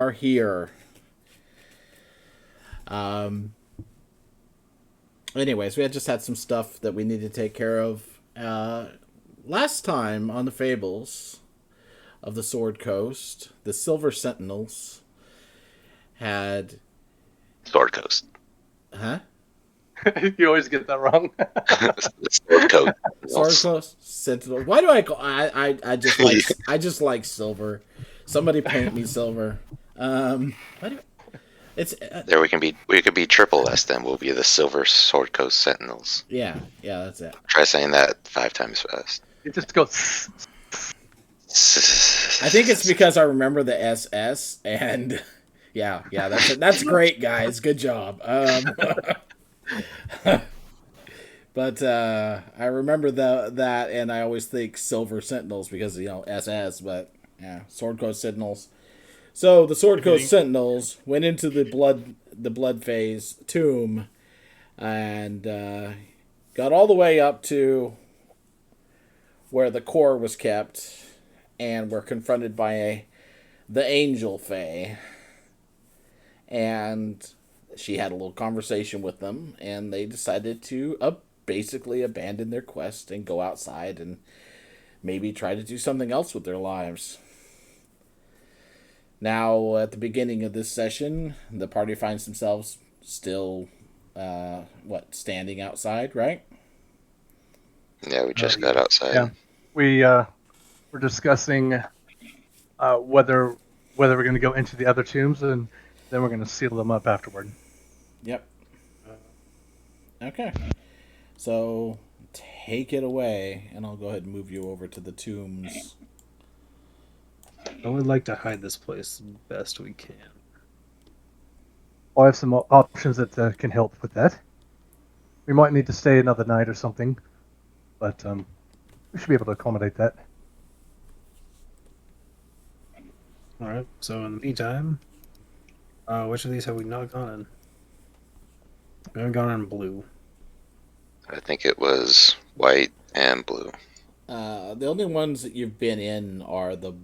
are here. Um, Anyways, we had just had some stuff that we need to take care of. Last time on the Fables of the Sword Coast, the Silver Sentinels had. Sword Coast. Huh? You always get that wrong. Sword Coast. Sword Coast Sentinels. Why do I call? I just like silver. Somebody paint me silver. Why do it's There we could be triple S then. We'll be the Silver Sword Coast Sentinels. yeah, that's it. Try saying that 5 times fast. It just goes. I think it's because I remember the SS and yeah, that's it. That's great, guys. Good job. But I remember that, and I always think Silver Sentinels because SS. But yeah, Sword Coast Sentinels. So the Sword Coast Sentinels went into the blood phase tomb, and got all the way up to where the core was kept, and were confronted by the Angel Fae, and she had a little conversation with them, and they decided to basically abandon their quest and go outside and maybe try to do something else with their lives. Now, at the beginning of this session, the party finds themselves still, standing outside, right? Yeah, we just got outside. Yeah, we were discussing whether we're going to go into the other tombs, and then we're going to seal them up afterward. Yep. Okay. So take it away, and I'll go ahead and move you over to the tombs. I would like to hide this place best we can. I have some options that can help with that. We might need to stay another night or something, but we should be able to accommodate that. Alright, so in the meantime, which of these have we not gone in? We haven't gone in blue. I think it was white and blue. The only ones that you've been in are the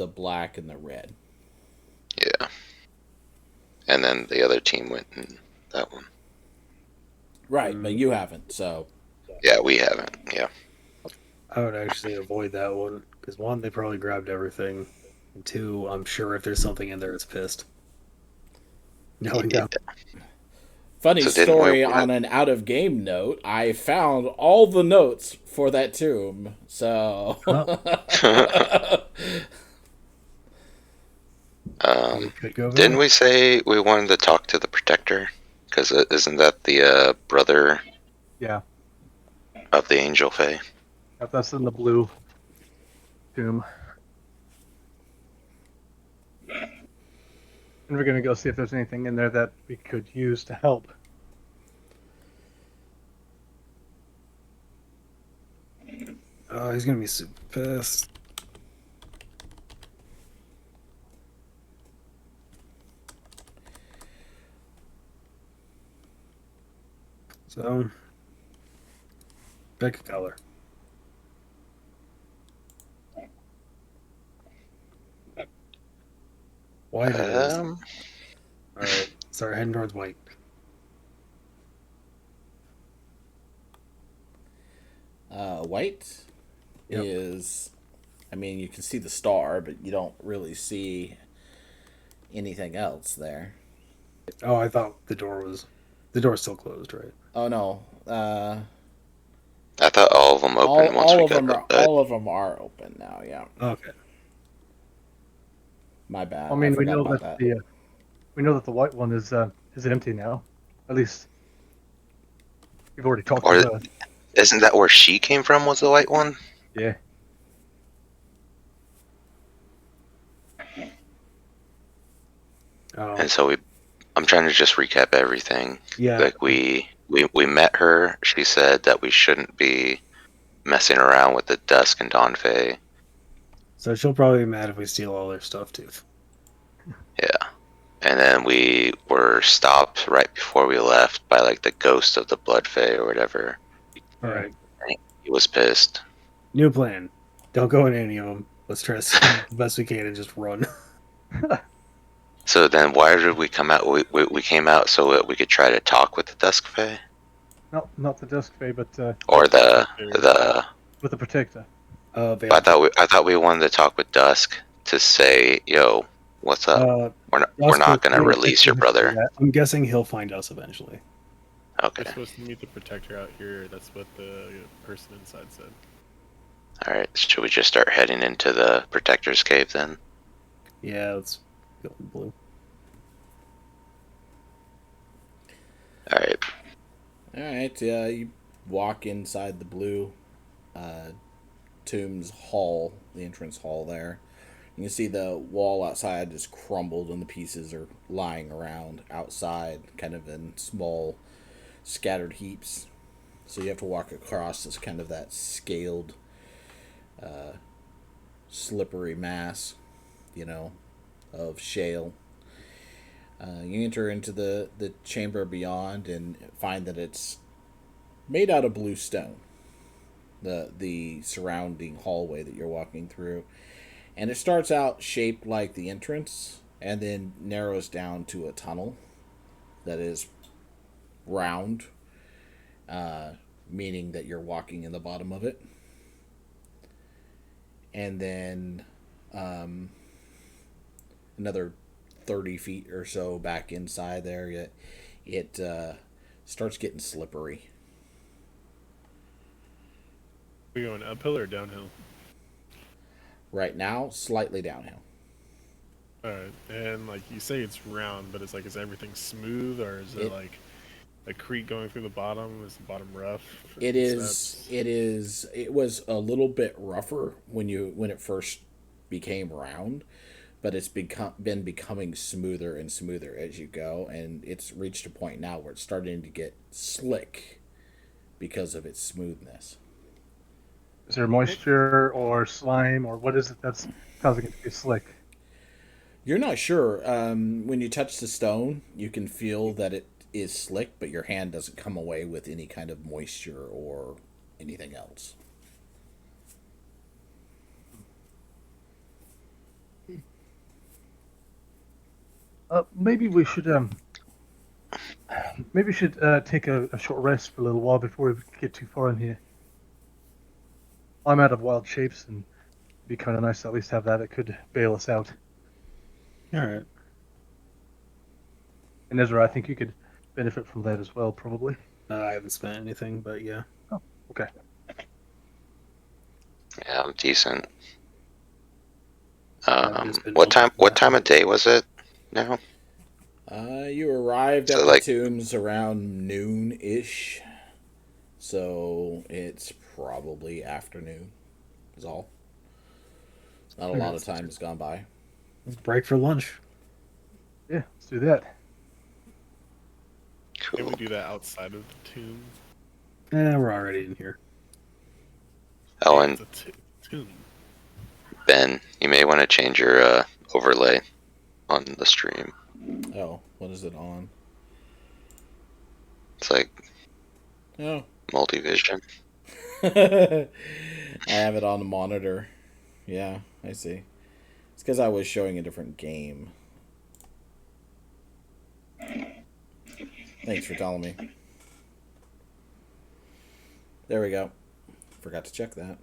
black and the red. Yeah. And then the other team went in that one. Right, but you haven't, so. Yeah, we haven't. Yeah. I would actually avoid that one, because one, they probably grabbed everything, and two, I'm sure if there's something in there, it's pissed. Knowing them. Funny So story on an out of game note, I found all the notes for that tomb, so. Didn't we say we wanted to talk to the Protector? Because isn't that the brother Yeah, of the Angel Fae? that's in the blue tomb. And we're going to go see if there's anything in there that we could use to help. Oh, he's gonna be super pissed. So, pick a color. White it is. Alright, start heading towards white. White is. I mean, you can see the star, but you don't really see anything else there. Oh, I thought the door's still closed, right? Oh no. I thought all of them opened once we got outside. All of them are open now. Yeah. Okay. My bad. I mean, we know about that the white one is empty now. At least we've already talked Or about. isn't that where she came from? Was the white one? Yeah. And so I'm trying to just recap everything. Yeah. Like we met her. She said that we shouldn't be messing around with the Dusk and Dawn Fae. So she'll probably be mad if we steal all their stuff too. Yeah. And then we were stopped right before we left by like the ghost of the Blood Fae or whatever. Alright. He was pissed. New plan. Don't go in any of them. Let's try to the best we can and just run. So then, why did we come out? We came out so that we could try to talk with the Dusk Fae, Not the Dusk Fae, but or the. with the Protector. I thought we wanted to talk with Dusk to say, "Yo, what's up? We're Dusk was not gonna gonna release your do brother." that. I'm guessing he'll find us eventually. Okay. We're supposed to meet the Protector out here. That's what the person inside said. All right. Should we just start heading into the Protector's cave then? Yeah, let's go in blue. All right. All right, you walk inside the blue tomb's hall, the entrance hall there. You can see the wall outside is crumbled and the pieces are lying around outside, kind of in small, scattered heaps. So you have to walk across this kind of that scaled, slippery mass, of shale. You enter into the chamber beyond and find that it's made out of blue stone. The surrounding hallway that you're walking through, and it starts out shaped like the entrance, and then narrows down to a tunnel that is round, meaning that you're walking in the bottom of it, and then another 30 feet or so back inside there, it starts getting slippery. We going uphill or downhill? Right now, slightly downhill. Alright, and like you say it's round, but it's like, is everything smooth, or is it like a creek going through the bottom? Is the bottom rough? It is. It was a little bit rougher when it first became round, but it's been becoming smoother and smoother as you go, and it's reached a point now where it's starting to get slick because of its smoothness. Is there moisture or slime, or what is it that's causing it to be slick? You're not sure. When you touch the stone, you can feel that it is slick, but your hand doesn't come away with any kind of moisture or anything else. Maybe we should take a short rest for a little while before we get too far in here. I'm out of wild shapes, and it'd be kind of nice to at least have that. It could bail us out. All right. And Ezra, I think you could benefit from that as well, probably. I haven't spent anything, but yeah. Oh, okay. Yeah, I'm decent. It's been What time? multiple What time of day was it? Now? You arrived at So, the like- tombs around noon-ish, so it's probably afternoon is all. Not a lot of time has gone by. Let's break for lunch. Yeah, let's do that. Can Cool. we do that outside of the tomb? We're already in here. Oh, Yeah, and it's a tomb. Ben, you may want to change your overlay on the stream. Oh, what is it on? It's like Oh. multi-vision. I have it on the monitor. Yeah, I see. It's because I was showing a different game. Thanks for telling me. There we go. Forgot to check that.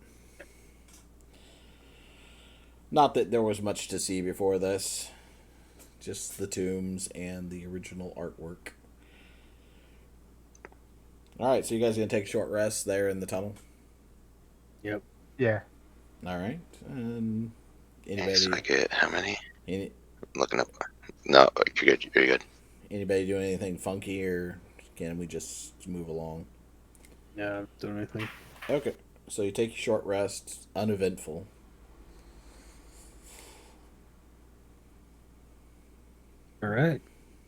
Not that there was much to see before this. Just the tombs and the original artwork. Alright, so you guys are going to take a short rest there in the tunnel? Yep. Yeah. Alright. Yes, I get how many? Any, Looking up. No, you're good. You're good. anybody doing anything funky, or can we just move along? Yeah, I'm doing anything. Okay, so you take a short rest, uneventful. All right.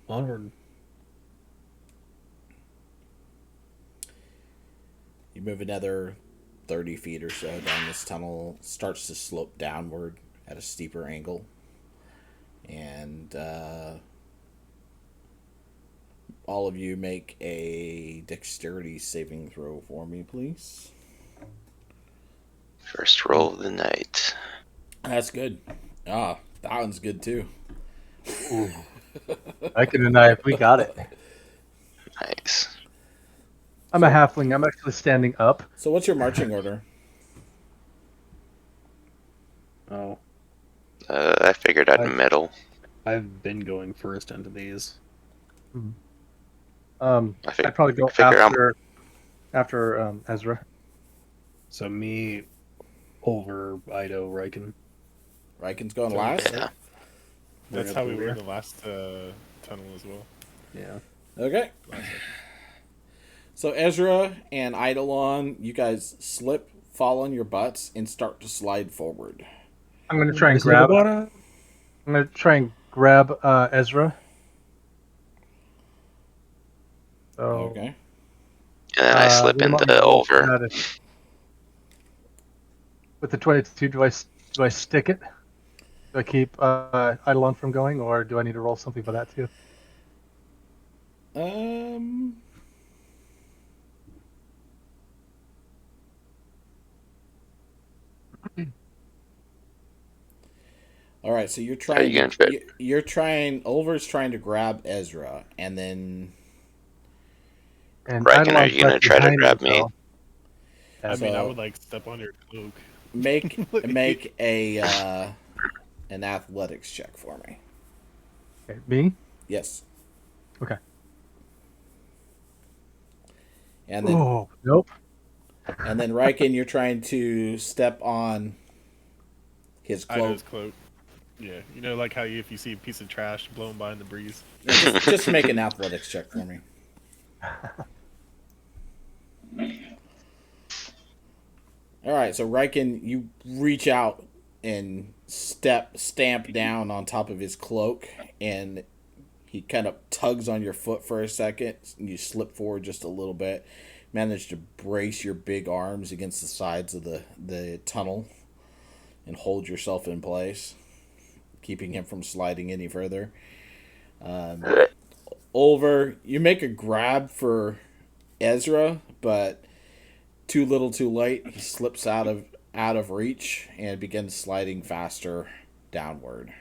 Onward. You move another 30 feet or so down this tunnel. Starts to slope downward at a steeper angle. And all of you make a dexterity saving throw for me, please. First roll of the night. That's good. Ah, that one's good too. Ooh. Riken and I, we got it. Nice. I'm a halfling. I'm actually standing up. So what's your marching order? Oh, I figured I'd middle. I've been going first into these. I'd probably go figure I'm- after Ezra. So me, over Ido, Riken. Riken's going So- last? Yeah. That's Right how up we over were in here. the last tunnel as well. Yeah. Okay. Last So Ezra and Eidolon, you guys slip, fall on your butts, and start to slide forward. I'm gonna try and grab. Ezra. I'm gonna try and grab Ezra. So, Okay. And then I slip what do you want into me to roll for over. that? With the 22, do I stick it? Do I keep Eidolon from going, or do I need to roll something for that too? All right, so you're trying. you gonna You're trying. Oliver's trying to grab Ezra, and then And Riken, are Eidolon's you gonna right try to behind grab me? though. I mean, I So- would like step on your cloak. make a an athletics check for me. Okay, me? Yes, Okay. and then Oh, nope. and then Riken, you're trying to step on his I know cloak. his cloak. Yeah, you know, like how if you see a piece of trash blowing by in the breeze. Just make an athletics check for me. All right, so Riken, you reach out and stamp down on top of his cloak, and he kind of tugs on your foot for a second, and you slip forward just a little bit. Manage to brace your big arms against the sides of the tunnel and hold yourself in place, keeping him from sliding any further. Oliver, you make a grab for Ezra, but too little, too late. He slips out of reach and begins sliding faster downward.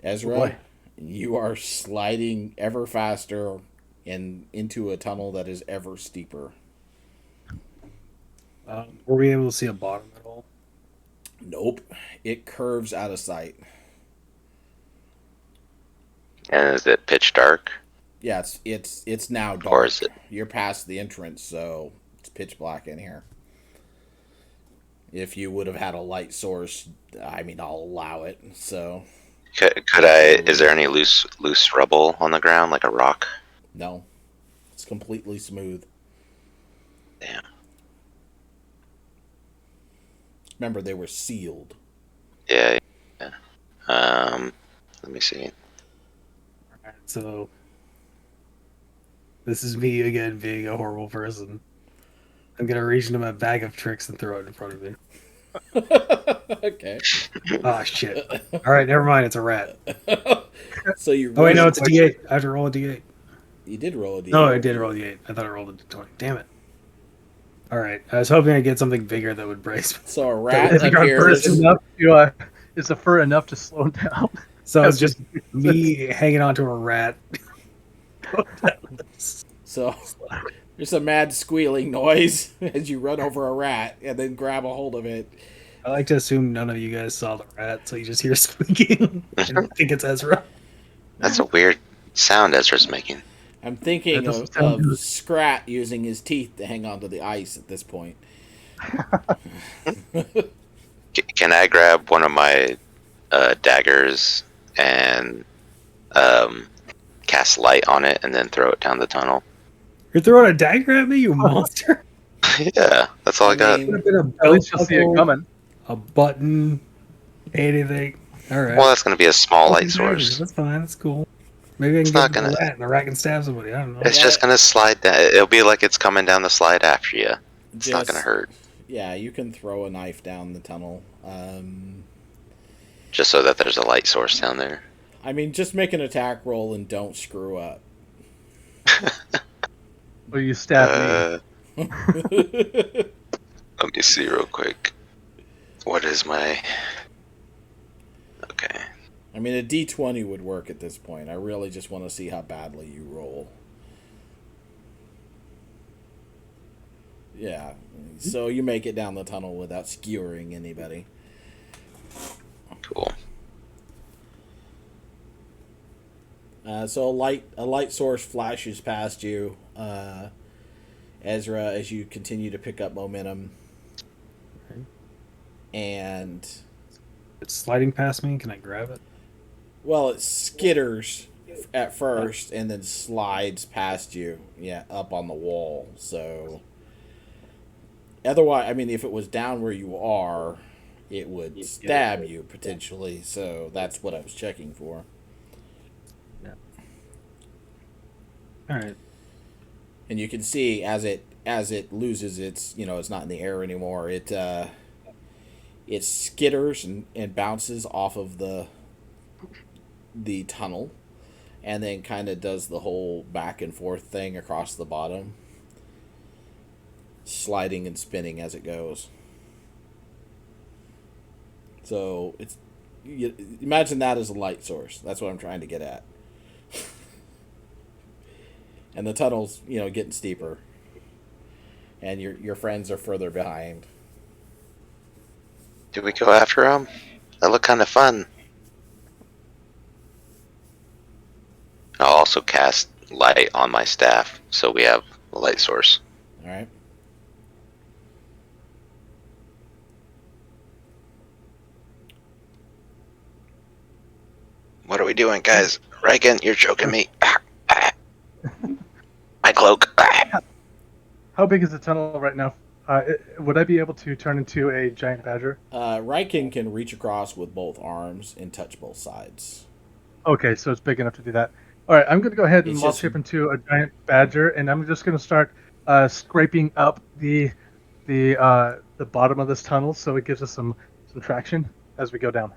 Ezra, boy. you are sliding ever faster and into a tunnel that is ever steeper. Were we able to see a bottom at all? Nope, it curves out of sight. And is it pitch dark? Yeah, it's now dark. Or is it? You're past the entrance, so it's pitch black in here. If you would have had a light source, I mean, I'll allow it. So Could I? Is there any loose rubble on the ground, like a rock? no, it's completely smooth. Damn. Remember, they were sealed. Yeah. Let me see. Alright, so this is me again being a horrible person. I'm gonna reach into my bag of tricks and throw it in front of me. Okay. Ah, shit. Alright, never mind, it's a rat. So you. Oh, wait, no, really- it's a D8. I have to roll a D8. You did roll a D8. No, I did roll a D8. I thought I rolled a D20. Damn it. Alright, I was hoping I'd get something bigger that would brace me. So a rat Is the appears. enough to, is the fur enough to slow him down? So it's just me hanging onto a rat. So there's a mad squealing noise as you run over a rat and then grab a hold of it. I like to assume none of you guys saw the rat, so you just hear squeaking. I don't think it's Ezra. That's a weird sound Ezra's making. I'm thinking That doesn't of sound good. Scrat using his teeth to hang onto the ice at this point. Can I grab one of my daggers and cast light on it and then throw it down the tunnel? You're throwing a dagger at me, you monster! Yeah, that's all I got. mean, Could have been a At least you'll see it buckle, coming. a button, anything. Alright. Well, that's gonna be a small light Fucking daggers, source. That's fine, that's cool. Maybe I can It's get not the gonna- rat and the rat can stab somebody. I don't know. It's just gonna slide down. It'll be like it's coming down the slide after you. It's not gonna Just- hurt. Yeah, you can throw a knife down the tunnel. Just so that there's a light source down there. I mean, just make an attack roll and don't screw up. Or you stab me. Let me see real quick. What is my? Okay. I mean, a D20 would work at this point. I really just want to see how badly you roll. Yeah. So you make it down the tunnel without skewering anybody. Cool. So a light source flashes past you, Ezra, as you continue to pick up momentum. Okay. And It's sliding past me. Can I grab it? well, it skitters at first and then slides past you, up on the wall. So otherwise, I mean, if it was down where you are, it would stab you potentially. So that's what I was checking for. Yeah. All right. And you can see as it loses its, it's not in the air anymore. It skitters and bounces off of the tunnel, and then kind of does the whole back and forth thing across the bottom, sliding and spinning as it goes. So imagine that as a light source. That's what I'm trying to get at. And the tunnel's getting steeper, and your friends are further behind. Do we go after him? That looked kind of fun. I'll also cast light on my staff, so we have a light source. All right. What are we doing, guys? Reagan, you're choking me. My cloak. How big is the tunnel right now? Would I be able to turn into a giant badger? Ryken can reach across with both arms and touch both sides. Okay, so it's big enough to do that. All right, I'm going to go ahead and It's wild just- shape into a giant badger, and I'm just going to start scraping up the bottom of this tunnel, so it gives us some traction as we go down.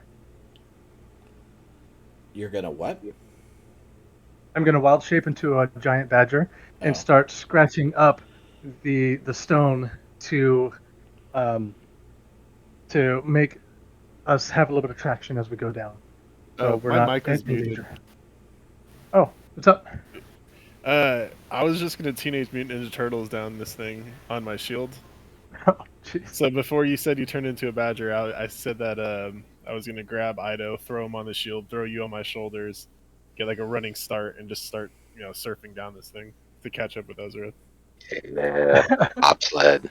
You're gonna what? I'm going to wild shape into a giant badger and Oh. start scratching up the stone to make us have a little bit of traction as we go down. So Oh, we're my not mic was in muted. danger. Oh, what's up? I was just gonna Teenage Mutant Ninja Turtles down this thing on my shield. Oh, jeez. So before you said you turned into a badger, I said that I was gonna grab Ido, throw him on the shield, throw you on my shoulders, get like a running start, and just start surfing down this thing to catch up with Ezra. Yeah. Bobsled.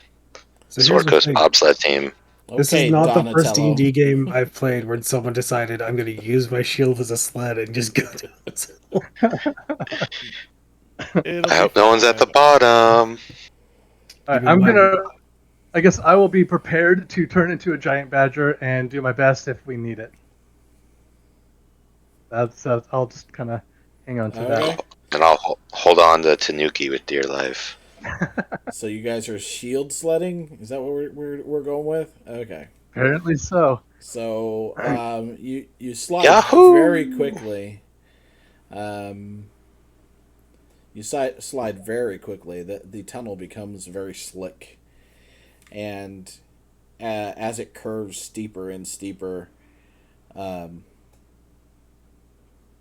So here's Sword the Coast thing. bobsled team. This Okay, is not the first Donatello. D&D game I've played where someone decided I'm going to use my shield as a sled and just go down this hill. It'll I be hope no one's at the fine. bottom. All right, Keep in I'm mind- gonna. I guess I will be prepared to turn into a giant badger and do my best if we need it. That's. I'll just kind of hang on to Okay. And I'll hold on to Tanuki with dear life. that. So you guys are shield sledding? Is that what we're going with? Okay. Apparently so. So you slide Yahoo! very quickly. You slide very quickly. The tunnel becomes very slick, and as it curves steeper and steeper,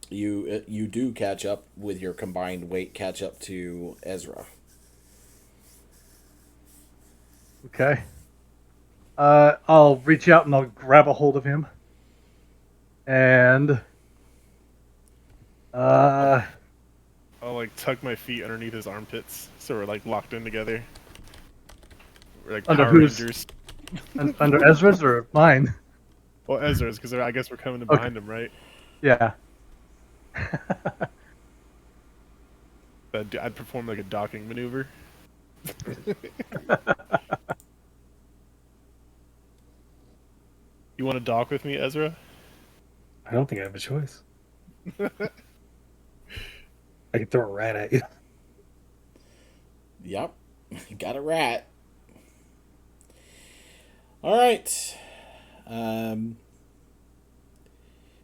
you do catch up with your combined weight. Catch up to Ezra. Okay. I'll reach out and I'll grab a hold of him. And I'll like tuck my feet underneath his armpits, so we're like locked in together. We're like Under Power whose- Rangers. under Ezra's or mine? Well, Ezra's, because I guess we're coming in behind him, right? Yeah. I'd perform like a docking maneuver. You want to dock with me, Ezra? I don't think I have a choice. I can throw a rat at you. Yep, got a rat. All right.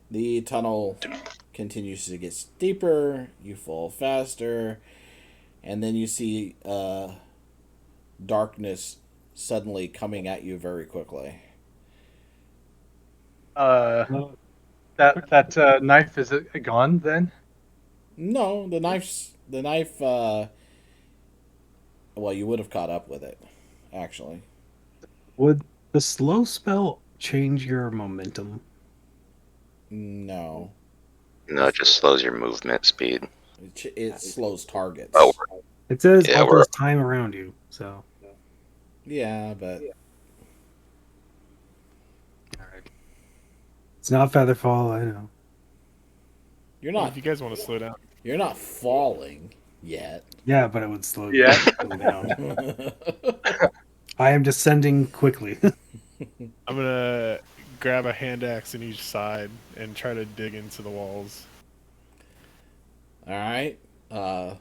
The tunnel continues to get steeper. You fall faster, and then you see darkness suddenly coming at you very quickly. That knife, is it gone then? No, the knife. Well, you would have caught up with it, actually. Would the slow spell change your momentum? No, No, it just slows your movement speed. it slows targets. Oh, It says Yeah, alters time around you, so. Yeah, but Alright. It's not Featherfall, I know. you're Well, not if you guys want to slow down, you're not falling yet. Yeah, but it would slow Yeah. you down. I am descending quickly. I'm gonna grab a hand axe in each side and try to dig into the walls. All right. A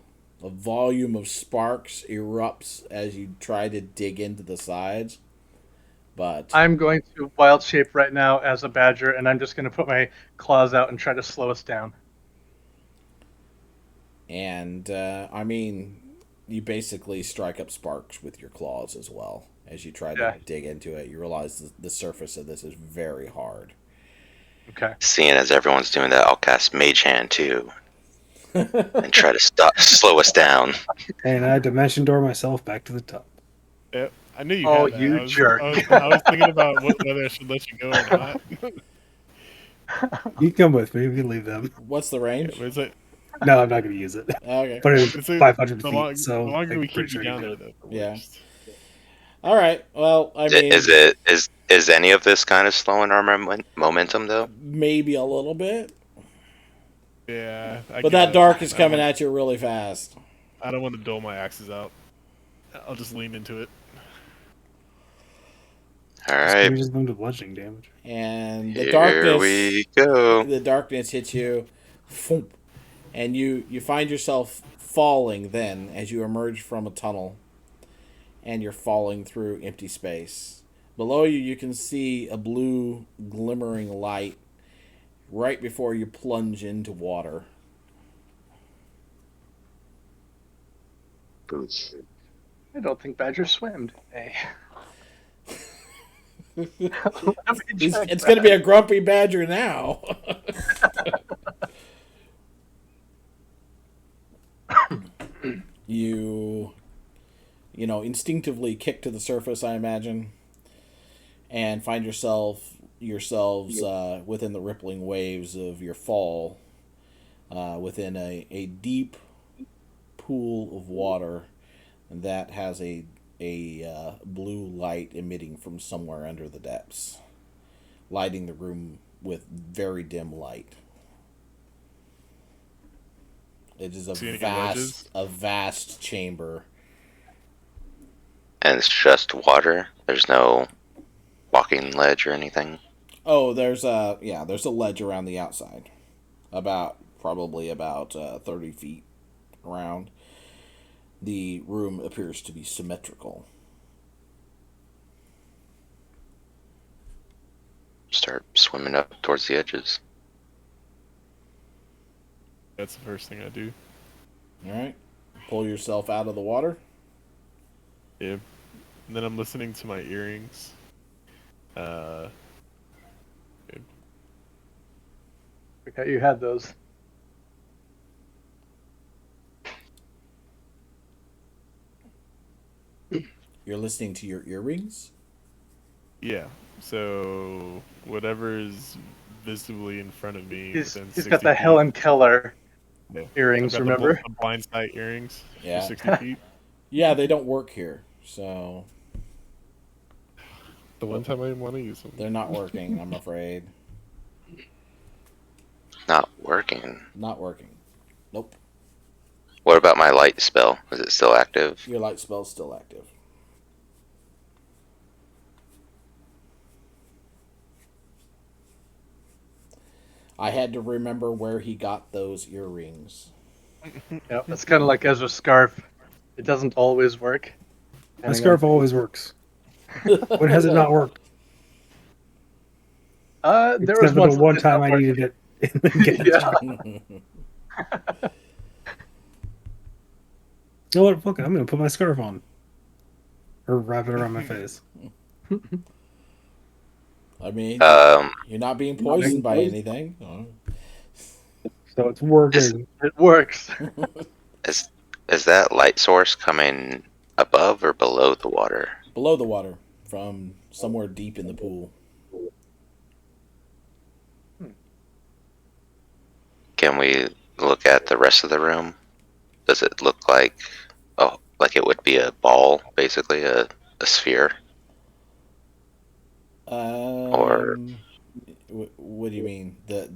volume of sparks erupts as you try to dig into the sides, but I'm going to wild shape right now as a badger, and I'm just going to put my claws out and try to slow us down. and I mean, you basically strike up sparks with your claws as well as you try to Yeah. dig into it. You realize the surface of this is very hard. Okay. seeing as everyone's doing that, I'll cast Mage Hand too and try to slow us down. And I dimension door myself back to the top. Yep, I knew you Oh, had that. you jerk. I was thinking about whether I should let you go or not. You can come with me, we can leave them. What's the Yeah, range? but it's like, No, I'm not going to use it. Okay. But it's it's like 500 the, feet, so the longer I'm we pretty keep you sure down you there, the Yeah. worst. All right. Well, I mean, Is any of this kind of slowing our momentum though? maybe a little bit, Yeah, I but get that it. dark is I coming don't- at you really fast. I don't want to dole my axes out. I'll just lean into it. All Just right, use them to bludgeoning damage. And the here we go. darkness hits you, Foomp. And you find yourself falling then as you emerge from a tunnel, and you're falling through empty space. Below you, you can see a blue glimmering light right before you plunge into water. I don't think badgers swim today. It's going to be a grumpy badger now. you instinctively kick to the surface, I imagine, and find yourselves within the rippling waves of your fall, within a deep pool of water that has a blue light emitting from somewhere under the depths, lighting the room with very dim light. It is See any ledges? a vast chamber. And it's just water. There's no walking ledge or anything. Oh, there's a ledge around the outside, probably about 30 feet around. The room appears to be symmetrical. Start swimming up towards the edges. That's the first thing I do. All right, pull yourself out of the water. Yeah. And then I'm listening to my earrings. Forgot you had those. You're listening to your earrings. Yeah. So whatever is visibly in front of me. He's within got 60 the feet. Helen Keller Yeah. earrings, I've got remember? the blind sight earrings Yeah. for 60 feet. Yeah, they don't work here, so The one time I want to use them. they're not working. I'm afraid, Not working. not working. Nope. What about my light spell? Is it still active? Your light spell's still active. I had to remember where he got those earrings. Yeah, it's kind of like Ezra's scarf. It doesn't always work. My scarf always works. When has it not worked? There Except was for the one it time I didn't needed it. Yeah. You know what? Fuck it. I'm going to put my scarf on. Or wrap it around my face. I mean, Um, you're not being poisoned by anything. So it's is working. It works. is is that light source coming above or below the water? Below the water from somewhere deep in the pool. Can we look at the rest of the room? Does it look like like it would be a ball, basically a sphere, or Um, what do you mean? The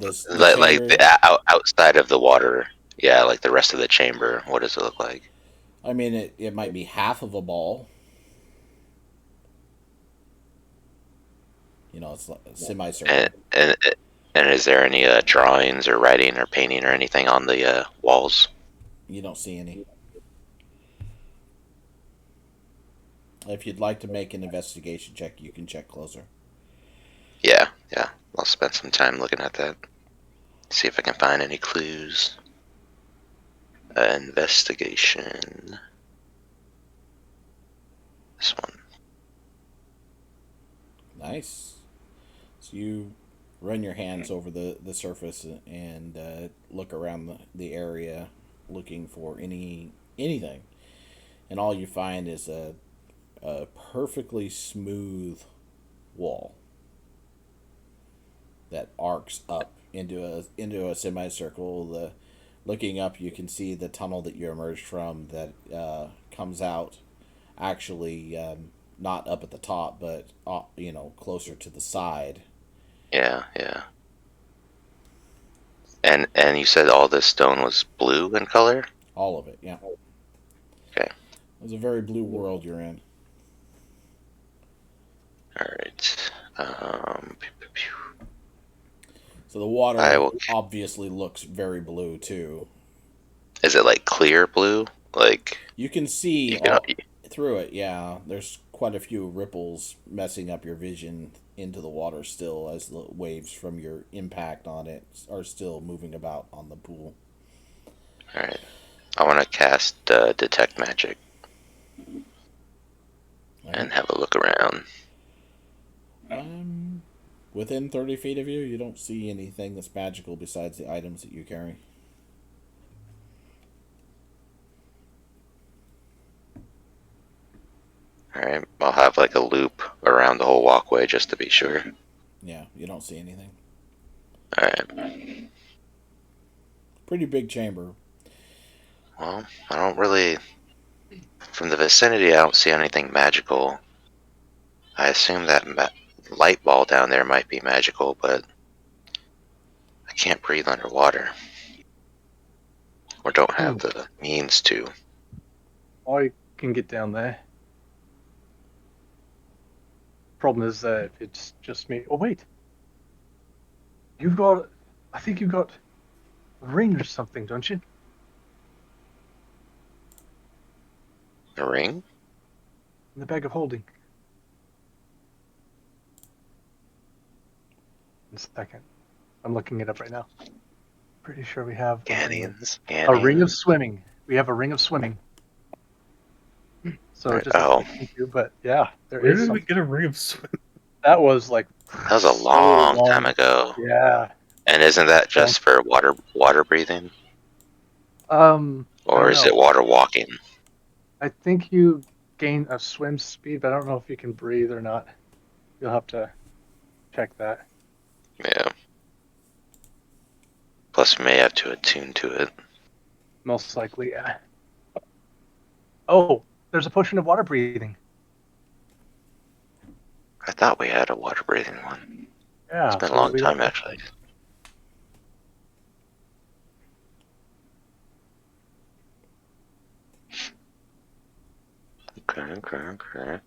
like chamber? outside of the water? Yeah, like the rest of the chamber. What does it look like? I mean, it might be half of a ball. You know, it's like a semicircle. And and is there any drawings or writing or painting or anything on the walls? You don't see any. If you'd like to make an investigation check, you can check closer. Yeah, yeah. I'll spend some time looking at that. See if I can find any clues. Investigation. This one. Nice. So you run your hands over the surface and look around the area, looking for anything, and all you find is a perfectly smooth wall that arcs up into a semicircle. The looking up, you can see the tunnel that you emerged from that comes out, actually not up at the top, but closer to the side. Yeah, yeah. And you said all this stone was blue in color? All of it, yeah. Okay. It's a very blue world you're in. Alright. So the I water will. obviously looks very blue too. Is it like clear blue? Like You can see you can. all through it, yeah. There's quite a few ripples messing up your vision into the water still, as the waves from your impact on it are still moving about on the pool. Alright. I want to cast detect magic and have a look around. Um, within 30 feet of you, you don't see anything that's magical besides the items that you carry. Alright. I'll have like a loop around the whole walkway just to be sure. Yeah, you don't see anything. Alright. Pretty big chamber. Well, I don't really. From the vicinity, I don't see anything magical. I assume that light ball down there might be magical, but I can't breathe underwater. Or don't have the means to. I can get down there. Problem is that it's just me. Oh wait, you've got. I think you've got a ring or something, don't you? A ring? In the bag of holding. In a second. I'm looking it up right now. Pretty sure we have Canyons. a ring of swimming. We have a ring of swimming. So it doesn't Oh, take you, but yeah, there Where is did we something. get a ring of swim? That was like that was a so long time long. ago. Yeah. And isn't that just for water breathing? I Or don't is know. it water walking? I think you gain a swim speed, but I don't know if you can breathe or not. You'll have to check that. Yeah. Plus, we may have to attune to it. Most likely, yeah. Oh, there's a potion of water breathing. I thought we had a water breathing one. Yeah. It's been a so long we time, don't- actually. Okay.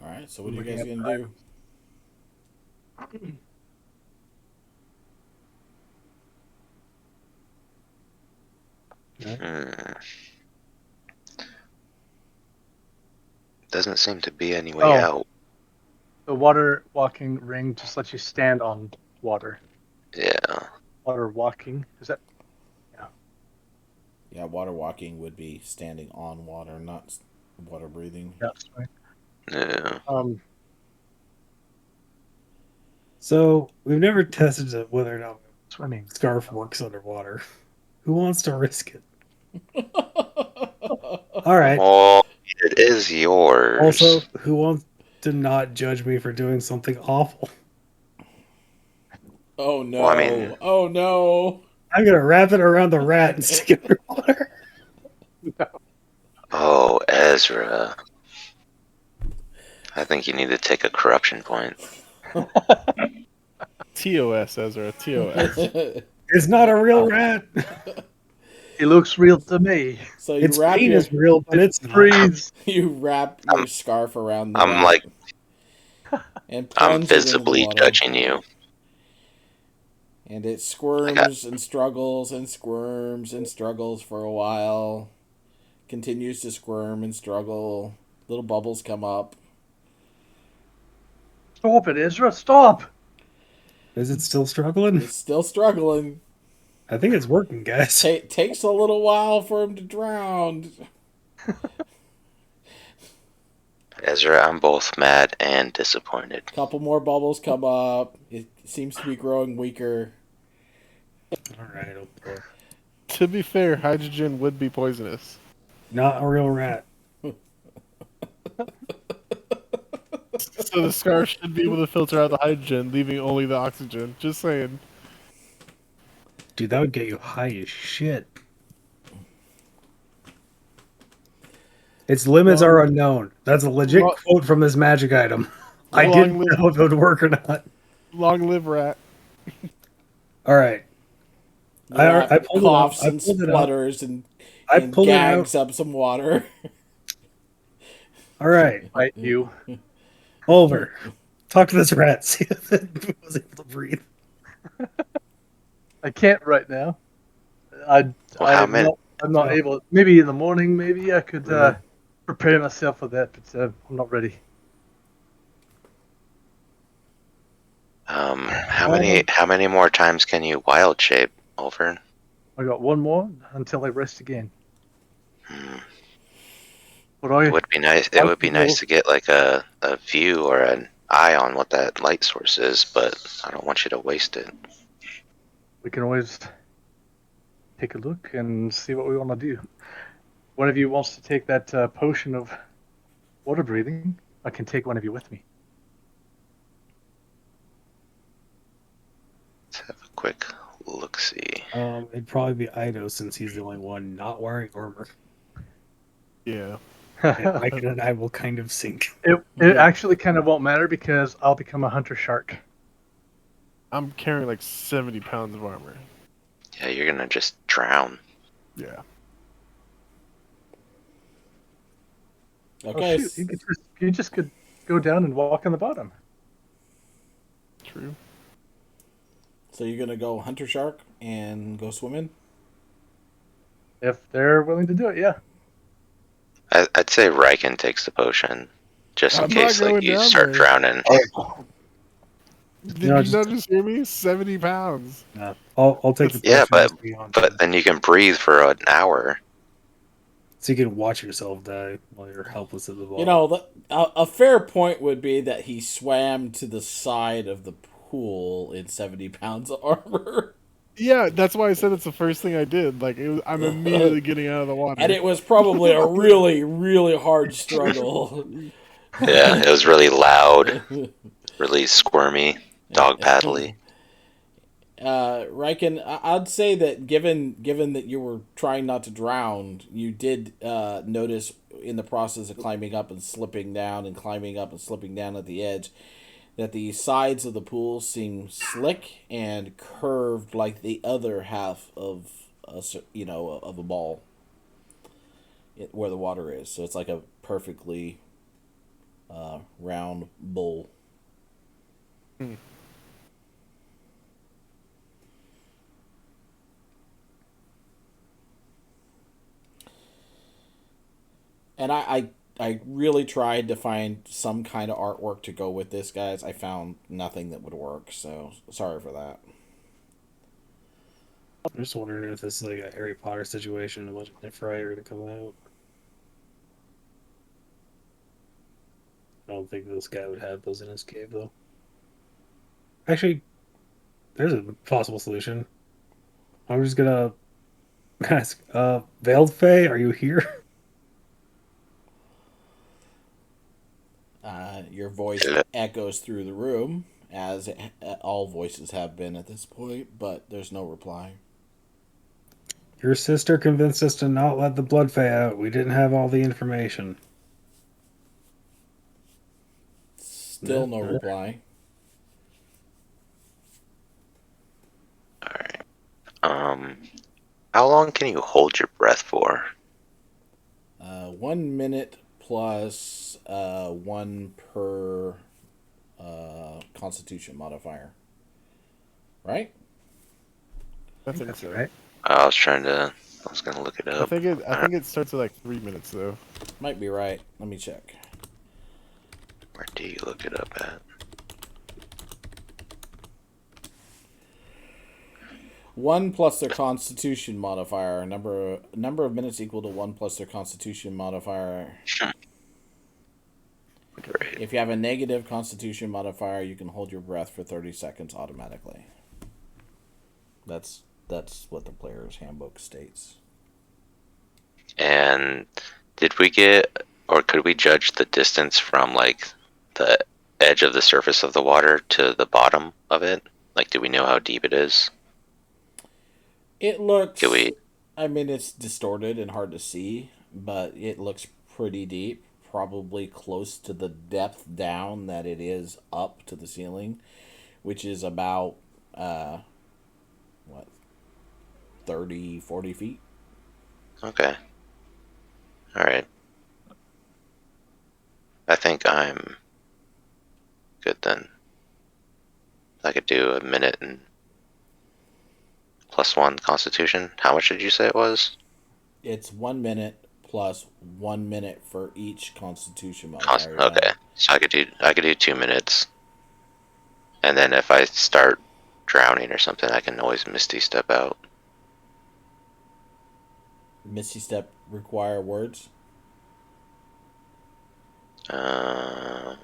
All right, so what are you guys gonna do? Hmm. Doesn't seem to be any way Oh. out. The water walking ring just lets you stand on water. Yeah. Water walking, is that? Yeah, water walking would be standing on water, not water breathing. That's right. Yeah. So we've never tested whether or not Swimming. scarf works underwater. Who wants to risk it? All right. Well, it is yours. Also, who wants to not judge me for doing something awful? Oh no! Well, I mean- Oh no! I'm gonna wrap it around the rat and stick it underwater. Oh, Ezra. I think you need to take a corruption point. TOS, Ezra. TOS. It's not a real rat. It looks real to me. So you Its wrap pain your is real, but it's not. Breathes. you wrap your scarf around the I'm rat like, and I'm plunge it into the visibly water. judging you. And it squirms and struggles and squirms and struggles for a while. Continues to squirm and struggle. Little bubbles come up. Stop it, Ezra. Stop. Is it still struggling? It's still struggling. I think it's working, guys. Takes a little while for him to drown. Ezra, I'm both mad and disappointed. Couple more bubbles come up. It seems to be growing weaker. All right, oh boy. To be fair, hydrogen would be poisonous. Not a real rat. So the scarf should be able to filter out the hydrogen, leaving only the oxygen. Just saying. Dude, that would get you high as shit. Its limits are unknown. That's a legit Lo- quote from this magic item. I Long didn't live- know if it would work or not. Long live rat. All right. I pulled coughs it up. and I pulled it out. splutters and I and pulled it out. gags up some water. All right. Fight you. Over. Talk to this rat. See if it was able to breathe. I can't right now. Well, how I'm many? not, I'm not able. Maybe in the morning, maybe I could prepare myself for that, but I'm not ready. How many more times can you wild shape, Over? I got one more until I rest again. Hmm. But I It would be nice. It would be nice to get like a view or an eye on what that light source is, but I don't want you to waste it. we can always take a look and see what we want to do. One of you wants to take that potion of water breathing. I can take one of you with me. Let's have a quick look. See. It'd probably be Ido since he's the only one not wearing armor. Yeah. And Mike and I will kind of sink. It actually kind of won't matter because I'll become a hunter shark. I'm carrying like 70 pounds of armor. Yeah, you're gonna just drown. Yeah. Okay. Oh, shoot. You just could go down and walk on the bottom. True. So you're gonna go hunter shark and go swimming? If they're willing to do it, yeah. I'd say Riken takes the potion, just in I'm not case like going you down start there. drowning. Did No, you just- not just hear me? 70 pounds. I'll take the Yeah, potion beyond But then you can breathe for an hour. so you can watch yourself die while you're helpless at the bottom. You know, a fair point would be that he swam to the side of the pool in 70 pounds of armor. Yeah, that's why I said it's the first thing I did. Like, I'm immediately getting out of the water. And it was probably a really, really hard struggle. Yeah, it was really loud, really squirmy, dog paddly. Riken, I'd say that given that you were trying not to drown, you did notice in the process of climbing up and slipping down and climbing up and slipping down at the edge that the sides of the pool seem slick and curved like the other half of of a ball where the water is. So it's like a perfectly round bowl. And I I really tried to find some kind of artwork to go with this, guys. I found nothing that would work, so sorry for that. I'm just wondering if this is like a Harry Potter situation, a bunch of Nifri are gonna come out. I don't think this guy would have those in his cave, though. Actually, there's a possible solution. I'm just gonna ask, Veiled Fae, are you here? Your voice echoes through the room, as all voices have been at this point, but there's no reply. Your sister convinced us to not let the Blood Fae out. We didn't have all the information. Still no reply. Alright. How long can you hold your breath for? 1 minute plus 1 per Constitution modifier. Right? I think so. Right? I was gonna look it I up. think it starts at like 3 minutes though. Might be right. Let me check. Where do you look it up at? 1 plus their Constitution modifier. Number of minutes equal to 1 plus their Constitution modifier. Great. If you have a negative Constitution modifier, you can hold your breath for 30 seconds automatically. That's what the player's handbook states. And did we get, or could we judge the distance from like the edge of the surface of the water to the bottom of it? Like, do we know how deep it is? It looks... Do we? I mean, it's distorted and hard to see, but it looks pretty deep. Probably close to the depth down that it is up to the ceiling, which is about, 30, 40 feet? Okay. Alright. I think I'm good then. I could do a minute and plus 1 Constitution. How much did you say it was? It's 1 minute plus 1 minute for each Constitution modifier. Okay, so I could do 2 minutes, and then if I start drowning or something, I can always Misty Step out. Misty Step require words? Yeah,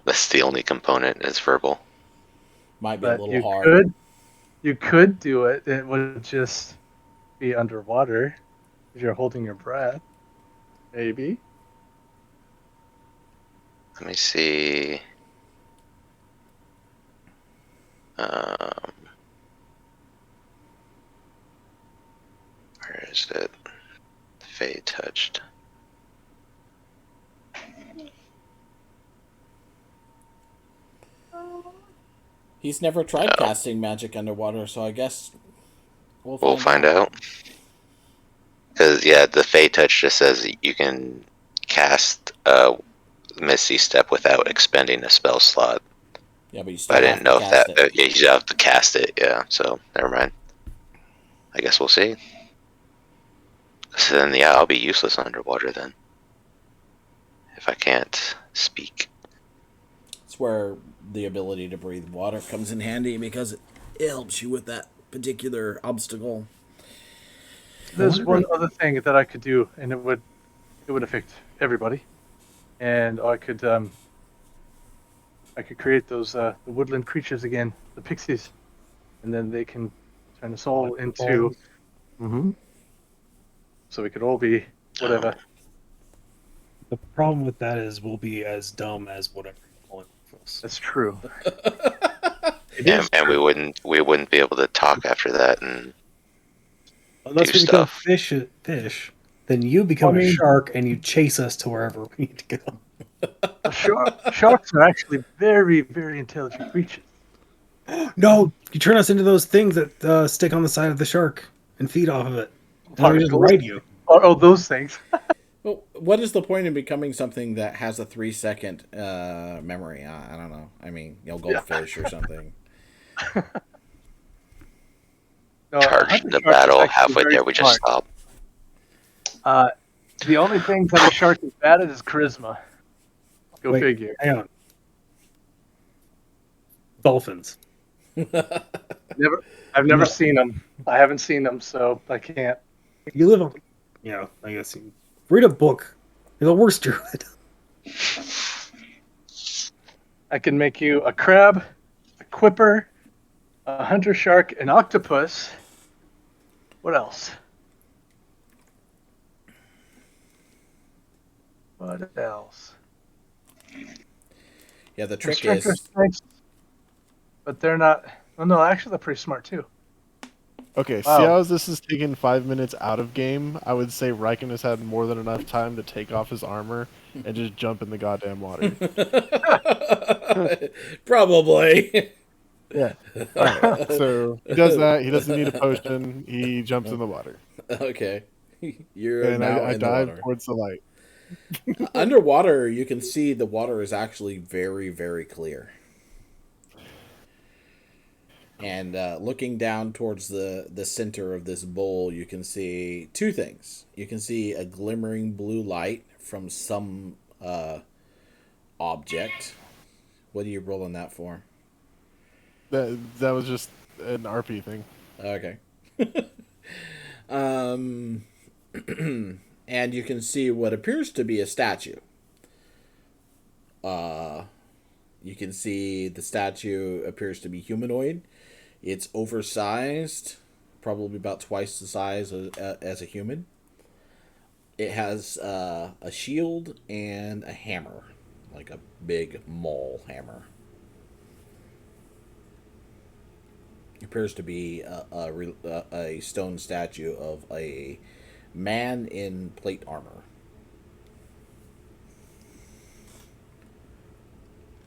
that's the only component is verbal. Might be a But little hard. You could do it. It would just be underwater if you're holding your breath. Maybe. Let me see. Where is it? Fey touched. He's never tried casting magic underwater, so I guess we'll find out. Because, yeah, the Fey touch just says you can cast Misty Step without expending a spell slot. Yeah, but you still I have didn't to know if cast that. it. Yeah, you have to cast it. Yeah, so never mind. I guess we'll see. So then, yeah, I'll be useless underwater then. If I can't speak. It's where the ability to breathe water comes in handy because it helps you with that particular obstacle. There's one other thing that I could do, and it would affect everybody. And I could create those the woodland creatures again, the pixies, and then they can turn us all into. Mm-hmm. So we could all be whatever. The problem with that is we'll be as dumb as whatever you want us. That's true. And we wouldn't be able to talk after that and unless do we become stuff. fish, then you become a shark and you chase us to wherever we need to go. Sharks are actually very, very intelligent creatures. No, you turn us into those things that stick on the side of the shark and feed off of it. And we just ride you. Oh, those things. Well, what is the point in becoming something that has a 3-second memory? I don't know. I mean, goldfish or something. No, Charge the battle halfway there. We just stop. The only thing that a shark is bad at is charisma. Go Wait, figure. hang on. Dolphins. I've never No. seen them. I haven't seen them, so I can't. You live on. Yeah, I guess you read a book. You're the worst druid. I can make you a crab, a quipper, a hunter shark, an octopus. What else? What else? Yeah, the trick Constrictor is snakes, but they're not. Oh no, actually they're pretty smart too. Okay, see Wow. how this is taking 5 minutes out of game? I would say Riken has had more than enough time to take off his armor and just jump in the goddamn water. probably. Yeah. Alright, so he does that. He doesn't need a potion. He jumps in the water. Okay. You're And now I in the dive water. towards the light. Underwater, you can see the water is actually very, very clear. And looking down towards the center of this bowl, you can see two things. You can see a glimmering blue light from some object. What are you rolling that for? That was just an RP thing. Okay. And you can see what appears to be a statue. You can see the statue appears to be humanoid. It's oversized, probably about twice the size as a human. It has a shield and a hammer, like a big maul hammer. It appears to be a stone statue of a man in plate armor.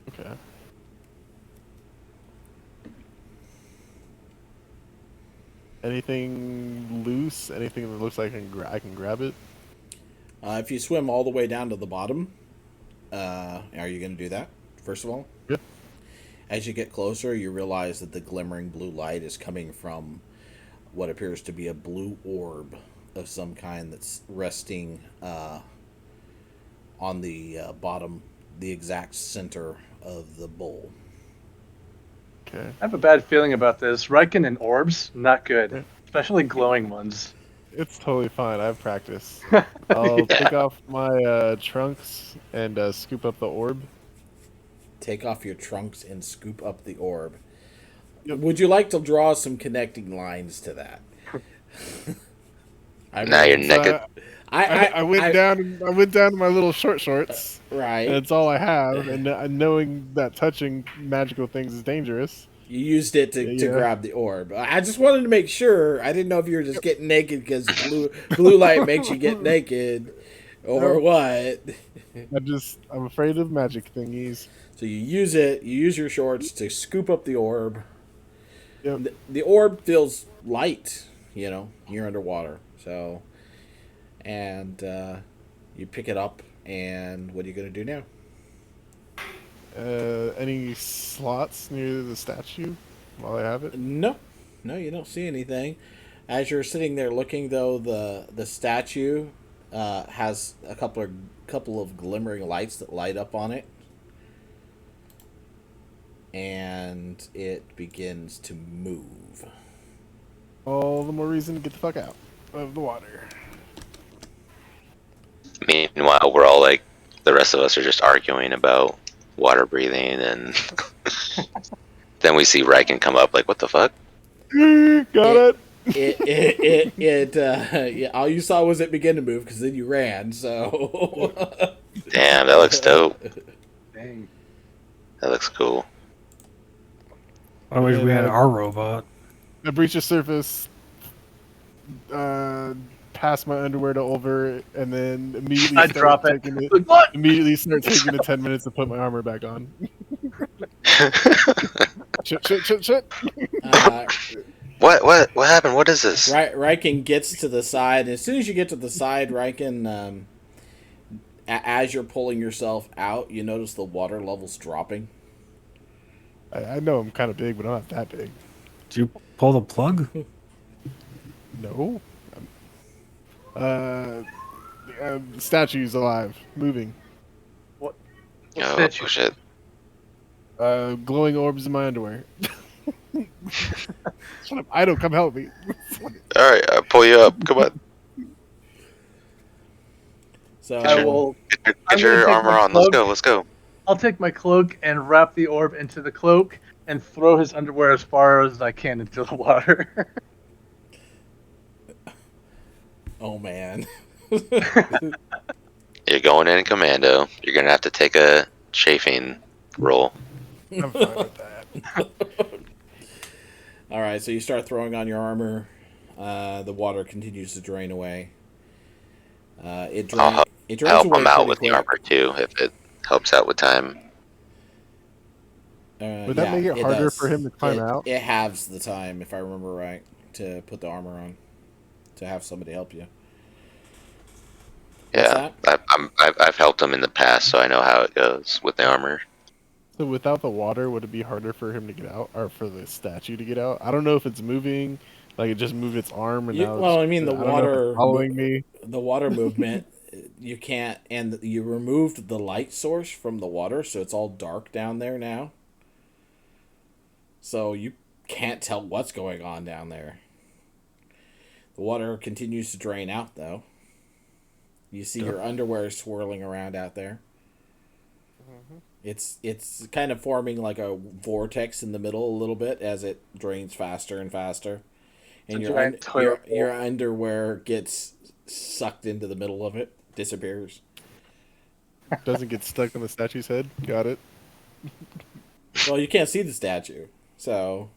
Okay. Anything loose? Anything that looks like I can grab it? If you swim all the way down to the bottom, are you going to do that, first of all? Yeah. As you get closer, you realize that the glimmering blue light is coming from what appears to be a blue orb of some kind that's resting on the bottom, the exact center of the bowl. Okay. I have a bad feeling about this. Riken and orbs, not good. Yeah. Especially glowing ones. It's totally fine. I have practice. I'll take off my trunks and scoop up the orb. Take off your trunks and scoop up the orb. Yep. Would you like to draw some connecting lines to that? Now you're naked. I went down. I went down to my little short shorts, Right. and it's all I have. And knowing that touching magical things is dangerous. You used it to grab the orb. I just wanted to make sure. I didn't know if you were just getting naked because blue light makes you get naked, or what. I'm afraid of magic thingies. So you use it. You use your shorts to scoop up the orb. Yep. The orb feels light. You're underwater. So, and you pick it up. And what are you gonna do now? Any slots near the statue while I have it? No, you don't see anything. As you're sitting there looking, though, the statue has a couple of glimmering lights that light up on it, and it begins to move. All the more reason to get the fuck out of the water. Meanwhile, we're all like, the rest of us are just arguing about water breathing, and then we see Riken come up like, what the fuck? Got it. Yeah, all you saw was it begin to move because then you ran. So, Damn, that looks dope. Dang. That looks cool. I wish we had our robot. I breach the surface, pass my underwear to Ulver, and then immediately I drop it. What? Immediately start taking the 10 minutes to put my armor back on. Shit. What happened? What is this? Riken gets to the side. As soon as you get to the side, Riken, as you're pulling yourself out, you notice the water level's dropping. I know I'm kind of big, but I'm not that big. Did you pull the plug? No. The statue's alive, moving. What Oh statue? shit! Glowing orbs in my underwear. Shut up, Ido, come help me. All right, I'll pull you up. Come on, So I will. get I'm gonna your take armor my on. cloak. Let's go. I'll take my cloak and wrap the orb into the cloak and throw his underwear as far as I can into the water. oh man. You're going in commando. You're gonna have to take a chafing roll. I'm fine with that. All right, so you start throwing on your armor. The water continues to drain away. It I'll drains help away him out pretty with quick. the armor too, if it helps out with time. Would that make it harder for him to climb out? It halves the time, if I remember right, to put the armor on, to have somebody help you. What's Yeah, that? I've helped him in the past, so I know how it goes with the armor. So without the water, would it be harder for him to get out, or for the statue to get out? I don't know if it's moving, like it just moved its arm, and now Well, it's, I mean, I don't know if it's following me. The water movement, you can't, and you removed the light source from the water, so it's all dark down there now. So you can't tell what's going on down there. The water continues to drain out, though. You see your underwear swirling around out there. Mm-hmm. It's kind of forming like a vortex in the middle a little bit as it drains faster and faster, and your underwear gets sucked into the middle of it, disappears. Doesn't get stuck on the statue's head. Got it. Well, you can't see the statue, so.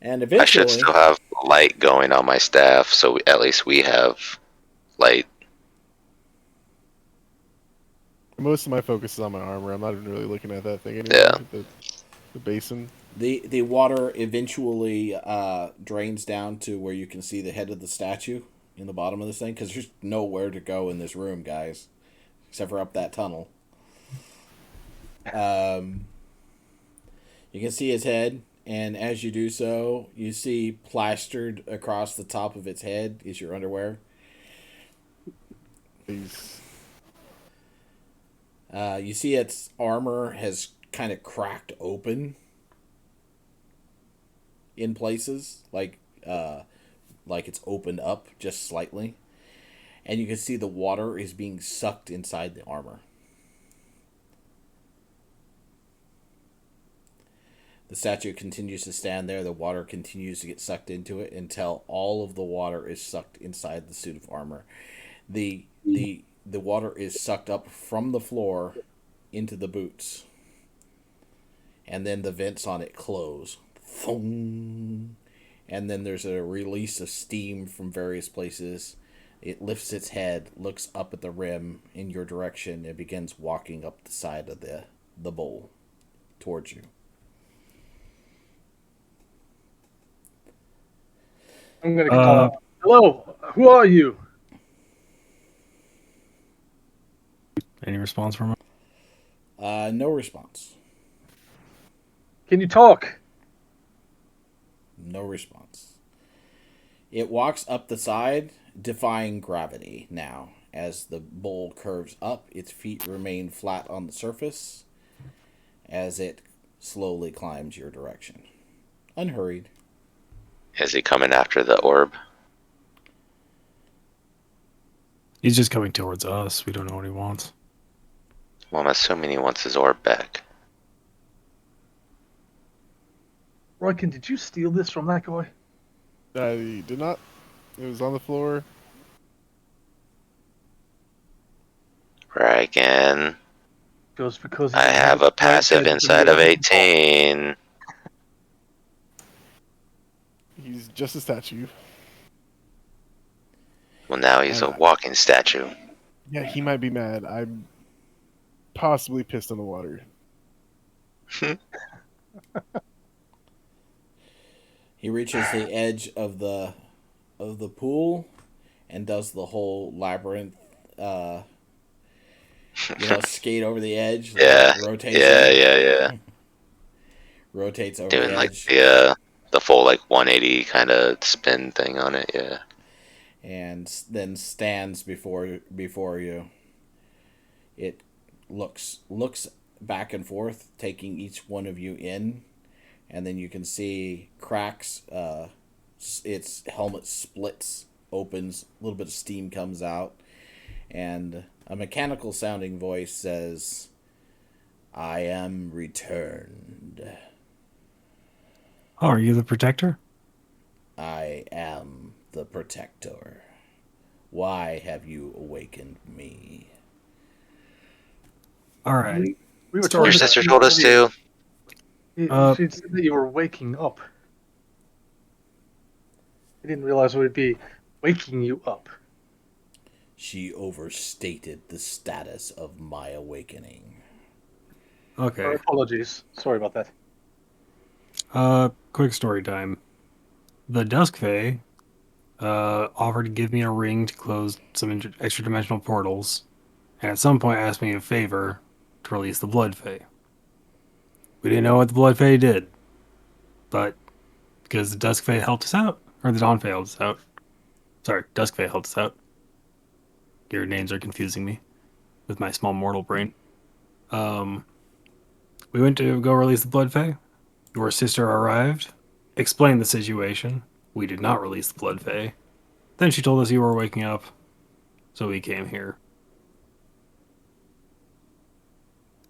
And eventually, I should still have light going on my staff, so at least we have light. Most of my focus is on my armor. I'm not even really looking at that thing anymore. Yeah. The basin. the water eventually drains down to where you can see the head of the statue in the bottom of this thing, because there's nowhere to go in this room, guys, except for up that tunnel. You can see his head, and as you do so, you see plastered across the top of its head is your underwear. Please. You see its armor has kind of cracked open in places, like it's opened up just slightly, and you can see the water is being sucked inside the armor. The statue continues to stand there. The water continues to get sucked into it until all of the water is sucked inside the suit of armor. The water is sucked up from the floor into the boots. And then the vents on it close. Thong. And then there's a release of steam from various places. It lifts its head, looks up at the rim in your direction, and begins walking up the side of the bowl towards you. I'm gonna call out. Hello, who are you? Any response from him? No response. Can you talk? No response. It walks up the side, defying gravity now. As the bowl curves up, its feet remain flat on the surface as it slowly climbs your direction. Unhurried. Is he coming after the orb? He's just coming towards us. We don't know what he wants. Well, I'm assuming he wants his orb back. Roykin, did you steal this from that guy? I did not. It was on the floor. Right again. Just because I have a passive inside of 18. He's just a statue. Well, now he's a walking statue. Yeah, he might be mad. I'm possibly pissed on the water. He reaches the edge of the pool and does the whole labyrinth skate over the edge. Yeah. Rotates. Yeah. Rotates over Doing the like edge. the full like 180 kind of spin thing on it. Yeah. and then stands before you. It looks back and forth, taking each one of you in, and then you can see cracks. Its helmet splits, opens, a little bit of steam comes out, and a mechanical sounding voice says, "I am returned. Oh, are you the protector? I am the protector. Why have you awakened me?" All right. We were Story. told Your that sister you told us earlier. to. She said that you were waking up. I didn't realize it would be waking you up. She overstated the status of my awakening. Okay. Our apologies. Sorry about that. Quick story time. The Dusk Fae offered to give me a ring to close some extra dimensional portals, and at some point asked me a favor to release the Blood Fae. We didn't know what the Blood Fae did, but because the Dusk Fae helped us out, or the Dawn Fae helped us out. Sorry, Dusk Fae helped us out. Your names are confusing me with my small mortal brain. We went to go release the Blood Fae. Your sister arrived, explained the situation. We did not release the Blood Fae. Then she told us you were waking up, so we came here.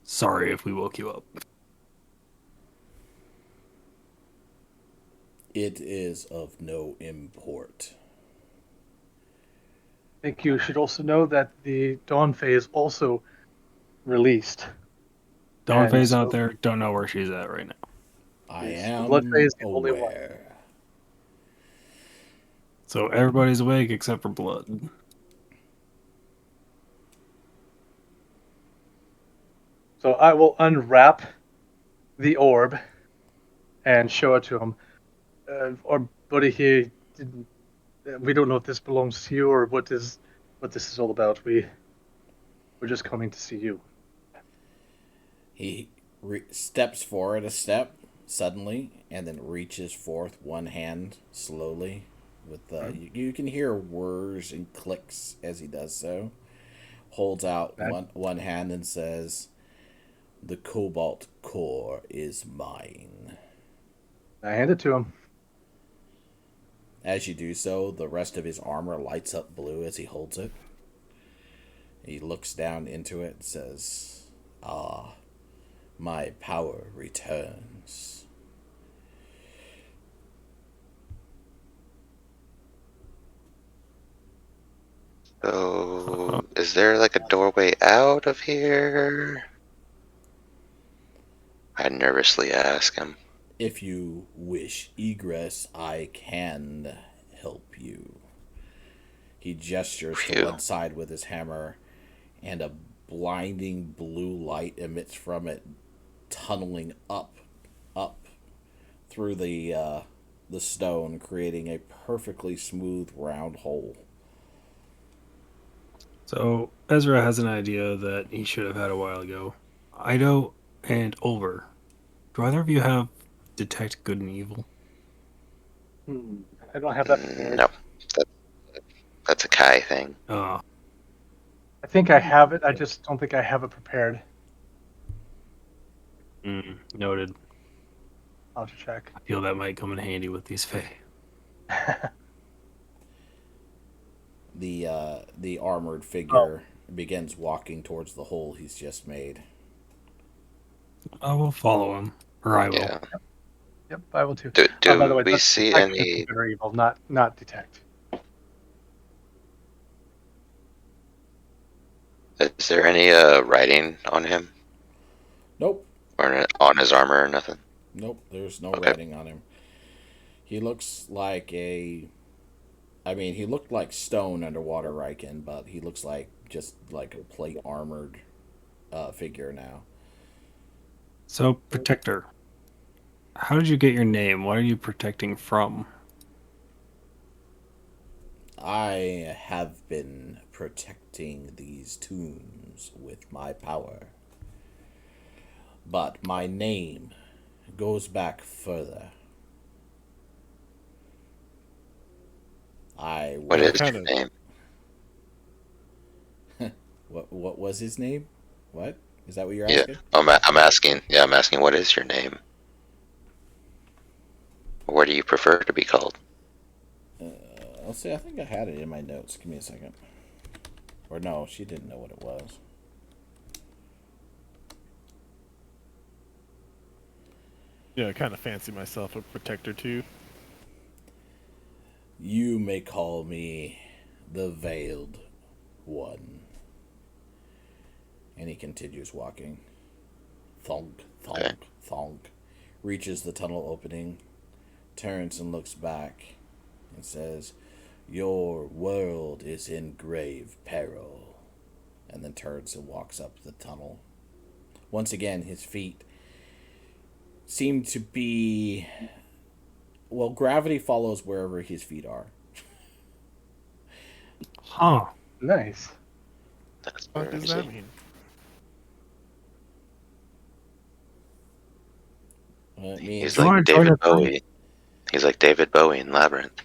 Sorry if we woke you up. It is of no import. I think you should also know that the Dawn Fae is also released. Dawn And Fae's so- out there. Don't know where she's at right now. I Yes, the Blood Fae am is the only one. aware. So everybody's awake except for Blood. So I will unwrap the orb and show it to him. Our buddy here didn't. We don't know if this belongs to you or what this is all about. We're just coming to see you. He steps forward a step suddenly, and then reaches forth one hand slowly. With you can hear whirs and clicks as he does so. Holds out one hand and says, "The cobalt core is mine." I hand it to him. As you do so, the rest of his armor lights up blue as he holds it. He looks down into it and says, "Ah, my power returns." So, is there like a doorway out of here? I nervously ask him. "If you wish egress, I can help you." He gestures to Phew. one side with his hammer, and a blinding blue light emits from it, tunneling up through the stone, creating a perfectly smooth round hole. So Ezra has an idea that he should have had a while ago. Ido and Ulver. Do either of you have detect good and evil? I don't have that prepared. No, that's a Kai thing. Uh, I think I have it. I just don't think I have it prepared. Noted. I'll have to check. I feel that might come in handy with these Fae. The armored figure begins walking towards the hole he's just made. I will follow him. Or I will. Yeah. Yep, I will too. Do By the way, we that's see detect any? good or evil, not detect. Is there any writing on him Nope. or on his armor or nothing? Nope, there's no Okay. writing on him. He looks like he looked like stone underwater Riken, but he looks like just like a plate armored figure now. So, Protector. How did you get your name? What are you protecting from? I have been protecting these tombs with my power. But my name goes back further. I What will. is your name? What was his name? What is that? What you're Yeah, asking? I'm asking. Yeah, I'm asking. What is your name? What do you prefer to be called? I'll see. I think I had it in my notes. Give me a second. Or no, she didn't know what it was. Yeah, I kind of fancy myself a protector too. You may call me the Veiled One. And he continues walking. Thonk, Okay. thonk, thonk. Reaches the tunnel opening, turns and looks back, and says, "Your world is in grave peril." And then turns and walks up the tunnel. Once again, his feet seem to be. Well, gravity follows wherever his feet are. Huh. Nice. That's What does that crazy. mean? It He's means You like wanna join David a party? Bowie. He's like David Bowie in Labyrinth.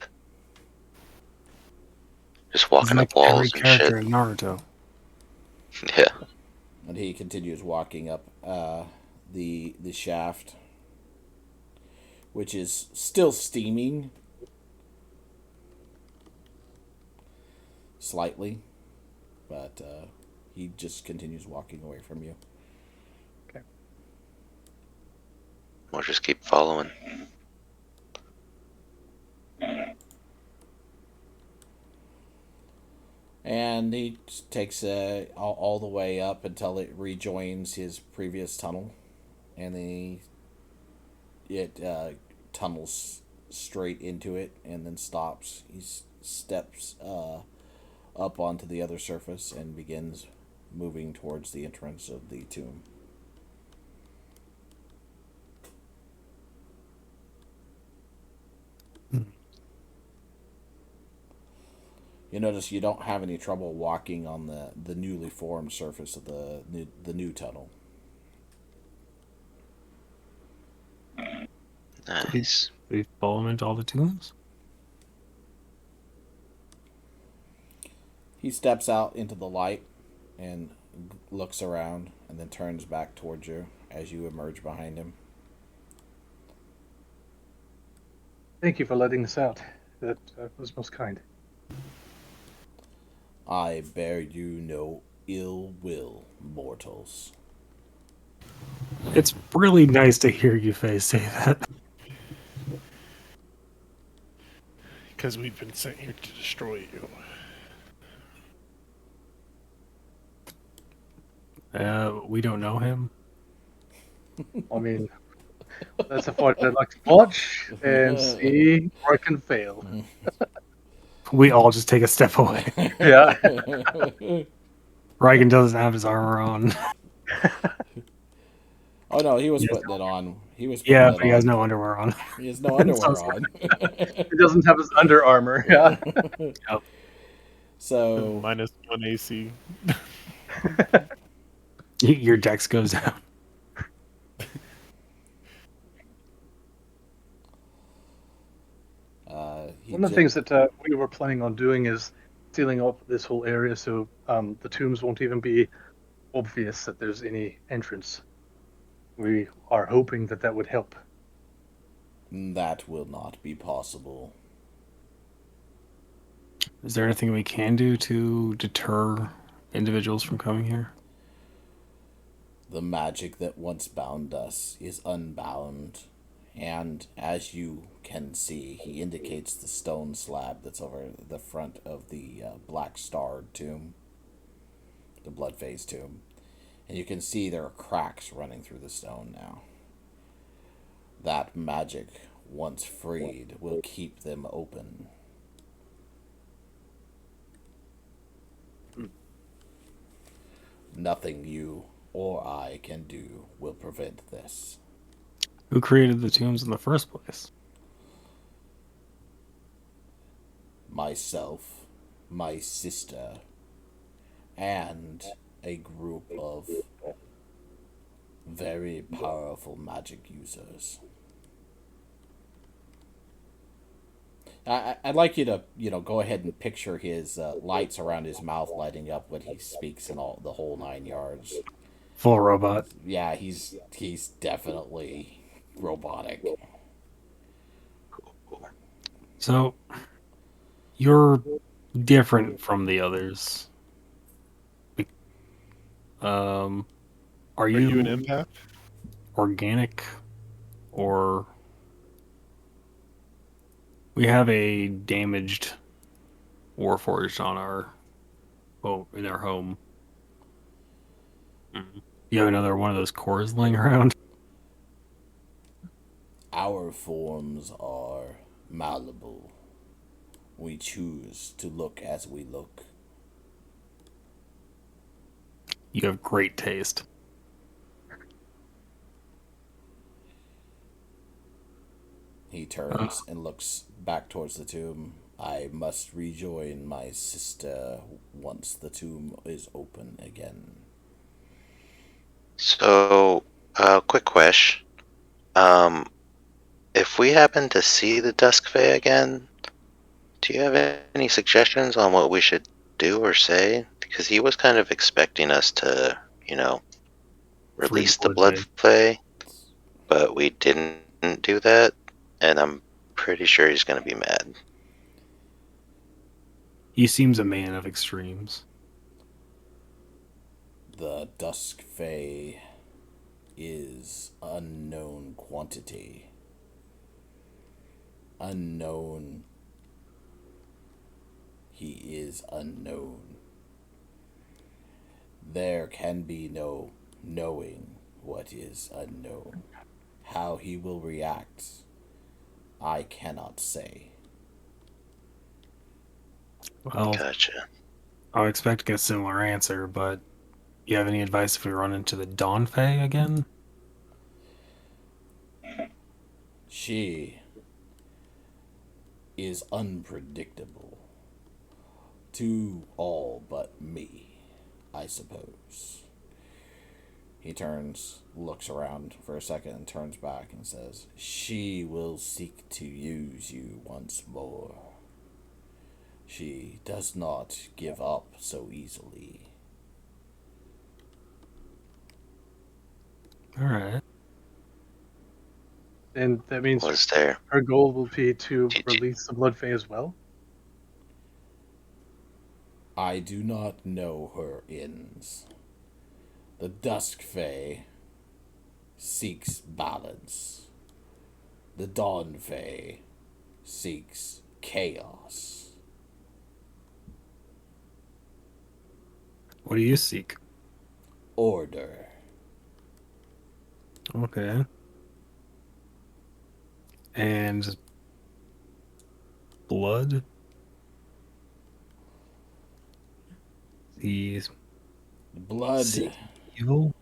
Just He's walking like up every walls and shit. character in Naruto. Yeah. and he continues walking up the shaft, which is still steaming slightly, but he just continues walking away from you. We'll just keep following. And he takes all the way up until it rejoins his previous tunnel, and then it tunnels straight into it and then stops. He steps up onto the other surface and begins moving towards the entrance of the tomb. You notice you don't have any trouble walking on the newly formed surface of the new tunnel. Nice. We follow him into all the tombs. He steps out into the light and looks around and then turns back towards you as you emerge behind him. Thank you for letting us out. That was most kind. I bear you no ill will, mortals. It's really nice to hear you, Faye, say that. Because we've been sent here to destroy you. We don't know him. I mean, that's a fight I'd like to watch and see where I can fail. We all just take a step away. Yeah. Reagan doesn't have his armor on. Oh no, he was Yes. putting it on. He was putting Yeah, it but he has on. no underwear on. He has no underwear So- on. He doesn't have his under armor. Yeah. So Minus 1 AC. Your dex goes down. One of the things that we were planning on doing is sealing up this whole area so the tombs won't even be obvious that there's any entrance. We are hoping that that would help. that will not be possible. Is there anything we can do to deter individuals from coming here? The magic that once bound us is unbound. And as you can see, he indicates the stone slab that's over the front of the black starred tomb, the blood phase tomb. And you can see there are cracks running through the stone now. That magic, once freed, will keep them open. Nothing you or I can do will prevent this. Who created the tombs in the first place? Myself, my sister, and a group of very powerful magic users. I'd like you to, go ahead and picture his lights around his mouth lighting up when he speaks and all the whole 9 yards. Full robot. Yeah, he's definitely robotic. So you're different from the others. Um, are Are you you an empath? organic or we have a damaged warforged on our in our home. You have another one of those cores laying around. Our forms are malleable. We choose to look as we look. You have great taste. He turns and looks back towards the tomb. I must rejoin my sister once the tomb is open again. So, quick question. Um, if we happen to see the Dusk Fae again, do you have any suggestions on what we should do or say? Because he was kind of expecting us to, Free release the blood Blood bay. Fae, but we didn't do that, and I'm pretty sure he's going to be mad. He seems a man of extremes. The Dusk Fae is unknown quantity. Unknown. He is unknown. There can be no knowing what is unknown. How he will react, I cannot say. Well, Gotcha. I'm expecting a similar answer, but you have any advice if we run into the Dawn Fae again? She is unpredictable to all but me, I suppose. He turns, looks around for a second, and turns back and says, she will seek to use you once more. She does not give up so easily. All right. And that means Was there? her goal will be to Did you, release the Blood Fae as well. I do not know her ends. The Dusk Fae seeks balance. The Dawn Fae seeks chaos. What do you seek? Order. Okay. And blood? The Blood. evil?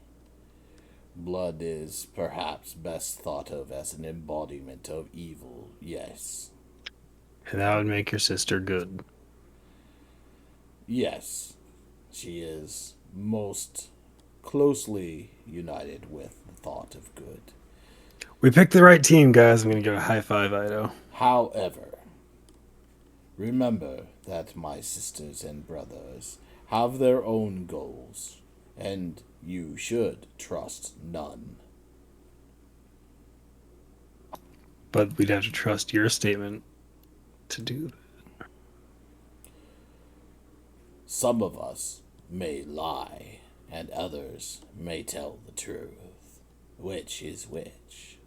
Blood is perhaps best thought of as an embodiment of evil, yes. And that would make your sister good. Yes, she is most closely united with the thought of good. We picked the right team, guys. I'm going to give a high five, Ido. However, remember that my sisters and brothers have their own goals, and you should trust none. But we'd have to trust your statement to do that. Some of us may lie, and others may tell the truth. Which is which?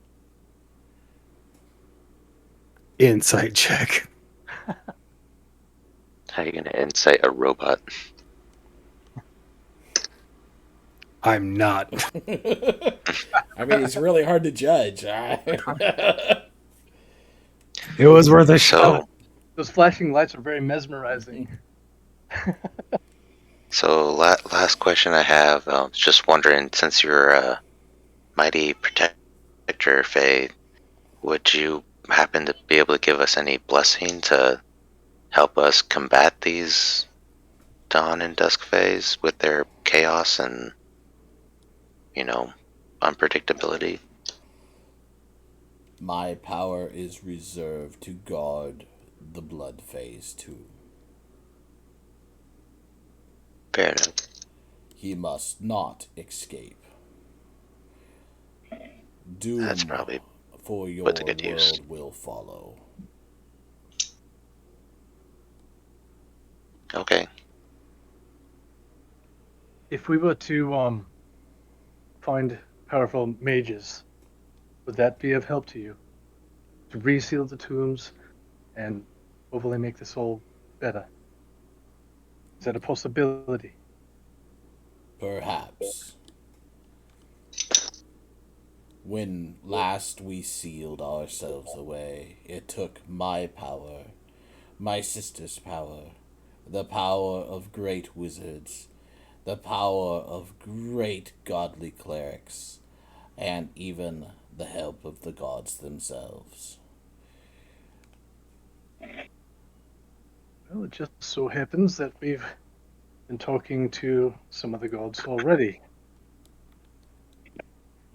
Insight check. how are you going to incite a robot? I'm not. I mean, it's really hard to judge. It was worth a shot. So, Those flashing lights are very mesmerizing. last question I have, just wondering, since you're a mighty protector, Faye, would you happen to be able to give us any blessing to help us combat these Dawn and Dusk Fays with their chaos and, unpredictability? My power is reserved to guard the blood phase too. Fair enough. He must not escape. Doom That's probably for your put to good use. world will follow. Okay. If we were to find powerful mages, would that be of help to you? To reseal the tombs and hopefully make this all better? Is that a possibility? Perhaps. When last we sealed ourselves away, it took my power, my sister's power, the power of great wizards, the power of great godly clerics, and even the help of the gods themselves. Well, it just so happens that we've been talking to some of the gods already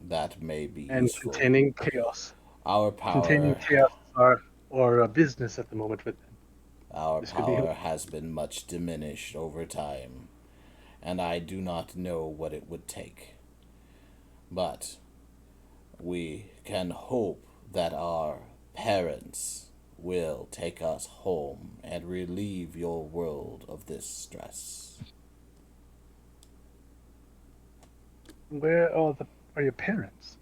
That may be and useful. containing chaos. Our Containing power, chaos is our business at the moment with them. our This could be power has been much diminished over time, and I do not know what it would take. But we can hope that our parents will take us home and relieve your world of this stress. Where are your parents?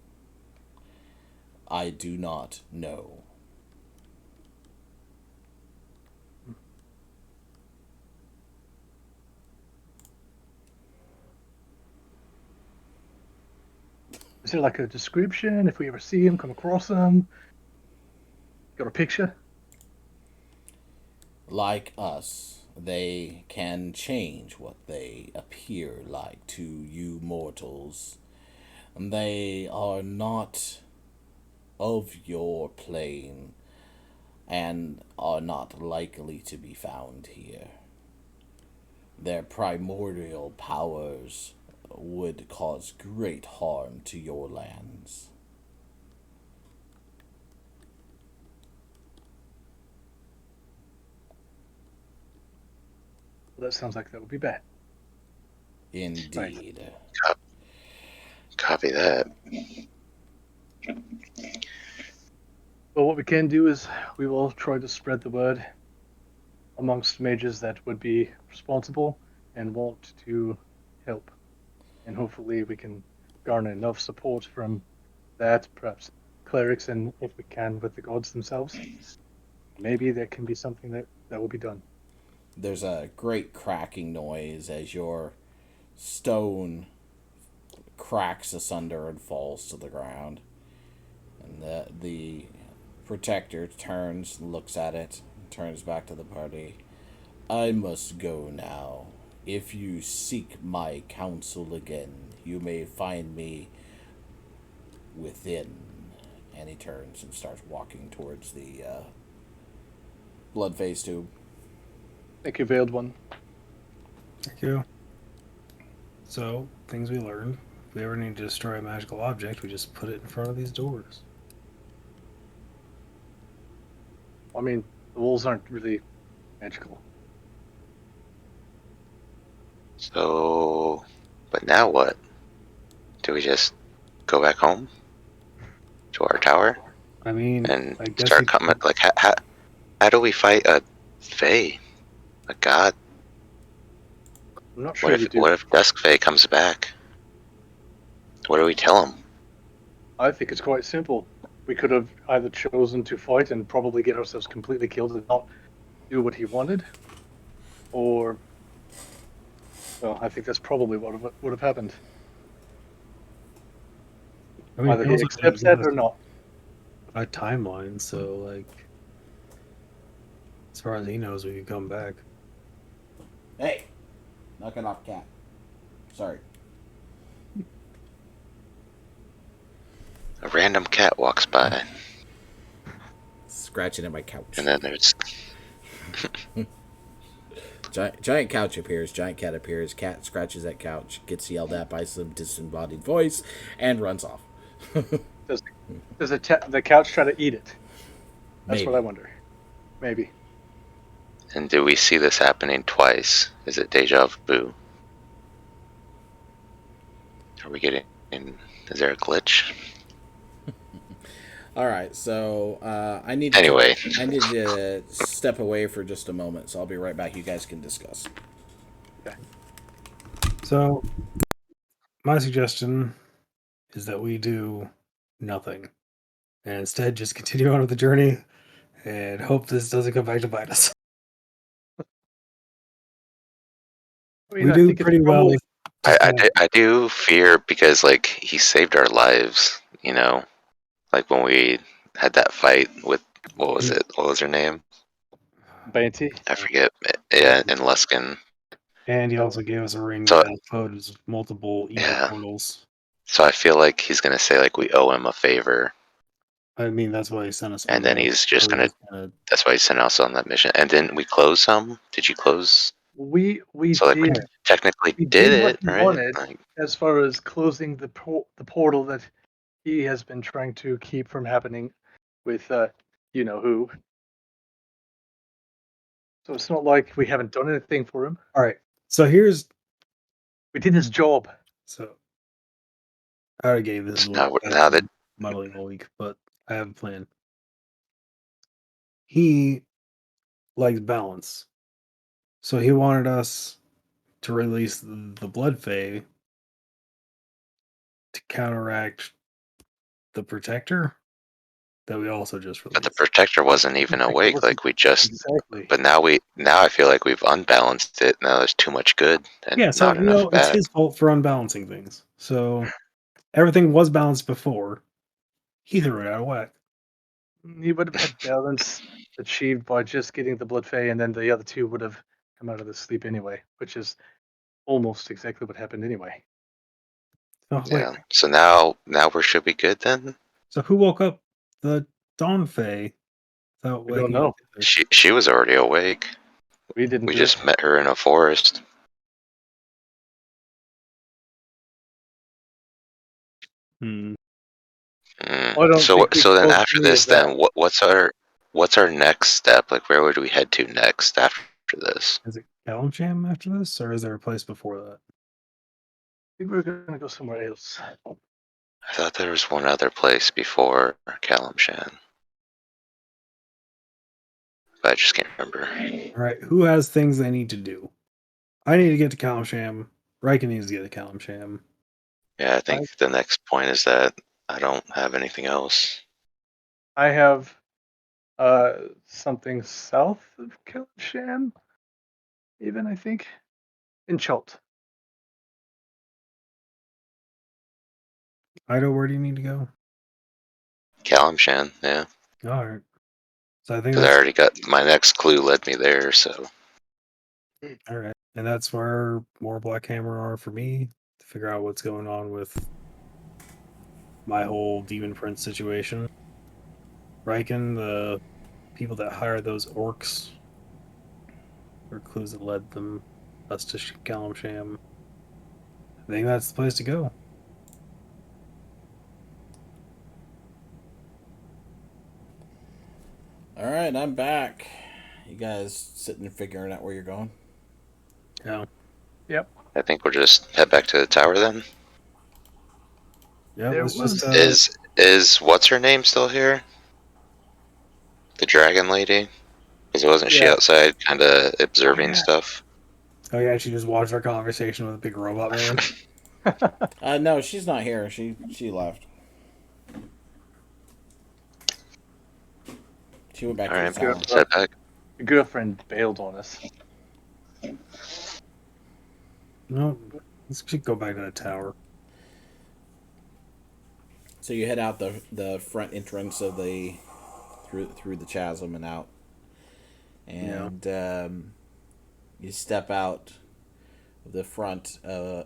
I do not know. Is there like a description if we ever see him, come across him? Got a picture? Like us, they can change what they appear like to you mortals. They are not of your plane and are not likely to be found here. Their primordial powers would cause great harm to your lands. Well, that sounds like that would be bad. Indeed. Copy that. Well, what we can do is we will try to spread the word amongst mages that would be responsible and want to help. And hopefully we can garner enough support from that, perhaps clerics, and if we can, with the gods themselves. Maybe there can be something that will be done. There's a great cracking noise as your stone cracks asunder and falls to the ground. And the protector turns, looks at it, and turns back to the party. I must go now. If you seek my counsel again, you may find me within. And he turns and starts walking towards the blood phase tube. Thank you, Veiled One. Thank you. So, things we learned. If we ever need to destroy a magical object, we just put it in front of these doors. I mean, the walls aren't really magical. So, but now what? Do we just go back home to our tower I mean, and I guess start coming? Like, how do we fight a Fae, a god? I'm not sure we do. What if Dusk Fae comes back? What do we tell him? I think it's quite simple. We could have either chosen to fight and probably get ourselves completely killed and not do what he wanted, or, well, I think that's probably what would have happened. I mean, Either he he also accepts gave that us or not. a timeline, so like, as far as he knows, we could come back. Hey! Knocking off cat. Sorry. A random cat walks by, Scratching at my couch. and then there's Giant couch appears, giant cat appears, cat scratches at couch, gets yelled at by some disembodied voice, and runs off. Does the couch try to eat it? That's Maybe. what I wonder. Maybe. And do we see this happening twice? Is it deja vu? Are we getting? Is there a glitch? All right, so I need Anyway. to step away for just a moment, so I'll be right back. You guys can discuss. So, my suggestion is that we do nothing and instead just continue on with the journey and hope this doesn't come back to bite us. I mean, We I do think it's pretty well. probably I do fear because like he saved our lives, you know, like when we had that fight with what was it? What was her name? Banty. I forget. Yeah, and Luskin. And he also gave us a ring So that poses multiple evil yeah, portals. so I feel like he's gonna say like we owe him a favor, I mean, that's why he sent us. and then he's just gonna. gonna. That's why he sent us on that mission. And didn't we close some? Did you close? We So like we did technically we did did what it, he right? wanted Like, as far as closing the portal that he has been trying to keep from happening with you know who. So it's not like we haven't done anything for him. All right. So here's. We did his job. So I already gave this a little now that muddling all week, but I have a plan. He likes balance, so he wanted us to release the blood fae to counteract the protector that we also just but the released. protector wasn't even awake. Like we just. Exactly. But now I feel like we've unbalanced it. Now there's too much good and Yeah, so not enough it's bad. his fault for unbalancing things. So everything was balanced before. He threw it out of whack. He would have had balance achieved by just getting the blood fay, and then the other two would have come out of the sleep anyway, which is almost exactly what happened anyway. Oh wait, Yeah. So now we should be good then. so who woke up the Dawn Fae without We don't waking up know. the others? She was already awake. We didn't We do just it. met her in a forest. Hmm. Mm. I don't think we So then caused after any this, of that. then what's our next step? Like where would we head to next after this? Is it Kalimsham after this, or is there a place before that? I think we're gonna go somewhere else. I thought there was one other place before Kalimshan, but I just can't remember. All right, who has things they need to do? I need to get to Kalimsham. Riken needs to get to Kalimsham. Yeah, I think the next point is that I don't have anything else. I have something south of Kilsham, even I think, in Chult. Ido, where do you need to go? Kalimshan, yeah, All right. So I think because I that's already got my next clue led me there. So all right, and that's where more Black Hammer are for me to figure out what's going on with my whole Demon Prince situation. Riken, the people that hired those orcs, or clues that led them us to Kalimsham. I think that's the place to go. All right, I'm back. You guys sitting and figuring out where you're going? Yeah. Yep. I think we'll just head back to the tower then. Yeah, There let's was- just Is what's her name still here? The dragon lady? Because wasn't she Yeah. outside, kind of observing yeah. stuff? Oh yeah, she just watched our conversation with a big robot man. No, she's not here. She left. She went back All to right, the tower. let's head back. Your girlfriend bailed on us. No, let's just go back to the tower. So you head out the front entrance of the through the chasm and out, and you step out of the front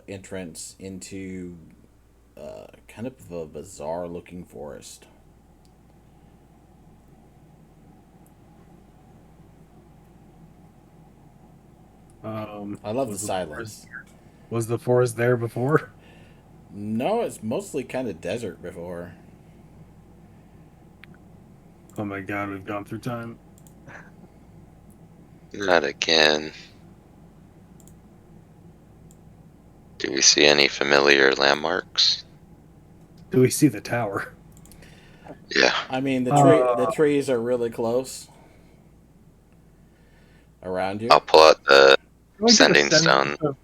entrance into kind of a bizarre looking forest. I love the silence. Was the forest there before? No, it's mostly kind of desert before. Oh my god, we've gone through time. Not again. Do we see any familiar landmarks? Do we see the tower? Yeah. I mean, Uh, the trees are really close around you. I'll pull out the do I get a sending sense stone. of?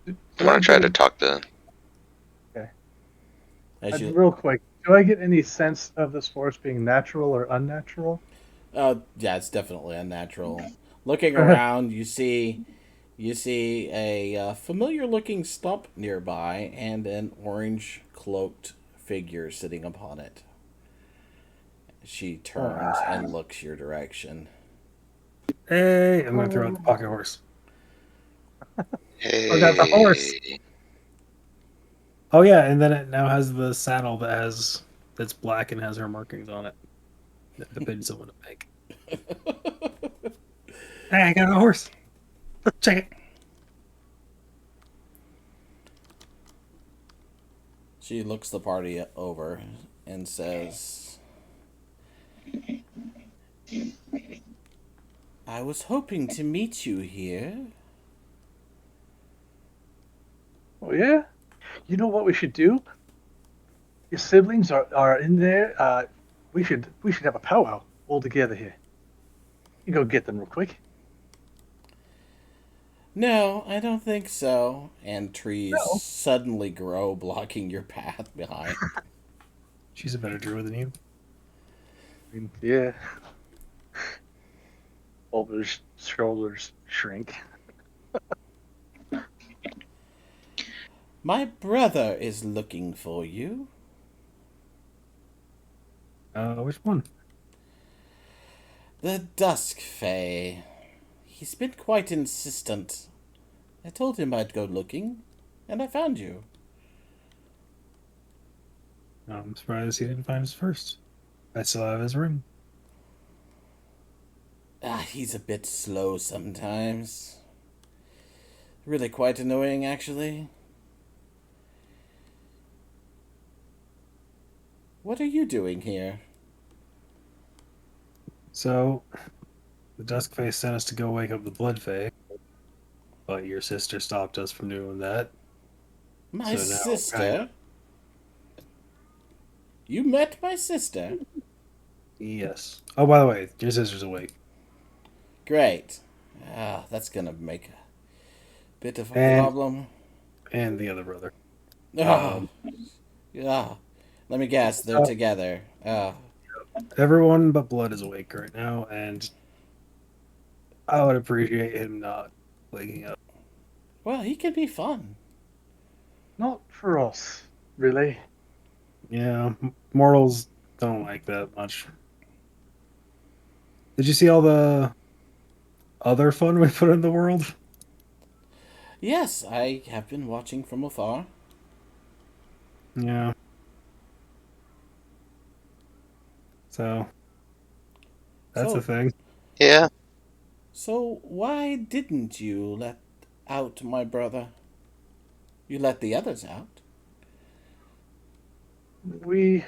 I Do I want to try get to a talk to. okay? As you, Real quick, do I get any sense of this forest being natural or unnatural? yeah, it's definitely unnatural. Looking around, you see a familiar looking stump nearby and an orange cloaked figure sitting upon it. She turns and looks your direction. Hey, I'm gonna throw out the pocket horse. I got the horse. Hey. Oh yeah, and then it now has the saddle that's black and has her markings on it. That I paid someone to make. Hey, I got a horse. Check it. She looks the party over and says, I was hoping to meet you here. Oh yeah. You know what we should do? Your siblings are in there. We should have a powwow all together here. You go get them real quick. No, I don't think so. And trees No. suddenly grow, blocking your path behind. She's a better druid than you. I mean, yeah. Bulbous shoulders shrink. My brother is looking for you. Which one? The Dusk Fae. He's been quite insistent. I told him I'd go looking, and I found you. I'm surprised he didn't find us first. I still have his ring. He's a bit slow sometimes. Really quite annoying, actually. What are you doing here? So, the Dusk Fae sent us to go wake up the Blood Fae, but your sister stopped us from doing that. My So now, sister? You met my sister? Yes. Oh, by the way, your sister's awake. Great. That's gonna make a bit of a And problem. and the other brother. Oh, yeah. Let me guess, they're So together. everyone but Blood is awake right now, and I would appreciate him not waking up. Well, he can be fun. Not for us, really. Yeah, mortals don't like that much. Did you see all the other fun we put in the world? Yes, I have been watching from afar. Yeah. So that's a So, thing. Yeah. so why didn't you let out my brother? You let the others out. We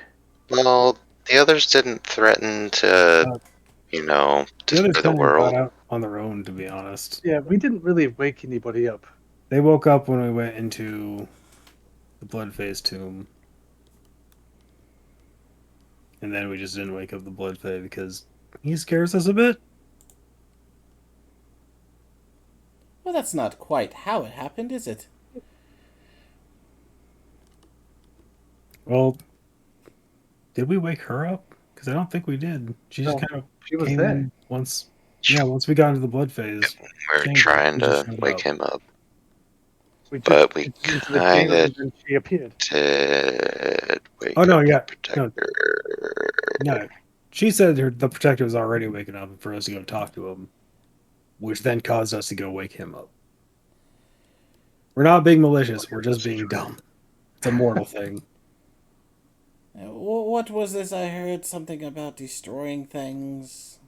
Well, the others didn't threaten to, Uh, the others destroy the kind of got world. out on their own, to be honest. we didn't really wake anybody up. They woke up when we went into the Blood Phase tomb. And then we just didn't wake up the Blood Fae because he scares us a bit. Well, that's not quite how it happened, is it? Well, did we wake her up? Because I don't think we did. She just No, kind of she was came there. in once. Yeah, once we got into the Blood Phase. We're chamber, trying she just to showed wake up. him up, We just but we went into the kind chamber of and then she appeared. did wake Oh no, up yeah, the protector. no. She said the protector was already waking up for us to go talk to him, which then caused us to go wake him up. We're not being malicious. We're just being dumb. It's a mortal thing. What was this I heard? Something about destroying things?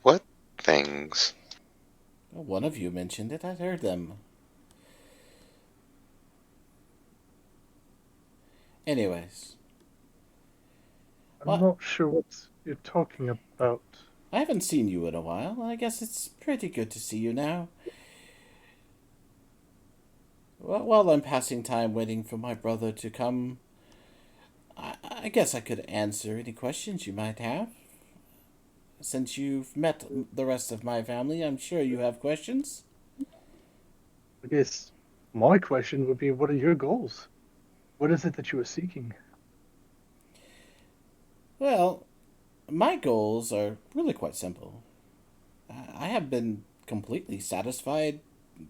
What things? One of you mentioned it. I heard them. Anyways. I'm What? not sure what you're talking about. I haven't seen you in a while. I guess it's pretty good to see you now. Well, while I'm passing time waiting for my brother to come, I guess I could answer any questions you might have. Since you've met the rest of my family, I'm sure you have questions. I guess my question would be, what are your goals? What is it that you are seeking? Well, my goals are really quite simple. I have been completely satisfied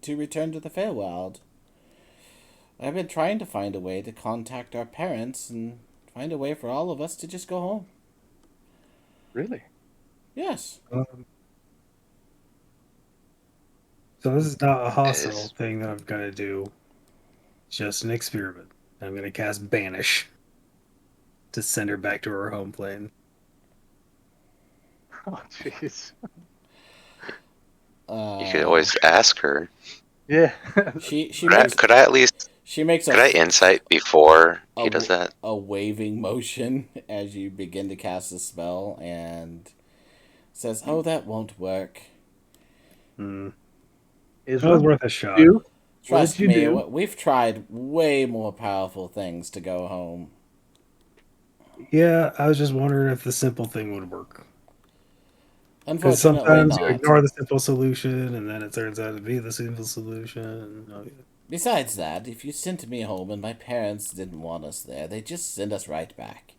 to return to the Feywild. I've been trying to find a way to contact our parents and find a way for all of us to just go home. Really? Yes. So this is not a hostile Is thing that I'm gonna do. It's just an experiment. I'm gonna cast Banish to send her back to her home plane. Oh, jeez. you could always ask her. Yeah. She Could I, makes could I at least she makes could I insight before he does that? a waving motion as you begin to cast the spell and says, "Oh, that won't work. Hmm. That was Israel, worth a shot. you? What Trust did you me, do? we've tried way more powerful things to go home." Yeah, I was just wondering if the simple thing would work. Because Unfortunately sometimes you not. ignore the simple solution, and then it turns out to be the simple solution. Oh, yeah. Besides that, if you sent me home and my parents didn't want us there, they'd just send us right back.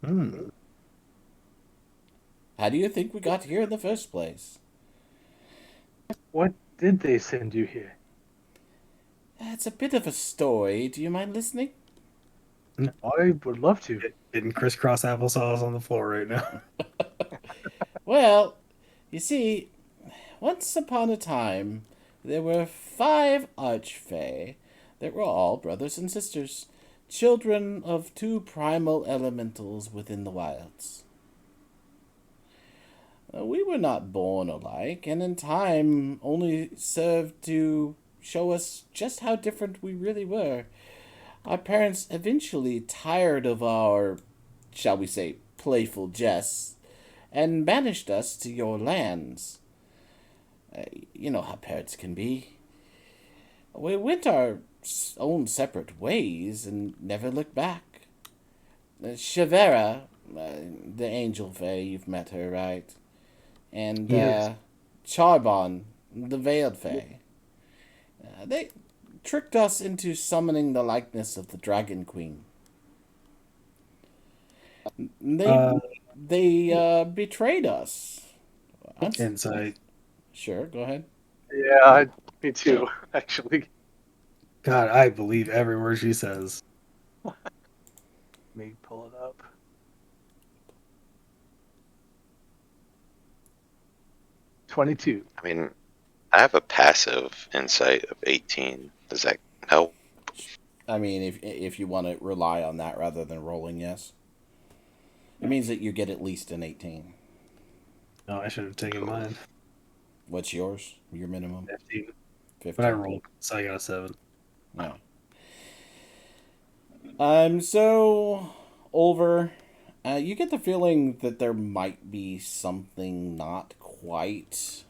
Hmm. How do you think we got here in the first place? What did they send you here? It's a bit of a story. Do you mind listening? I would love to. Getting crisscross applesauce on the floor right now. Well, you see, once upon a time, there were 5 archfey that were all brothers and sisters, children of 2 primal elementals within the wilds. We were not born alike, and in time only served to show us just how different we really were. Our parents eventually tired of our, shall we say, playful jests, and banished us to your lands. You know how parents can be. We went our own separate ways and never looked back. Shavera, the angel fae, you've met her, right? And Yes. Charbon, the veiled fae. They tricked us into summoning the likeness of the Dragon Queen. Uh, They betrayed us. Insight. Sure, go ahead. Yeah, me too, actually. God, I believe every word she says. Let me pull it up. $22. I mean, I have a passive insight of 18. Does that help? I mean, if you want to rely on that rather than rolling, yes. It means that you get at least an 18. No, I should have taken mine. What's yours? Your minimum? 15. 15. But I rolled, so I got a 7. Yeah. So, Olver, you get the feeling that there might be something not quite,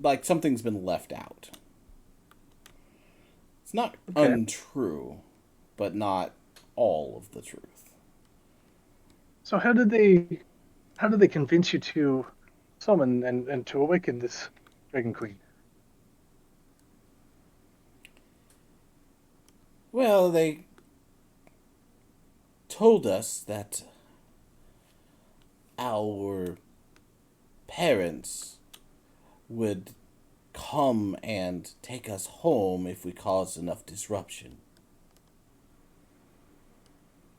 like something's been left out. It's not Okay. untrue, but not all of the truth. So how did they convince you to summon and to awaken this Dragon Queen? Well, they told us that our parents would come and take us home if we caused enough disruption.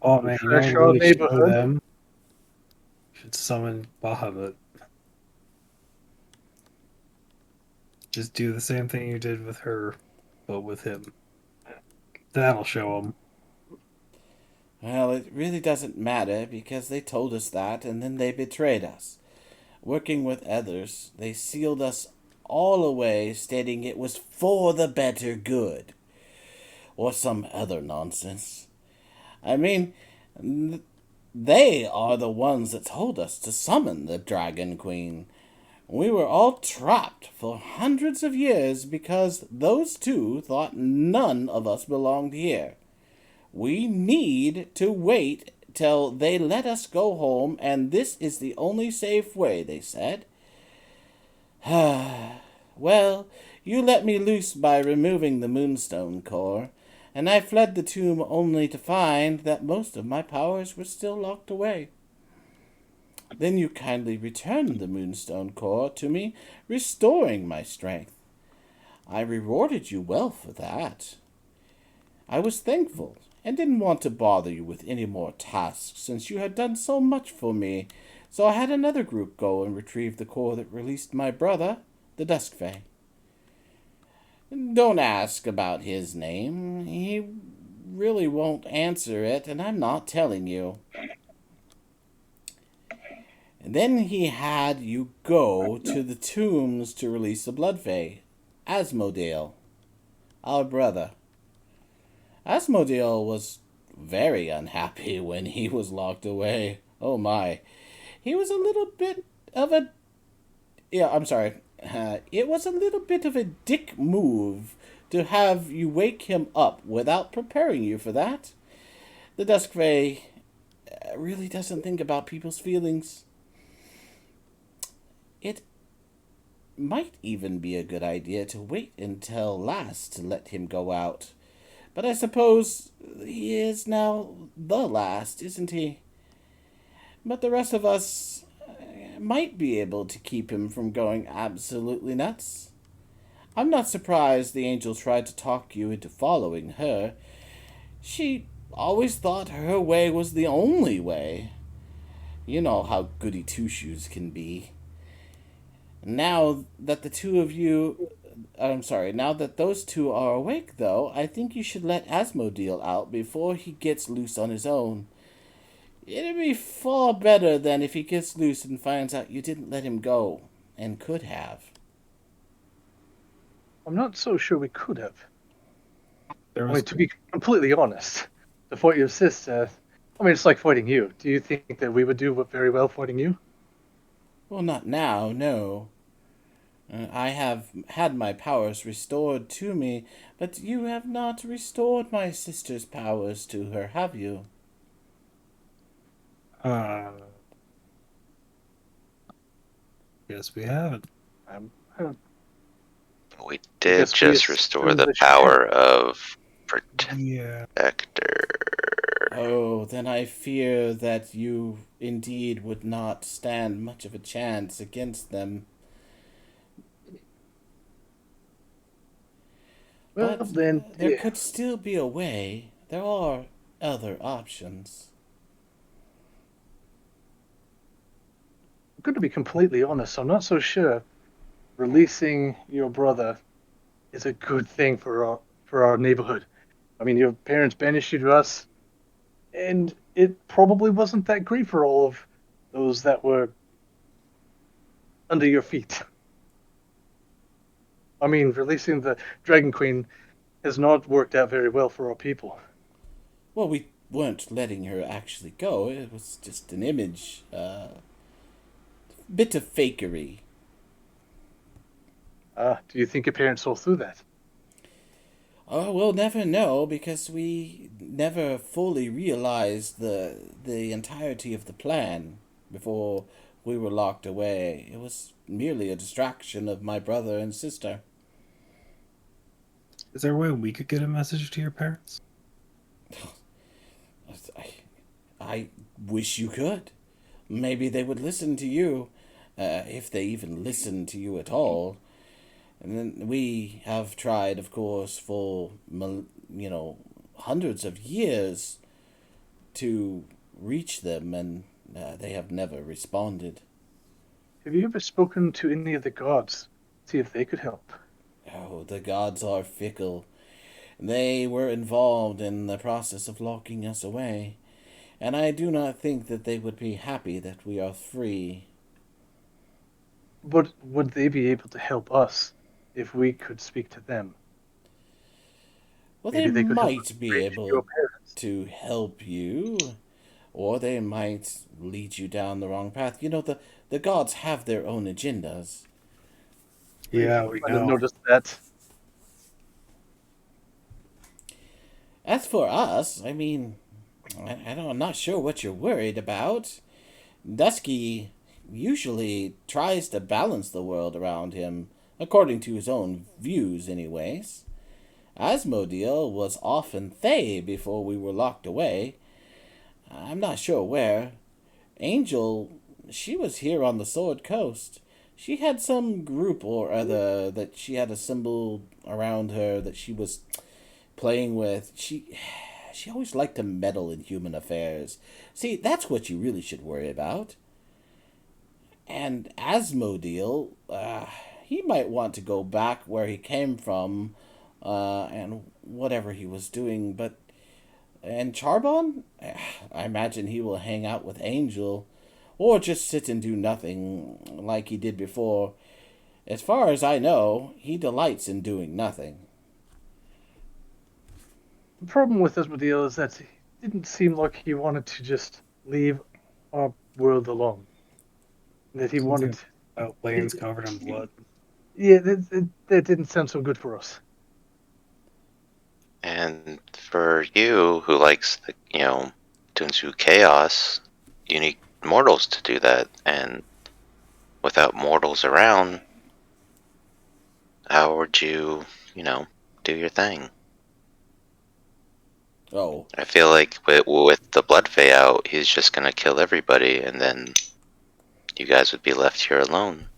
Oh man, you know Fresh what our really show neighborhood. them? Should summon Bahamut. Just do the same thing you did with her, but with him. That'll show them. Well, it really doesn't matter because they told us that and then they betrayed us. Working with others, they sealed us all away, stating it was for the better good. or some other nonsense. I mean, they are the ones that told us to summon the Dragon Queen. We were all trapped for hundreds of years because those two thought none of us belonged here. We need to wait till they let us go home, and this is the only safe way, they said. Well, you let me loose by removing the Moonstone core, and I fled the tomb only to find that most of my powers were still locked away. Then you kindly returned the Moonstone core to me, restoring my strength. I rewarded you well for that. I was thankful and didn't want to bother you with any more tasks since you had done so much for me, so I had another group go and retrieve the core that released my brother, the Dusk Fae. Don't ask about his name. He really won't answer it, and I'm not telling you. And then he had you go to the tombs to release the Blood Fae, Asmodale, our brother. Asmodale was very unhappy when he was locked away. Oh my. He was a little bit of a... Yeah, I'm sorry. It was a little bit of a dick move to have you wake him up without preparing you for that. The Dusk Fae really doesn't think about people's feelings. It might even be a good idea to wait until last to let him go out. But I suppose he is now the last, isn't he? But the rest of us might be able to keep him from going absolutely nuts. I'm not surprised the angel tried to talk you into following her. She always thought her way was the only way. You know how goody two-shoes can be. Now that those two are awake, though, I think you should let Asmodeel out before he gets loose on his own. It'd be far better than if he gets loose and finds out you didn't let him go, and could have. I'm not so sure we could have. There I was mean, to be completely honest, to fight your sister, I mean, it's like fighting you. Do you think that we would do very well fighting you? Well, not now, no. I have had my powers restored to me, but you have not restored my sister's powers to her, have you? Guess we haven't. I We did guess we just assume restore the that you power of Yeah. Protector. Oh, then I fear that you indeed would not stand much of a chance against them. Well, But then, there yeah. could still be a way. There are other options. I'm going to be completely honest. I'm not so sure releasing your brother is a good thing for our neighborhood. I mean, your parents banished you to us, and it probably wasn't that great for all of those that were under your feet. I mean, releasing the Dragon Queen has not worked out very well for our people. Well, we weren't letting her actually go. It was just an image. Bit of fakery. Do you think your parents saw through that? Oh, we'll never know because we never fully realized the entirety of the plan before we were locked away. It was merely a distraction of my brother and sister. Is there a way we could get a message to your parents? I wish you could. Maybe they would listen to you, if they even listen to you at all. And then we have tried, of course, for hundreds of years to reach them, and they have never responded. Have you ever spoken to any of the gods? See if they could help. Oh, the gods are fickle. They were involved in the process of locking us away, and I do not think that they would be happy that we are free. But would they be able to help us if we could speak to them? Well, they Maybe they could help us might be reach your able parents. to help you, or they might lead you down the wrong path. You know, the gods have their own agendas. Yeah, we I didn't know. notice that. As for us, I mean, I'm not sure what you're worried about. Dusky usually tries to balance the world around him, according to his own views, anyways. Asmodeel was often Thay before we were locked away. I'm not sure where. Angel, she was here on the Sword Coast. She had some group or other that she had assembled around her that she was playing with. She always liked to meddle in human affairs. See, that's what you really should worry about. And Asmodeel, he might want to go back where he came from, and whatever he was doing. But and Charbon, I imagine he will hang out with Angel, or just sit and do nothing like he did before. As far as I know, he delights in doing nothing. The problem with Asmodeel is that he didn't seem like he wanted to just leave our world alone. That he wanted. Lanes covered in blood. Yeah, that didn't sound so good for us. And for you, who likes the, to ensue chaos, you need mortals to do that. And without mortals around, how would you, do your thing? Oh, I feel like with the Blood Fae out, he's just gonna kill everybody, and then you guys would be left here alone.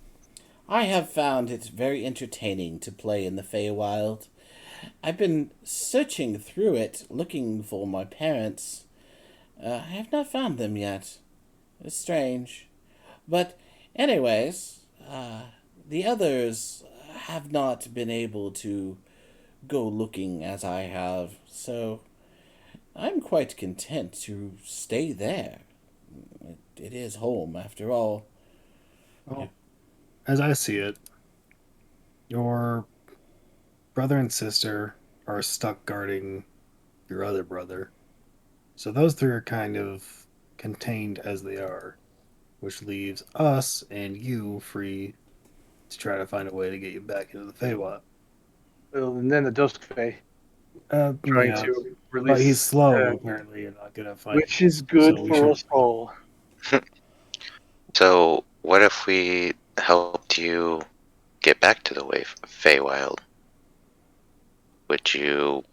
I have found it very entertaining to play in the Feywild. I've been searching through it, looking for my parents. I have not found them yet. It's strange. But, anyways, the others have not been able to go looking as I have, so I'm quite content to stay there. It is home, after all. Well, as I see it, your brother and sister are stuck guarding your other brother. So those three are kind of contained as they are, which leaves us and you free to try to find a way to get you back into the Feywild. Well, and then the Dusk Fae trying Yeah, to but he's release, slow apparently and not good at fighting. which is good So we for should. us all. So, what if we helped you get back to the Feywild? Would you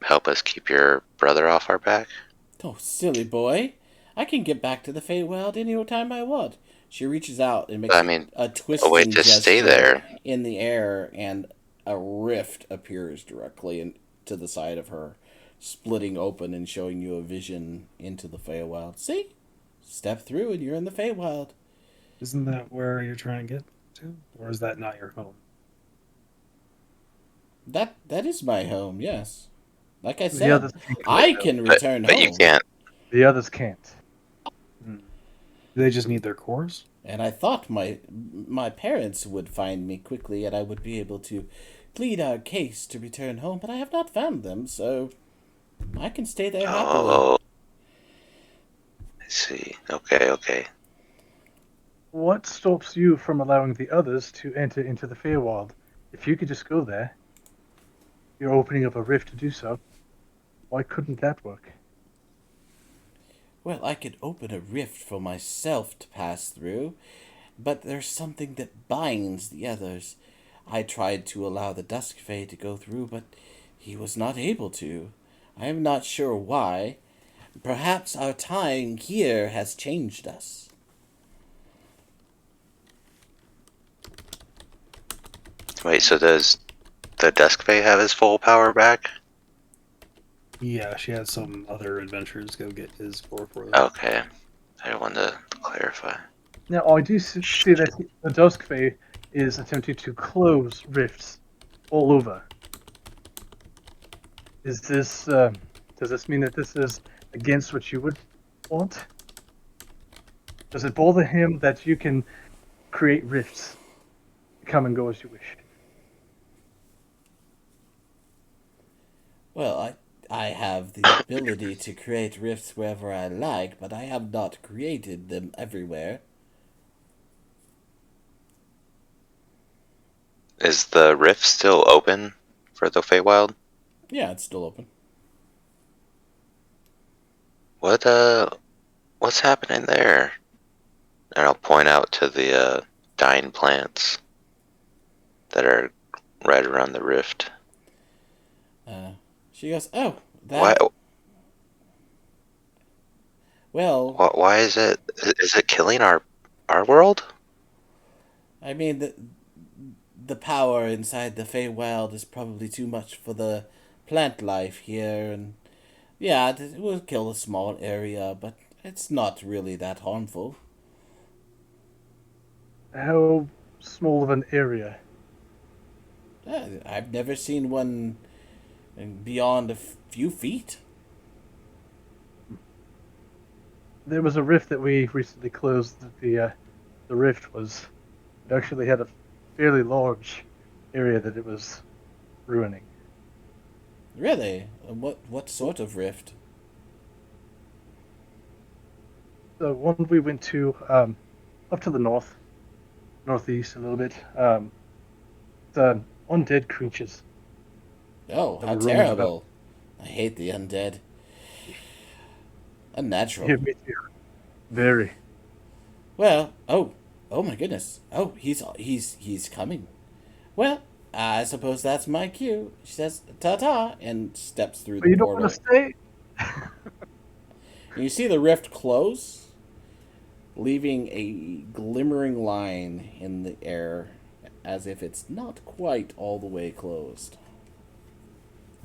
help us keep your brother off our back? Oh, silly boy. I can get back to the Feywild any time I want. She reaches out and makes I mean, a a way twisting to stay gesture there. in the air, and a rift appears directly to the side of her, splitting open and showing you a vision into the Feywild. See? Step through and you're in the Feywild. Isn't that where you're trying to get to? Or is that not your home? That is my home, yes. Like I The said, others can go, I though. can return But you home. can't. The others can't. Hmm. Do they just need their cores? And I thought my parents would find me quickly and I would be able to plead our case to return home, but I have not found them, so I can stay there happily. Oh, I see. Okay. What stops you from allowing the others to enter into the Feywild? If you could just go there, you're opening up a rift to do so. Why couldn't that work? Well, I could open a rift for myself to pass through, but there's something that binds the others. I tried to allow the Dusk Fae to go through, but he was not able to. I am not sure why. Perhaps our time here has changed us. Wait, so does the Dusk Fae have his full power back? Yeah, she had some other adventurers go get his core for them. Okay. I wanted to clarify. Now, I do see that the Dusk Fae is attempting to close rifts all over. Is this, does this mean that this is against what you would want? Does it bother him that you can create rifts, come and go as you wish? Well, I have the ability to create rifts wherever I like, but I have not created them everywhere. Is the rift still open for the Feywild? Yeah, it's still open. What what's happening there? And I'll point out to the dying plants that are right around the rift. Uh, she goes, "Oh, Why? that. Well, Why is it? Is it killing our world? I mean the power inside the Feywild is probably too much for the plant life here, and yeah, it will kill a small area, but it's not really that harmful. How small of an area? I've never seen one beyond a few feet. There was a rift that we recently closed. That the rift was it actually had a fairly large area that it was ruining. Really? What sort of rift? The one we went to up to the northeast a little bit. The undead creatures Oh, that how were roaming about. terrible! I hate the undead. Unnatural. Yeah, me too. Very. Well, oh my goodness. Oh, he's coming. Well, I suppose that's my cue. She says ta ta and steps through But the you don't want to portal. stay. And you see the rift close, leaving a glimmering line in the air as if it's not quite all the way closed.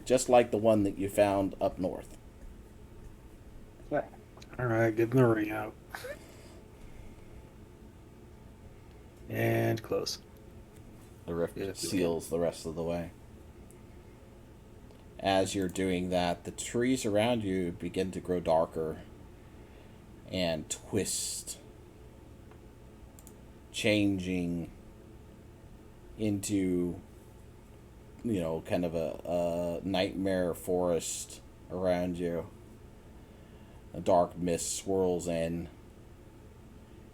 Just like the one that you found up north. Alright, get the ring out. And close. The rift Yeah, seals the rest of the way. As you're doing that, the trees around you begin to grow darker and twist, changing into, kind of a nightmare forest around you. A dark mist swirls in,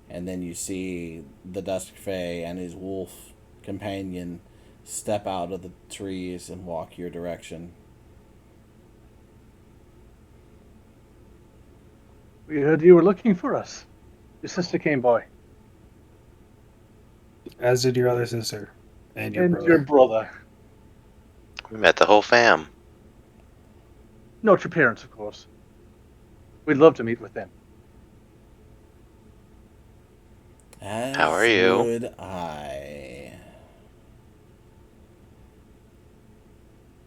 and then you see the Dusk Fae and his wolf companion step out of the trees and walk your direction. We heard you were looking for us. Your sister came by. As did your other sister. And your And brother. your brother. We met the whole fam. Not your parents, of course. We'd love to meet with them. How are As you? would I.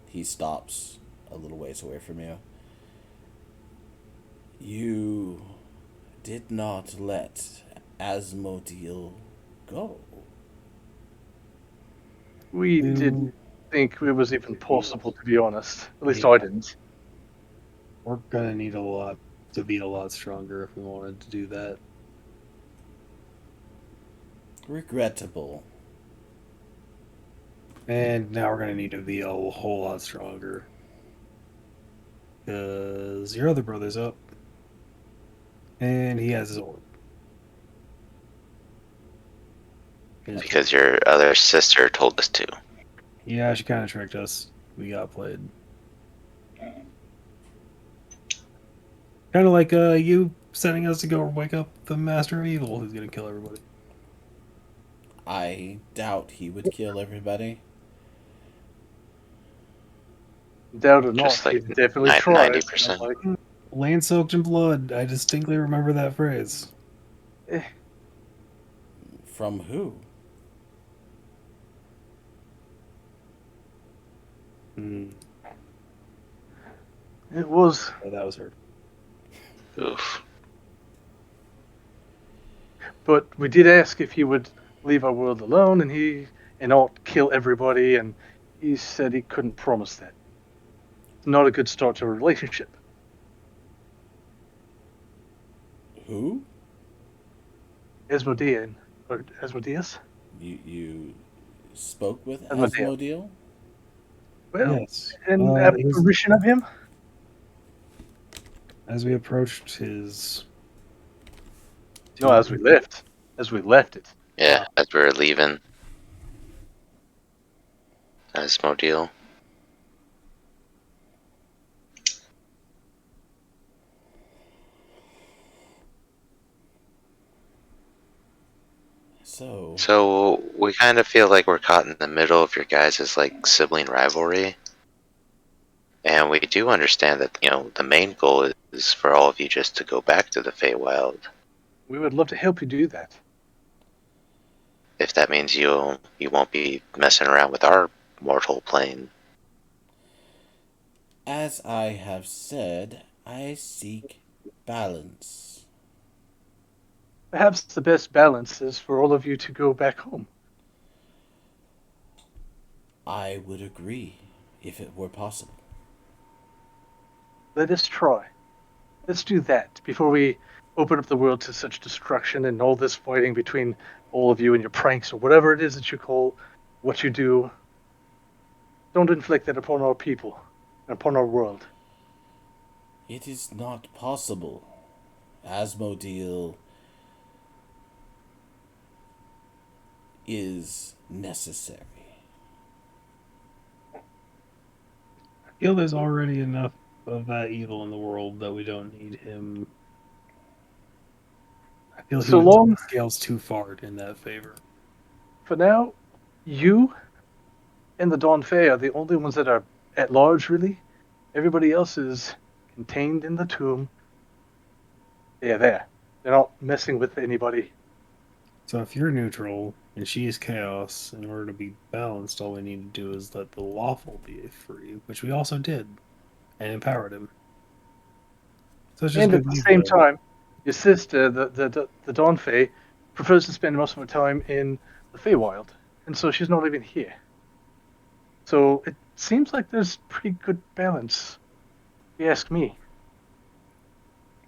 He stops a little ways away from you. You did not let Asmodeel go. We You- didn't think it was even possible, to be honest. At least I didn't. We're gonna need a lot to be a lot stronger if we wanted to do that. Regrettable. And now we're gonna need to be a whole lot stronger. Because your other brother's up. And he has his orb. Because your other sister told us to. Yeah, she kind of tricked us. We got played. Kind of like you sending us to go wake up the Master of Evil who's gonna kill everybody. I doubt he would kill everybody. Doubt or not, Just like he'd definitely ni- try. 90%. Like, Land soaked in blood. I distinctly remember that phrase. From who? Hmm. it was. Oh, that was her. Oof. But we did ask if he would leave our world alone and not kill everybody, and he said he couldn't promise that. It's not a good start to a relationship. Who? Asmodean, or Asmodeus? You spoke with Asmodeus. Asmodeel? Well, Yes. in His, apparition of him? as we approached his No, as tomb, we left. As we left it. Yeah, as we were leaving Asmodeel. So we kind of feel like we're caught in the middle of your guys' like sibling rivalry. And we do understand that, the main goal is for all of you just to go back to the Feywild. We would love to help you do that. If that means you won't be messing around with our mortal plane. As I have said, I seek balance. Perhaps the best balance is for all of you to go back home. I would agree, if it were possible. Let us try. Let's do that before we open up the world to such destruction and all this fighting between all of you and your pranks or whatever it is that you call what you do. Don't inflict that upon our people and upon our world. It is not possible. Asmodeel is necessary. I feel there's already enough of that evil in the world that we don't need him. I feel he So would tip long, the scales too far in that favor. for now, you and the Dawn Fae are the only ones that are at large, really. Everybody else is contained in the tomb. They're there. They're not messing with anybody. So if you're neutral and she is chaos, in order to be balanced, all we need to do is let the lawful be free, which we also did, and empowered him. So it's just And at good the leave same there. time, your sister, the Dawn Fae, prefers to spend most of her time in the Feywild, and so she's not even here. So it seems like there's pretty good balance, if you ask me.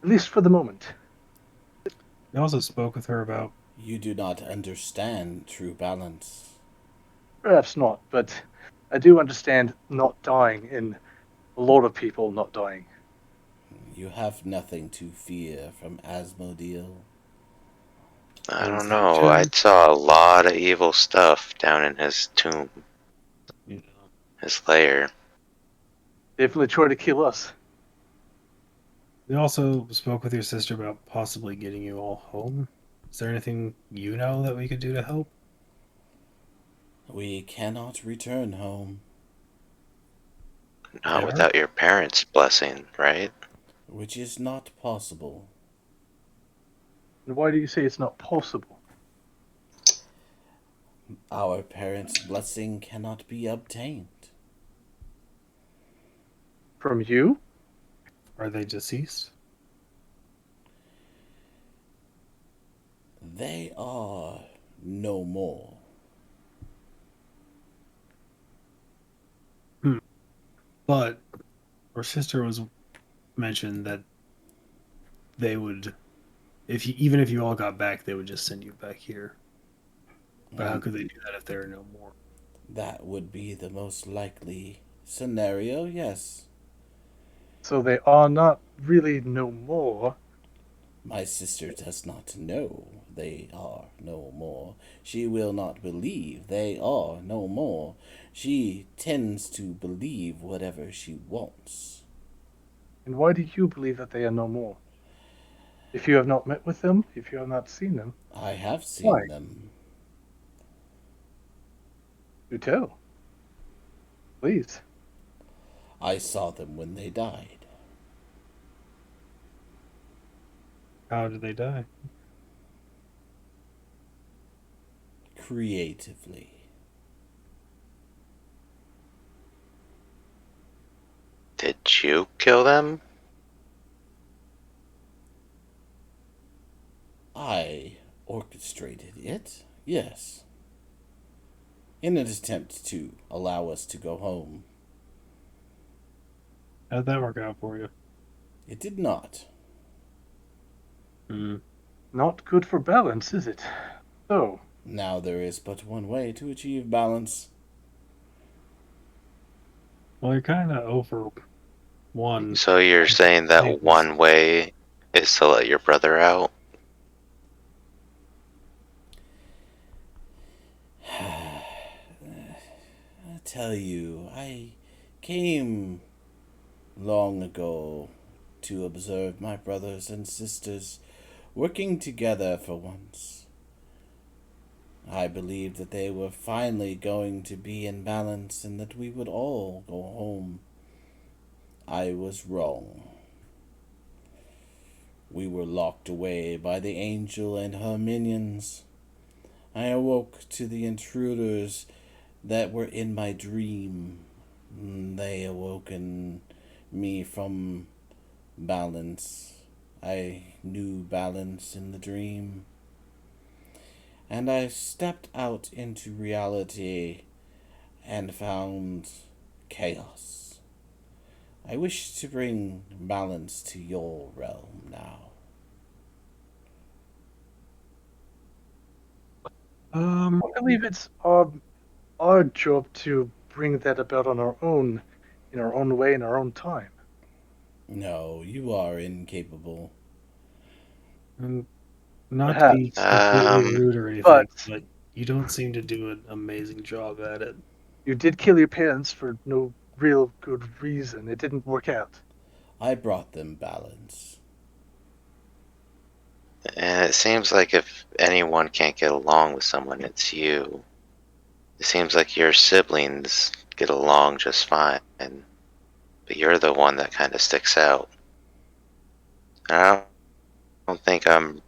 At least for the moment. We also spoke with her about You do not understand true balance. Perhaps not, but I do understand not dying and a lot of people not dying. You have nothing to fear from Asmodeel. I is don't that know. I true? saw a lot of evil stuff down in his tomb, You know. his lair. Definitely try to kill us. We also spoke with your sister about possibly getting you all home. Is there anything you know that we could do to help? We cannot return home, Not Ever? without your parents' blessing, right? which is not possible. And why do you say it's not possible? Our parents' blessing cannot be obtained. From you? Are they deceased? They are no more. But our sister was mentioned that they would, even if you all got back, they would just send you back here. But how could they do that if there are no more? That would be the most likely scenario, yes. So they are not really no more. My sister does not know they are no more. She will not believe they are no more. She tends to believe whatever she wants. And why do you believe that they are no more? If you have not met with them, if you have not seen them, I have why? seen them. Do tell. Please. I saw them when they died. How did they die? Creatively. Did you kill them? I orchestrated it, yes. In an attempt to allow us to go home. How'd that work out for you? It did not. Not good for balance, is it? So, Now there is but one way to achieve balance. Well, you're kind of over one. So you're saying that one way is to let your brother out? I tell you, I came long ago to observe my brothers and sisters working together for once. I believed that they were finally going to be in balance and that we would all go home. I was wrong. We were locked away by the angel and her minions. I awoke to the intruders that were in my dream. They awoken me from balance. I knew balance in the dream. And I stepped out into reality and found chaos. I wish to bring balance to your realm now. I believe it's our job to bring that about on our own, in our own way, in our own time. No, you are incapable. And not to be Perhaps, completely Um, rude or anything, but but you don't seem to do an amazing job at it. you did kill your parents for no real good reason. It didn't work out. I brought them balance. and it seems like if anyone can't get along with someone, it's you. It seems like your siblings get along just fine, but you're the one that kind of sticks out. And I don't think I'm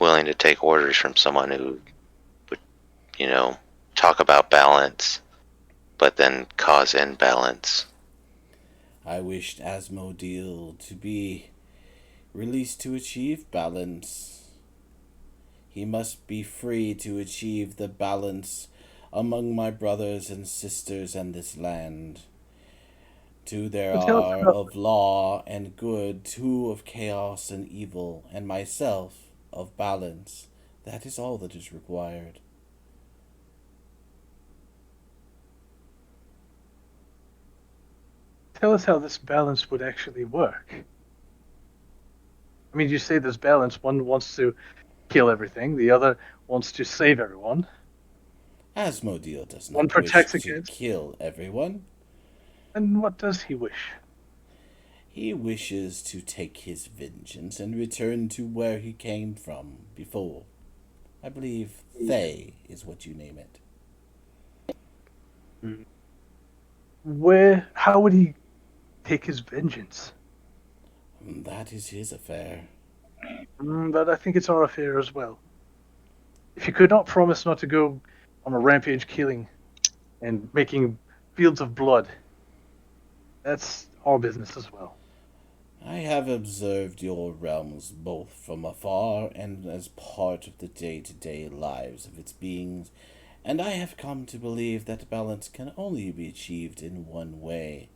willing to take orders from someone who would, you know, talk about balance, but then cause imbalance. I wished Asmodeel to be released to achieve balance. He must be free to achieve the balance among my brothers and sisters and this land. Two there So tell us are about. of law and good, two of chaos and evil, and myself of balance. That is all that is required. Tell us how this balance would actually work. I mean, you say there's balance. One wants to kill everything. The other wants to save everyone. Asmodeel does One not wish protects to against. kill everyone. And what does he wish? He wishes to take his vengeance and return to where he came from before. I believe Thay is what you name it. Where? How would he take his vengeance? That is his affair. But I think it's our affair as well. If you could not promise not to go on a rampage killing and making fields of blood, that's our business as well. I have observed your realms both from afar and as part of the day-to-day lives of its beings, and I have come to believe that balance can only be achieved in one way.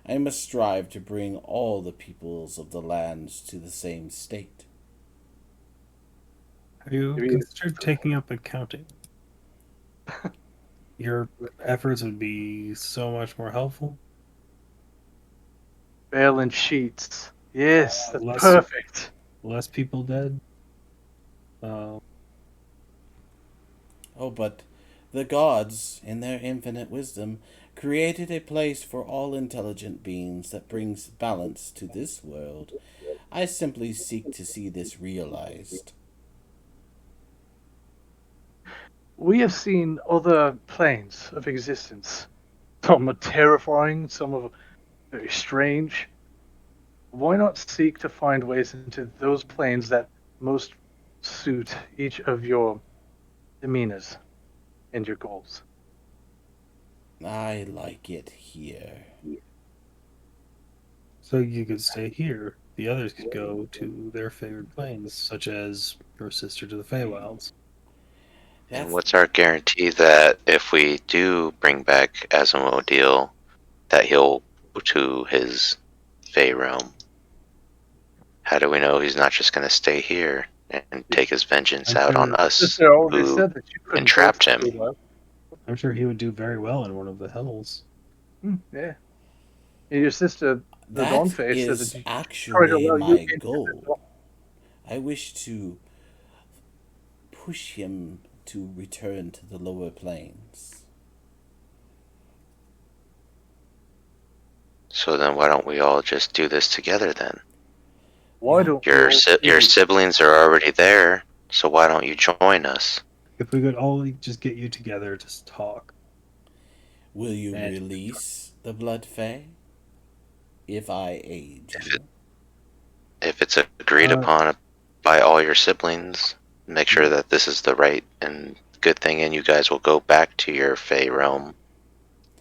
I must strive to bring all the peoples of the lands to the same state. Have you Maybe considered taking up accounting? Your efforts would be so much more helpful. balance sheets. Yes, that's Less perfect. less people dead. Oh, but the gods, in their infinite wisdom, created a place for all intelligent beings that brings balance to this world. I simply seek to see this realized. We have seen other planes of existence. Some are terrifying, some are very strange. Why not seek to find ways into those planes that most suit each of your demeanors and your goals? I like it here. So you could stay here. The others could go to their favorite planes, such as your sister to the Feywilds. And That's what's our guarantee that if we do bring back Asmodeel, that he'll go to his Fey realm? How do we know he's not just going to stay here and take his vengeance I'm out on sure. us Sister already who said that you couldn't go to entrapped him? the Feywild. I'm sure he would do very well in one of the hells. Yeah. And your sister, the Dawn That Face, said that is you tried to actually allow you my into the goal. Dawn. I wish to push him to return to the lower planes. So then why don't we all just do this together then? Why don't we Your all your do- siblings are already there, so why don't you join us? If we could all just get you together to talk. Will you And release the Blood Fae if I aid you? If it's agreed Uh, upon by all your siblings, make sure that this is the right and good thing, and you guys will go back to your Fey realm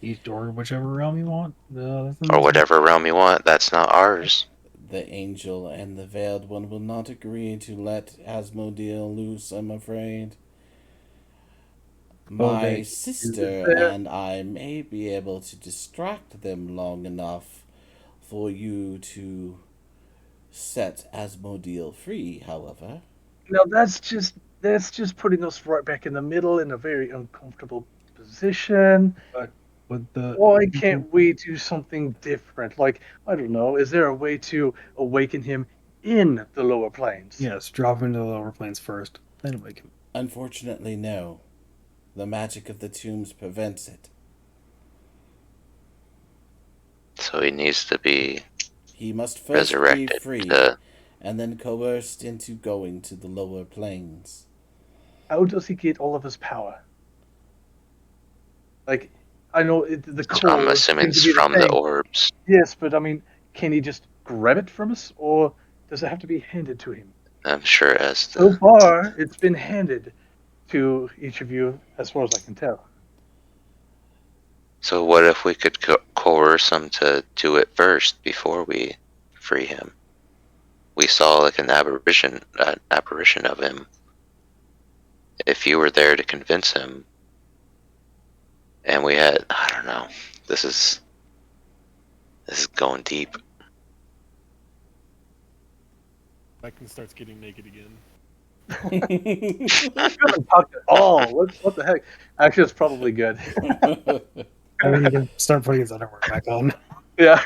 each or whichever realm you want. or whatever realm you want. That's not ours. The angel and the veiled one will not agree to let Asmodeus loose, I'm afraid. Well, My they sister there. and I may be able to distract them long enough for you to set Asmodeus free, however. Now that's just putting us right back in the middle in a very uncomfortable position. with the Why can't we do something different? Like, I don't know, is there a way to awaken him in the lower planes? yes, drop into the lower planes first, then wake him. Unfortunately, no. The magic of the tombs prevents it. So he needs to be He must first be resurrected. free and then coerced into going to the lower planes. How does he get all of his power? Like, I know the I'm core assuming seems to it's be the from the thing. orbs. Yes, but I mean, can he just grab it from us, or does it have to be handed to him? I'm sure as So the. far, it's been handed to each of you, as far as I can tell. So what if we could coerce him to do it first before we free him? We saw like an apparition of him. If you were there to convince him, and we had, I don't know, this is going deep. Beckon starts getting naked again. We haven't talked at all. What the heck? Actually, it's probably good. I mean, he can start putting his underwear back on. Yeah.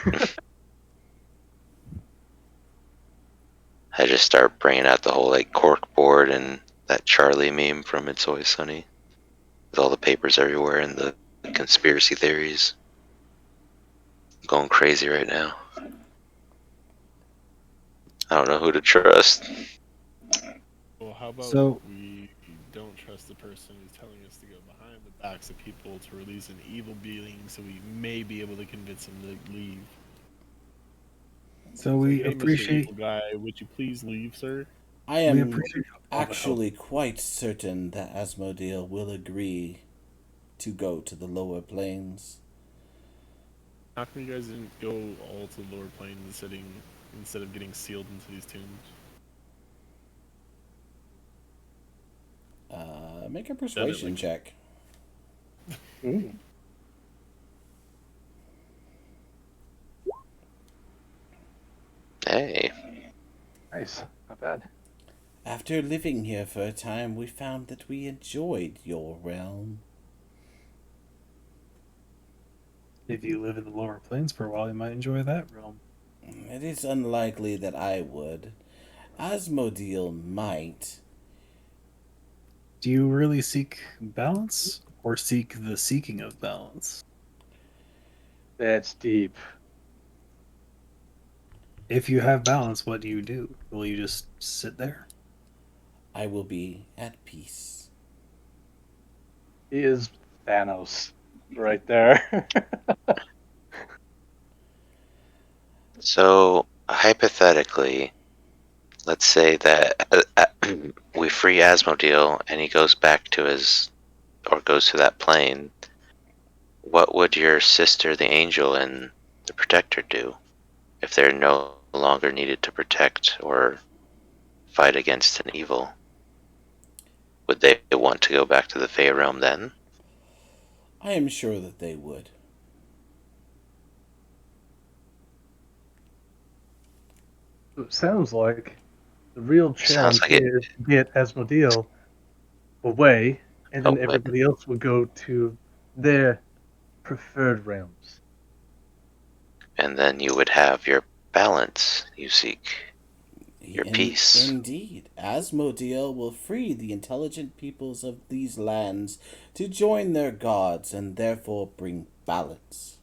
I just start bringing out the whole like cork board and that Charlie meme from It's Always Sunny, with all the papers everywhere and the conspiracy theories. I'm going crazy right now. I don't know who to trust. Well, how about So- we don't trust the person who's telling us to go behind the backs of people to release an evil being, so we may be able to convince him to leave. So we Hey, Mr. appreciate Evil Guy, would you please leave, sir? I we am appreciate all the help. actually quite certain that Asmodeus will agree to go to the lower planes. How come you guys didn't go all to the lower planes instead of getting sealed into these tombs? Make a persuasion check. Ooh. Hey, Nice. Not bad. After living here for a time, we found that we enjoyed your realm. If you live in the lower planes for a while, you might enjoy that realm. It is unlikely that I would. Asmodeus might. Do you really seek balance, or seek the seeking of balance? That's deep. If you have balance, what do you do? Will you just sit there? I will be at peace. He is Thanos right there. so hypothetically, let's say that we free Asmodeus and he goes back to goes to that plane. What would your sister, the angel, and the protector do if they're no longer needed to protect or fight against an evil? Would they want to go back to the Fey realm then? I am sure that they would. It sounds like the real challenge like it. here is to get Asmodeus away, and then Away. everybody else would go to their preferred realms. and then you would have your balance you seek, your peace. Indeed, Asmodeus will free the intelligent peoples of these lands to join their gods and therefore bring balance.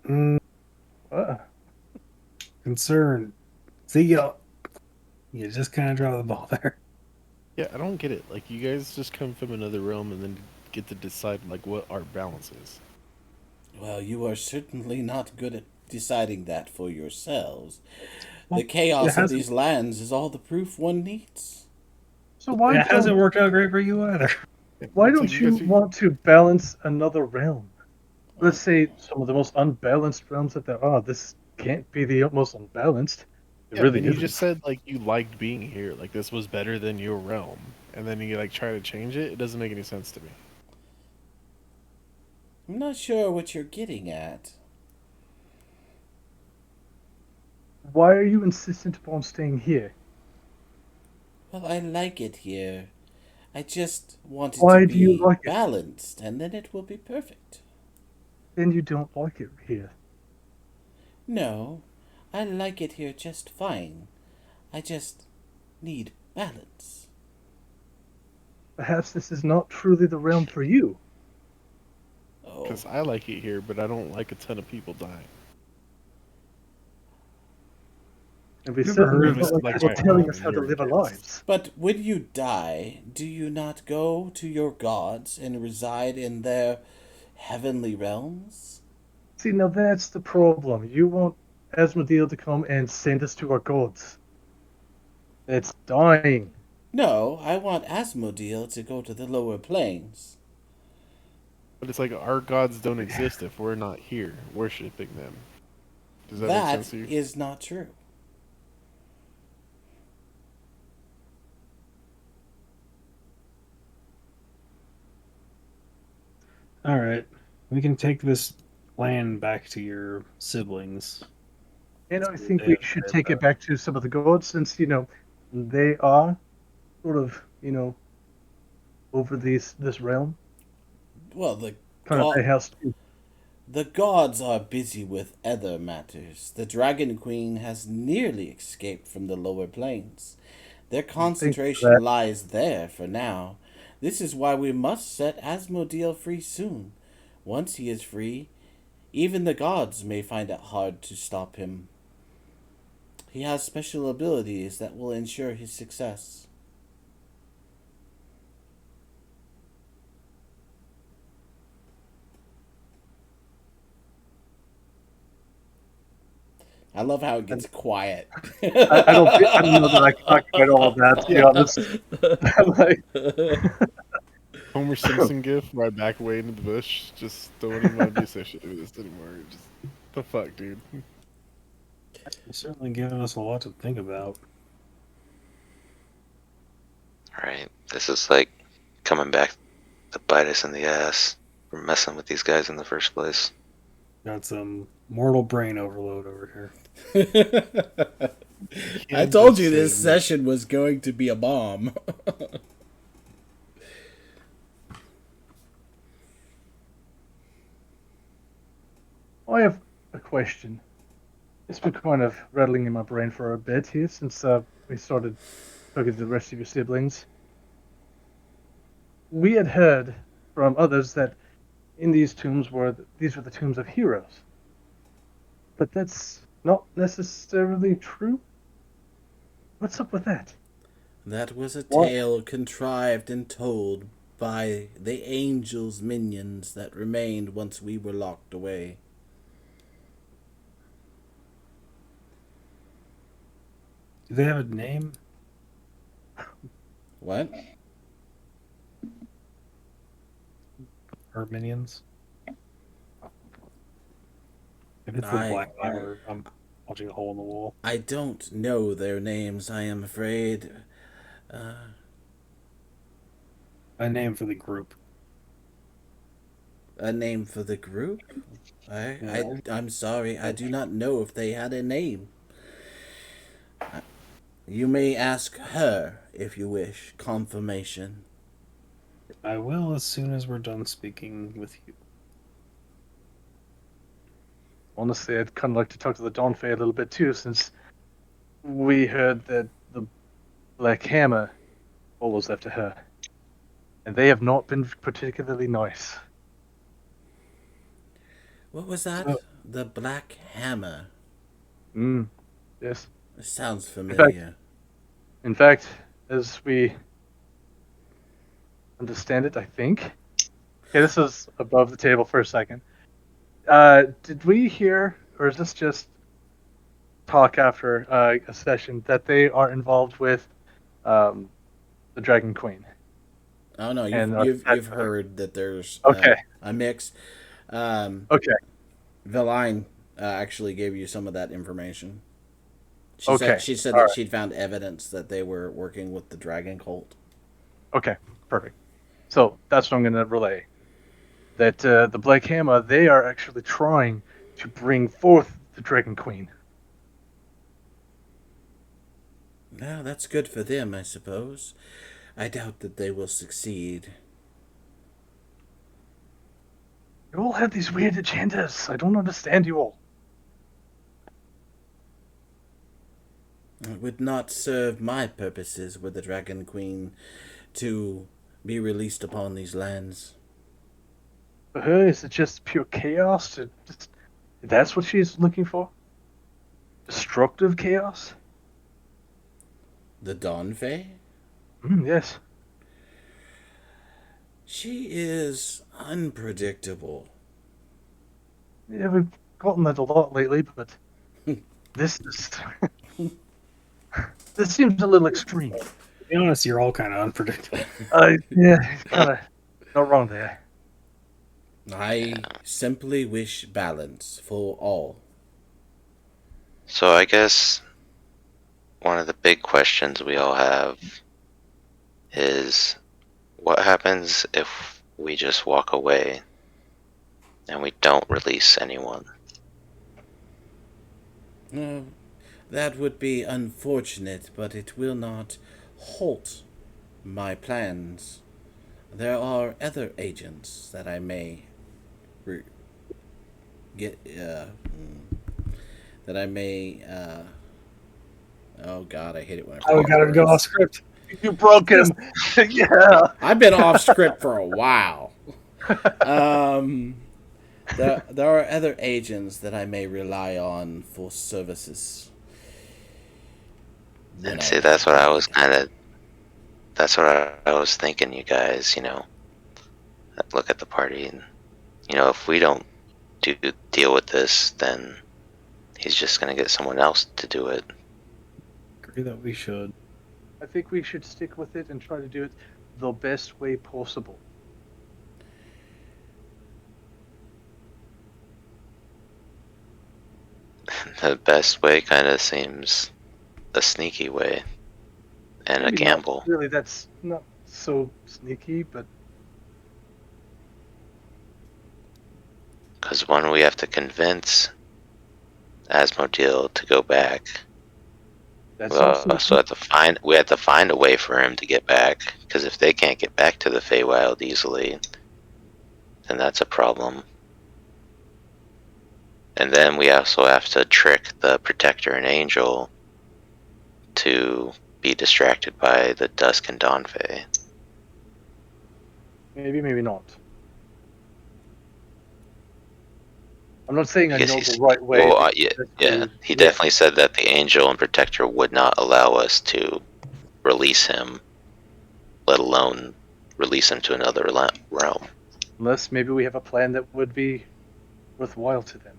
Mm, concern. See, you just kind of dropped the ball there. Yeah, I don't get it. Like, you guys just come from another realm and then get to decide, like, what our balance is. Well, you are certainly not good at deciding that for yourselves. Well, The chaos it of hasn't, these lands is all the proof one needs. So why it hasn't don't worked out great for you either. why It's like don't you guys are- want to balance another realm? Let's say some of the most unbalanced realms that there are. This can't be the most unbalanced. It Yeah, really and you isn't. just said, like, you liked being here. Like, this was better than your realm. And then you, like, try to change it. It doesn't make any sense to me. I'm not sure what you're getting at. Why are you insistent upon staying here? Well, I like it here. I just want it to Why do you be like it? balanced, and then it will be perfect. Then you don't like it here. No, I like it here just fine. I just need balance. Perhaps this is not truly the realm for you. Oh, Because I like it here, but I don't like a ton of people dying. And we You ever certainly heard of don't it? like Like people my telling home us and how to you're live our against. lives. but when you die, do you not go to your gods and reside in their heavenly realms? See, now that's the problem. You want Asmodeus to come and send us to our gods. It's dying. No, I want Asmodeus to go to the lower planes. But it's like our gods don't exist if we're not here worshiping them. Does that make sense That to you? is not true. All right, we can take this plan back to your siblings. And I See what think they we have to should say take about it back to some of the gods since, they are sort of, over this realm. Well, the Kind of their god house too. the gods are busy with other matters. The Dragon Queen has nearly escaped from the lower planes. Their Thanks for concentration that. lies there for now. This is why we must set Asmodeus free soon. Once he is free, even the gods may find it hard to stop him. He has special abilities that will ensure his success. I love how it gets quiet. I don't know that I can talk about all of that, to be honest. I'm like, Homer Simpson gif where I back away into the bush. Just don't even want to be associated with this anymore. Just the fuck, dude. It's certainly given us a lot to think about. Right? This is like coming back to bite us in the ass for messing with these guys in the first place. Got some mortal brain overload over I Can't told just you say this no. session was going to be a bomb. I have a question. It's been kind of rattling in my brain for a bit here since we started talking to the rest of your siblings. We had heard from others that in these tombs these were the tombs of heroes, but that's not necessarily true. What's up with that? That was a What? tale contrived and told by the angels' minions that remained once we were locked away. here. Do they have a name? What? Or minions? If it's the I Black Hammer, I'm punching a hole in the wall. I don't know their names, I am afraid. A name for the group. A name for the group? Yeah. I'm sorry, I do not know if they had a name. You may ask her if you wish confirmation. I will as soon as we're done speaking with you. honestly, I'd kind of like to talk to the Dawn Fae a little bit too, since we heard that the Black Hammer follows after her, and they have not been particularly nice. What was that? So, The Black Hammer. yes. It sounds In fact, familiar. in fact, as we understand it, I think. Okay, this is above the table for a second. Did we hear, or is this just talk after a session, that they are involved with the Dragon Queen? Oh no, And you've heard that there's okay, a mix. Um, okay, Veline actually gave you some of that information. okay. She said All that right. she'd found evidence that they were working with the Dragon Cult. Okay, perfect. So that's what I'm going to relay. That the Black Hammer, they are actually trying to bring forth the Dragon Queen. Well, that's good for them, I suppose. I doubt that they will succeed. You all have these weird agendas. I don't understand you all. It would not serve my purposes were the Dragon Queen to be released upon these lands. For her, is it just pure chaos? That's what she's looking for? Destructive chaos? The Dawn Fae? Yes. She is unpredictable. Yeah, we've gotten that a lot lately, but this is this seems a little extreme. To be honest, you're all kind of unpredictable. Yeah, he's kind of not wrong there. I simply wish balance for all. So I guess one of the big questions we all have is what happens if we just walk away and we don't release anyone? That would be unfortunate, but it will not halt my plans. There are other agents that I may get. That I may. Oh God, I hate it when I. Oh, we gotta go off script. You broke him. Yeah. I've been off script for a while. There are other agents that I may rely on for services. And see, that's what I was that's what I was thinking, you guys, look at the party and, if we don't deal with this, then he's just going to get someone else to do it. Agree that we should. I think we should stick with it and try to do it the best way possible. The best way kind of seems a sneaky way and Maybe a gamble. not really, that's not so sneaky, but Because one, we have to convince Asmodee to go back. that's We also have to find a way for him to get back. Because if they can't get back to the Feywild easily, then that's a problem. And then we also have to trick the Protector and Angel to be distracted by the Dusk and Dawn Fae. maybe not. I'm not saying I guess know he's- the right way. Well, yeah. He definitely said that the Angel and Protector would not allow us to release him, let alone release him to another realm. Unless maybe we have a plan that would be worthwhile to them.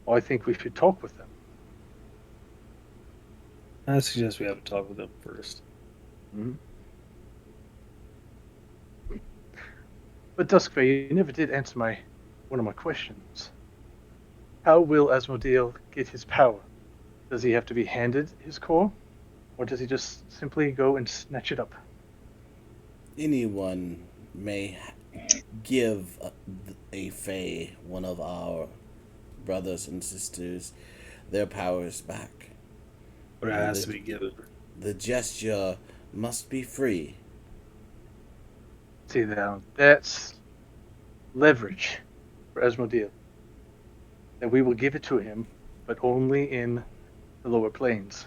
Well, I think we should talk with them. I suggest we have a talk with them first. But Duskfay, you never did answer one of my questions. How will Asmodee get his power? Does he have to be handed his core? Or does he just simply go and snatch it up? Anyone may give a Fae, one of our brothers and sisters, their powers back. But it has to be given. The gesture must be free. See now, that's leverage for Asmodeus. And we will give it to him, but only in the lower planes.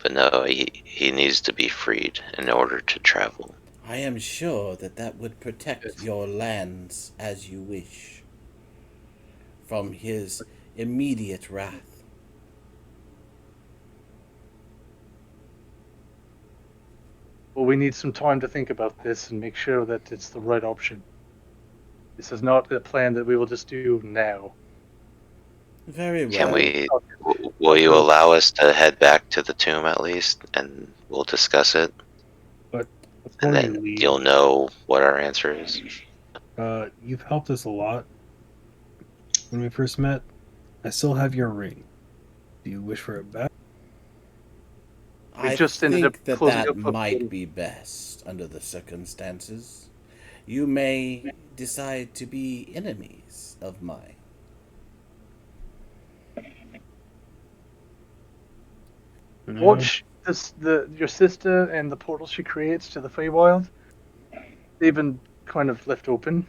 But no, he needs to be freed in order to travel. I am sure that would protect Yes. your lands as you wish from his immediate wrath. Well, we need some time to think about this and make sure that it's the right option. This is not a plan that we will just do now. Very well. Can we? Will you allow us to head back to the tomb at least, and we'll discuss it, Before and you then leave, you'll know what our answer is. you've helped us a lot. When we first met, I still have your ring. Do you wish for it back? I just ended up think that closing that up a- might be best under the circumstances. You may decide to be enemies of mine. Watch your sister and the portal she creates to the Feywild. They've been kind of left open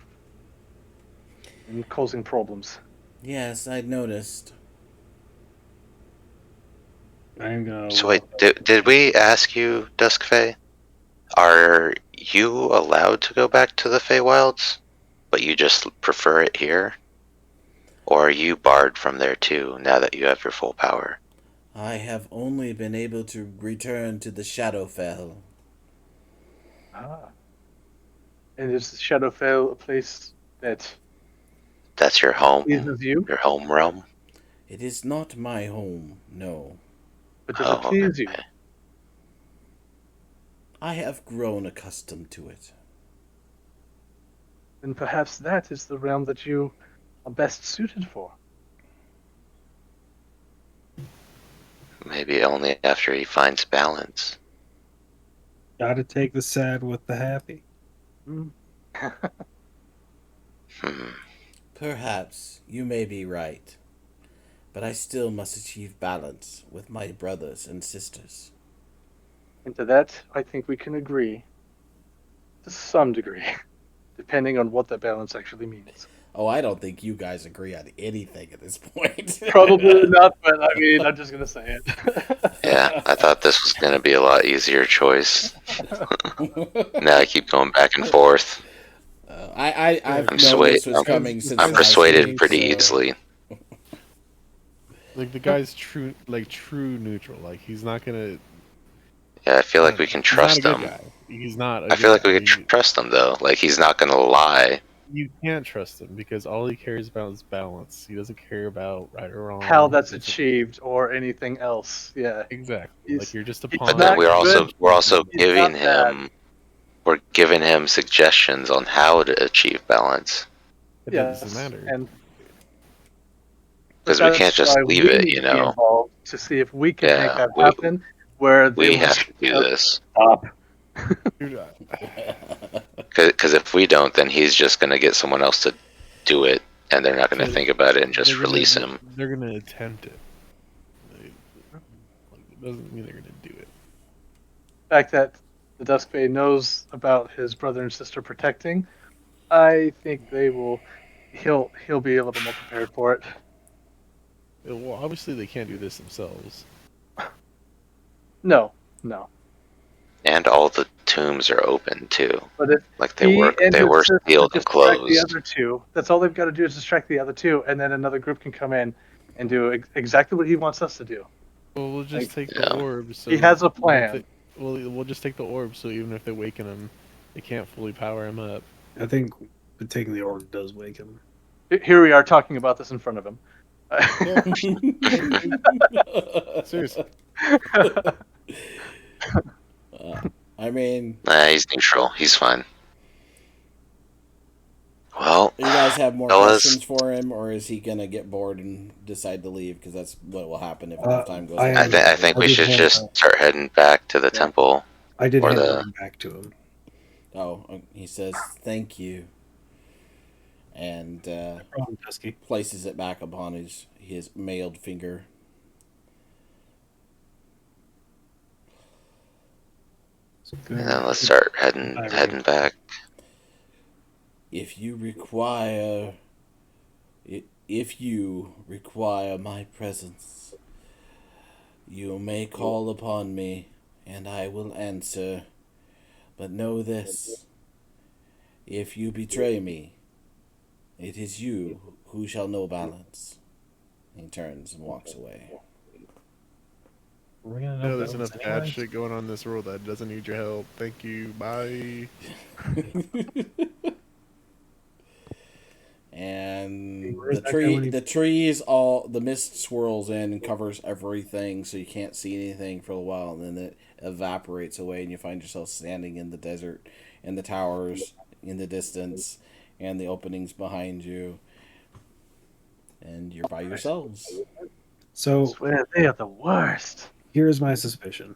and causing problems. Yes, I noticed. I'm gonna. So wait, did we ask you, Duskfey? Are you allowed to go back to the Feywilds, but you just prefer it here? Or are you barred from there too, now that you have your full power? I have only been able to return to the Shadowfell. Ah. And is Shadowfell a place that That's your home, pleases you? your home realm? It is not my home, no. But does it please you? Okay. I have grown accustomed to it. Then perhaps that is the realm that you are best suited for. Maybe only after he finds balance. Gotta take the sad with the happy. Hmm. Perhaps you may be right, but I still must achieve balance with my brothers and sisters. And to that, I think we can agree to some degree, depending on what that balance actually means. Oh, I don't think you guys agree on anything at this point. Probably not, but I mean, I'm just going to say it. Yeah, I thought this was going to be a lot easier choice. Now I keep going back and forth. I've I'm known this was coming since I'm last persuaded week, pretty so- easily. Like the guy's true neutral. Like he's not gonna. Yeah, I feel like we can trust he's not a him. good guy. He's not. I feel like we can trust him though. Like he's not going to lie. You can't trust him because all he cares about is balance. He doesn't care about right or wrong. How that's He doesn't- achieved or anything else. Yeah. Exactly. He's- Like you're just a he's pawn. But then not we're also good. we're also He's giving not bad. him we're giving him suggestions on how to achieve balance. It Yes. doesn't matter. And Because we that's can't just why leave we it, need you to be know. involved to see if we can Yeah, make that happen. Where they We will have just to do this. stop. Dude, Because if we don't, then he's just going to get someone else to do it, and they're not going to think about it and just they're gonna- release him. They're gonna attempt it. Like, it doesn't mean they're gonna do it. The fact that the Duskbane knows about his brother and sister protecting, I think they will. He'll be a little more prepared for it. Well, obviously they can't do this themselves. No. And all the tombs are open too. But if Like they he were and his sister sealed and distract the closed. other two, that's all they've got to do is distract the other two, and then another group can come in and do exactly what he wants us to do. Well, we'll just take yeah. the orb. So He has a if plan. we'll just take the orb. So even if they waken him, they can't fully power him up. I think taking the orb does wake him. Here we are talking about this in front of him. Seriously. I mean, Nah, he's neutral. He's fine. Well, you guys have more fellas, questions for him, or is he gonna get bored and decide to leave? Because that's what will happen if enough time goes. I on. I think we did should hand just out- start heading back to the temple. I did Or hand the- the ring back to him. Oh, he says thank you, and Problem, Dusky. places it back upon his mailed finger. And then let's start heading back. If you require my presence, you may call upon me, and I will answer. But know this: if you betray me, it is you who shall know balance. He turns and walks away. We're gonna know No, there's balance enough bad anyways. shit going on in this world that doesn't need your help. Thank you. Bye. And Where's that guy when he- the mist swirls in and covers everything, so you can't see anything for a while, and then it evaporates away, and you find yourself standing in the desert, and the towers in the distance, and the openings behind you, and you're by yourselves. I So swear they are the worst. here's my suspicion.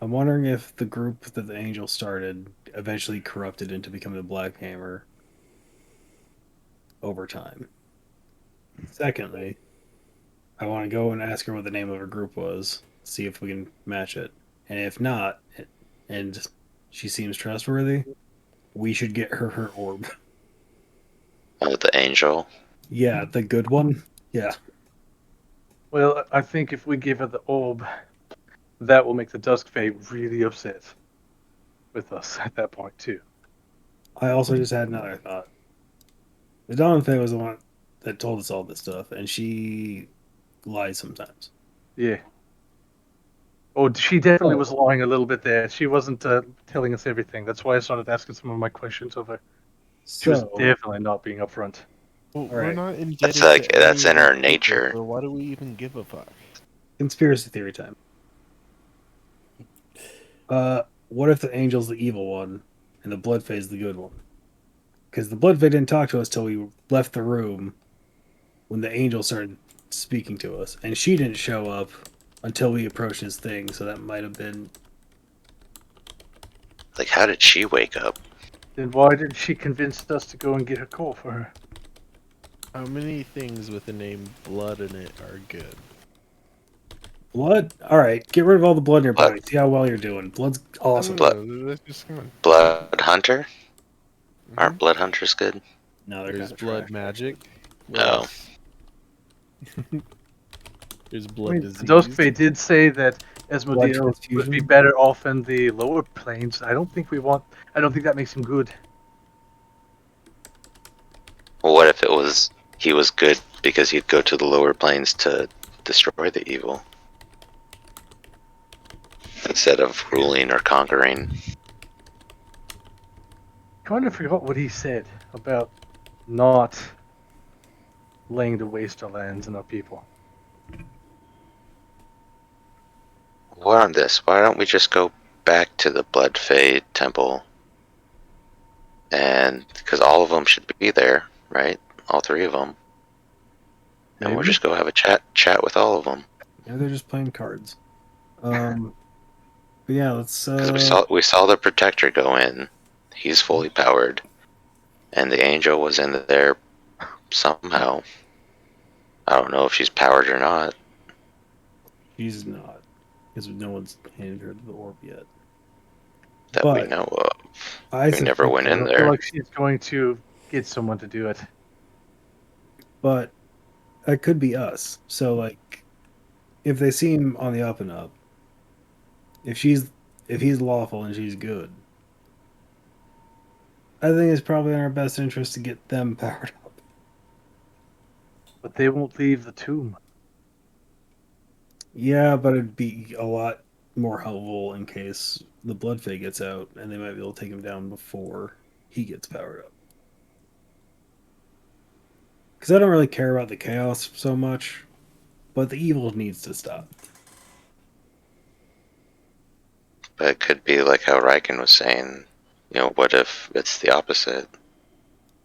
I'm wondering if the group that the angel started eventually corrupted into becoming the Black Hammer over time. Secondly, I want to go and ask her what the name of her group was, see if we can match it. And if not, and she seems trustworthy, we should get her orb. Oh, the angel. Yeah, the good one. Yeah. Well, I think if we give her the orb, that will make the Dusk Fae really upset with us at that point too. I also just had another thought. The Dawn Fae was the one that told us all this stuff, and she lies sometimes. Yeah. Oh, she definitely was lying a little bit there. She wasn't telling us everything. That's why I started asking some of my questions of her. She was So, definitely not being upfront. Well, All we're right. not indebted That's to any that's of in these her people, nature. so why do we even give a fuck? conspiracy theory time. What if the angel's the evil one and the blood Fae is the good one? Because the blood Fae didn't talk to us till we left the room when the angel started speaking to us, and she didn't show up until we approached his thing. So that might have been. Like, how did she wake up? Then why did she convince us to go and get a call for her? How many things with the name blood in it are good? Blood? Alright, get rid of all the blood in your Blood. body. See how well you're doing. Blood's awesome. That's just come on. Blood hunter? Mhm. Aren't blood hunters good? No, they're There's kind of blood trash. magic. What Oh. else? There's I blood mean, disease. the Dusk Fae did say that Blood Asmodeus would be transfusion? better off in the lower planes. I don't think that makes him good. Well, what if he was good because he'd go to the lower planes to destroy the evil instead of ruling or conquering? Kind of forgot what he said about not laying to waste our lands and our people. What on this? Why don't we just go back to the Blood Fae temple? And because all of them should be there, right? All three of them. And we'll Maybe. just go have a chat with all of them. Yeah, they're just playing cards. But yeah, let's. Because we saw the Protector go in. He's fully powered, and the Angel was in there somehow. I don't know if she's powered or not. She's not. Because no one's handed her the orb yet. That we But know of. I We never went I in don't feel there. like she's going to get someone to do it. But that could be us. So, like, if they seem on the up and up, if he's lawful and she's good, I think it's probably in our best interest to get them powered up. But they won't leave the tomb. Yeah, but it'd be a lot more helpful in case the blood Fae gets out, and they might be able to take him down before he gets powered up. Because I don't really care about the chaos so much, but the evil needs to stop. But it could be like how Riken was saying. What if it's the opposite?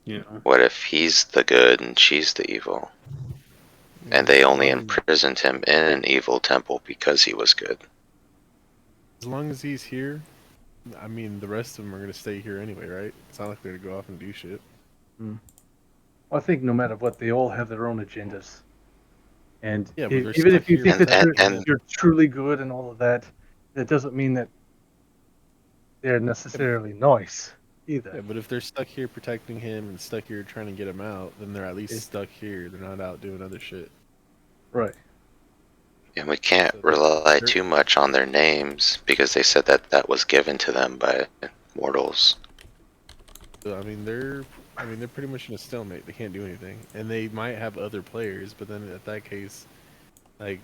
You know, What if he's the good and she's the evil? And they only As imprisoned him in an evil temple because he was good. long as he's here, I mean, the rest of them are gonna stay here anyway, right? It's not like they're gonna go off and do shit. Well, I think no matter what, they all have their own agendas. And Yeah, but they're even if stuck you here think for that that. you're truly good and all of that, that doesn't mean that they're necessarily nice either. Yeah, but if they're stuck here protecting him and stuck here trying to get him out, then they're at least Yeah. stuck here. They're not out doing other shit. Right. And we can't So rely they're- too much on their names because they said that that was given to them by mortals. So, I mean, they're pretty much in a stalemate. They can't do anything, and they might have other players, but then at that case, like,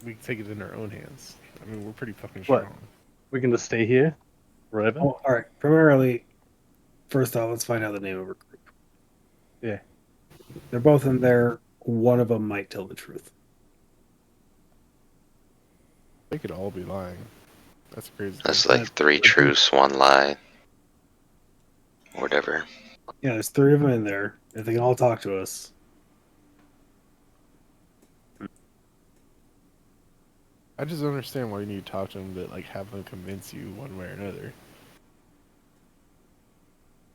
we can take it in our own hands. I mean, we're pretty fucking What? strong. We can just stay here forever. Oh, all right. Primarily, first off, let's find out the name of our group. Yeah. They're both in there. One of them might tell the truth. They could all be lying. That's crazy. That's like 3 truths, 1 lie. Whatever. Yeah, there's 3 of them in there. If they can all talk to us, I just don't understand why you need to talk to them to like have them convince you one way or another.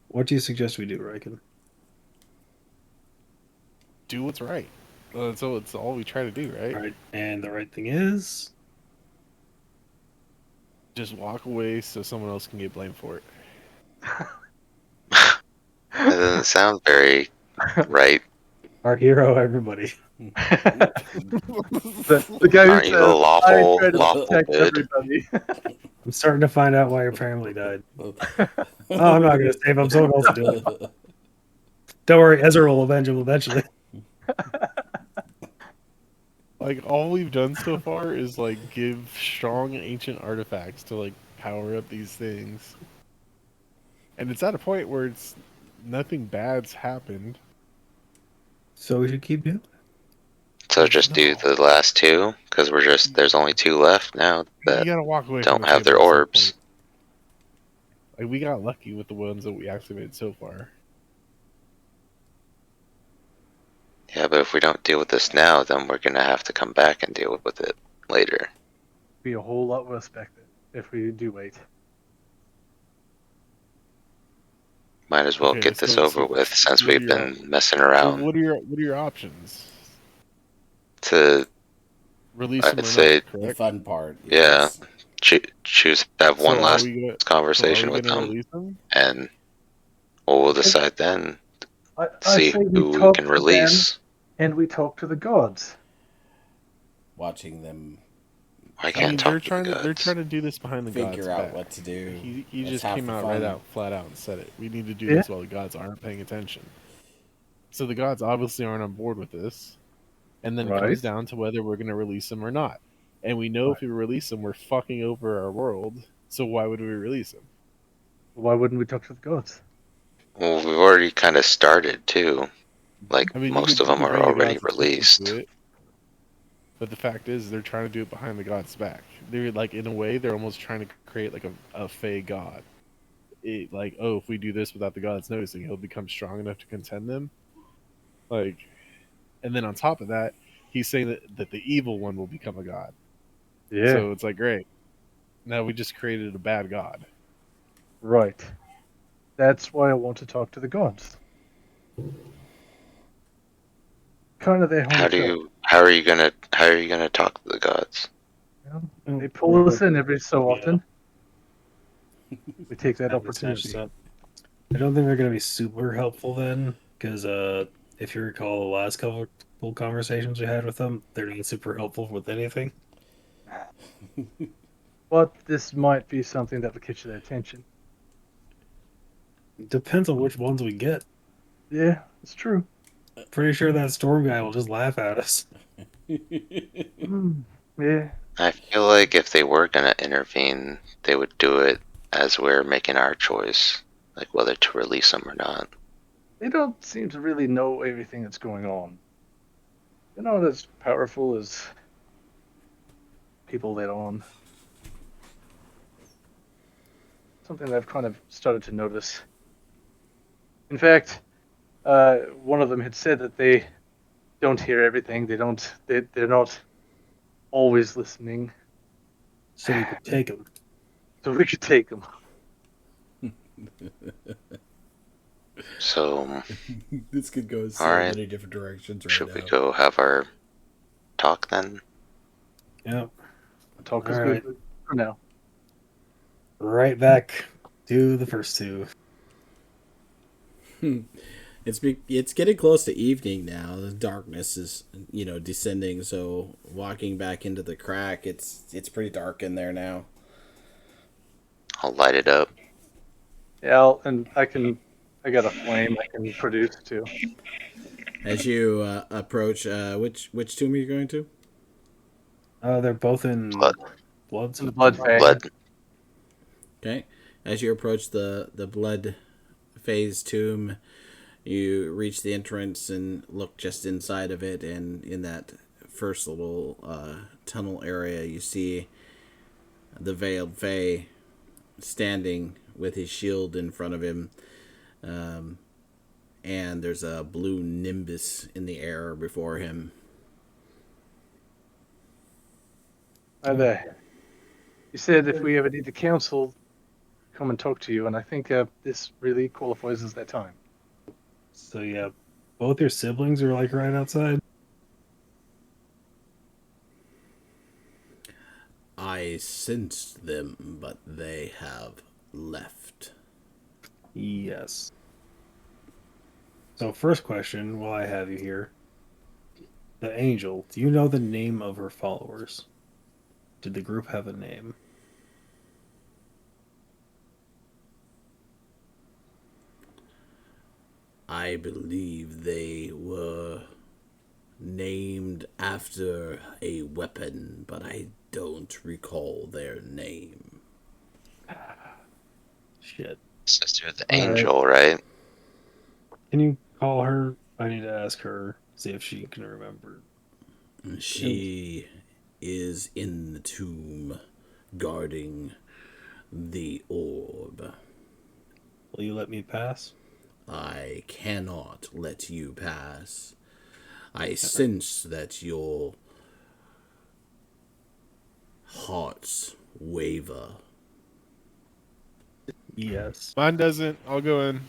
what do you suggest we do, Riken? Do what's right. So it's all we try to do, right? All right, and the right thing is, Just walk away so someone else can get blamed for it. That doesn't sound very right. our hero, everybody. The guy who Aren't you says, the I lawful, try to lawful protect good? everybody. I'm starting to find out why your family died. Oh, I'm not going to save him. Someone else will do it. Don't worry, Ezra will avenge him eventually. Like all we've done so far is like give strong ancient artifacts to like power up these things. And it's at a point where it's nothing bad's happened. So we should keep doing it. So just do the last 2? Because there's only 2 left now You that gotta walk away don't from the have their table at some orbs. point. Like we got lucky with the ones that we actually made so far. Yeah, but if we don't deal with this now, then we're gonna have to come back and deal with it later. Be a whole lot worse back then if we do wait. Might as well Okay, get this so- over so with since what are we've your been messing around. What are your options? To Release I'd them or say- not, The correct? fun part. Yeah. Yes. choose to have one So last are we gonna, conversation so are we with gonna them, release them? and we'll decide then. I See say who we talk can to them release. and we talk to the gods. Watching them I I can't mean, talk to the they're gods. trying to do this behind the gods' figure out back. what to do. He That's just half came the out fun. flat out and said it. We need to do Yeah. this while the gods aren't paying attention. So the gods obviously aren't on board with this, and then it Right. comes down to whether we're going to release them or not. And we know if we release them, we're fucking over our world. So why would we release them? Why wouldn't we talk to the gods? Well, we've already kind of started too. Like I mean, most you of them could are bring the already gods' attention released. to it, but the fact is, they're trying to do it behind the gods' back. They're like, in a way, they're almost trying to create like a fey god. Like, oh, if we do this without the gods noticing, he'll become strong enough to contend them. Like, and then on top of that, he's saying that the evil one will become a god. Yeah, So it's like, great. Now we just created a bad god. right. That's why I want to talk to the gods. Kind of their home turf. How are you gonna talk to the gods? You know? They pull us in every so Yeah. often. We take that That makes opportunity. sense. I don't think they're going to be super helpful then, because if you recall the last couple conversations we had with them, they're not super helpful with anything. But this might be something that will catch their attention. Depends on which ones we get. Yeah, it's true. Pretty sure that storm guy will just laugh at us. Yeah, I feel like if they were gonna intervene, they would do it as we're making our choice, like whether to release them or not. they don't seem to really know everything that's going on. They're not as powerful as people let on. Something I've kind of started to notice. In fact, one of them had said that they don't hear everything. They're not always listening. So we could take them. So we could take them. So This could go so Alright. many different directions right should now. we go have our talk then? Yep. Talk is All good right. for now. right back to the first two. It's getting close to evening now. The darkness is descending. So walking back into the crack, it's pretty dark in there now. I'll light it up. Yeah, and I got a flame I can produce too. As you approach, which tomb are you going to? They're both in Blood. Bloods. In the blood vein. Blood. Okay. As you approach the blood phase tomb, you reach the entrance and look just inside of it, and in that first little tunnel area, you see the veiled Fae standing with his shield in front of him, and there's a blue nimbus in the air before him. Hi there. You said if we ever need the council, come and talk to you, and I think this really qualifies as that time. So yeah, both your siblings are like right outside. I sensed them, but they have left. Yes. So first question, while I have you here, the angel. Do you know the name of her followers? Did the group have a name? I believe they were named after a weapon, but I don't recall their name. Shit. Sister of the All right. Angel, right? Can you call her? I need to ask her, see if she can remember. She is in the tomb, guarding the orb. Will you let me pass? I cannot let you pass. I sense that your hearts waver. Yes. Mine doesn't. I'll go in.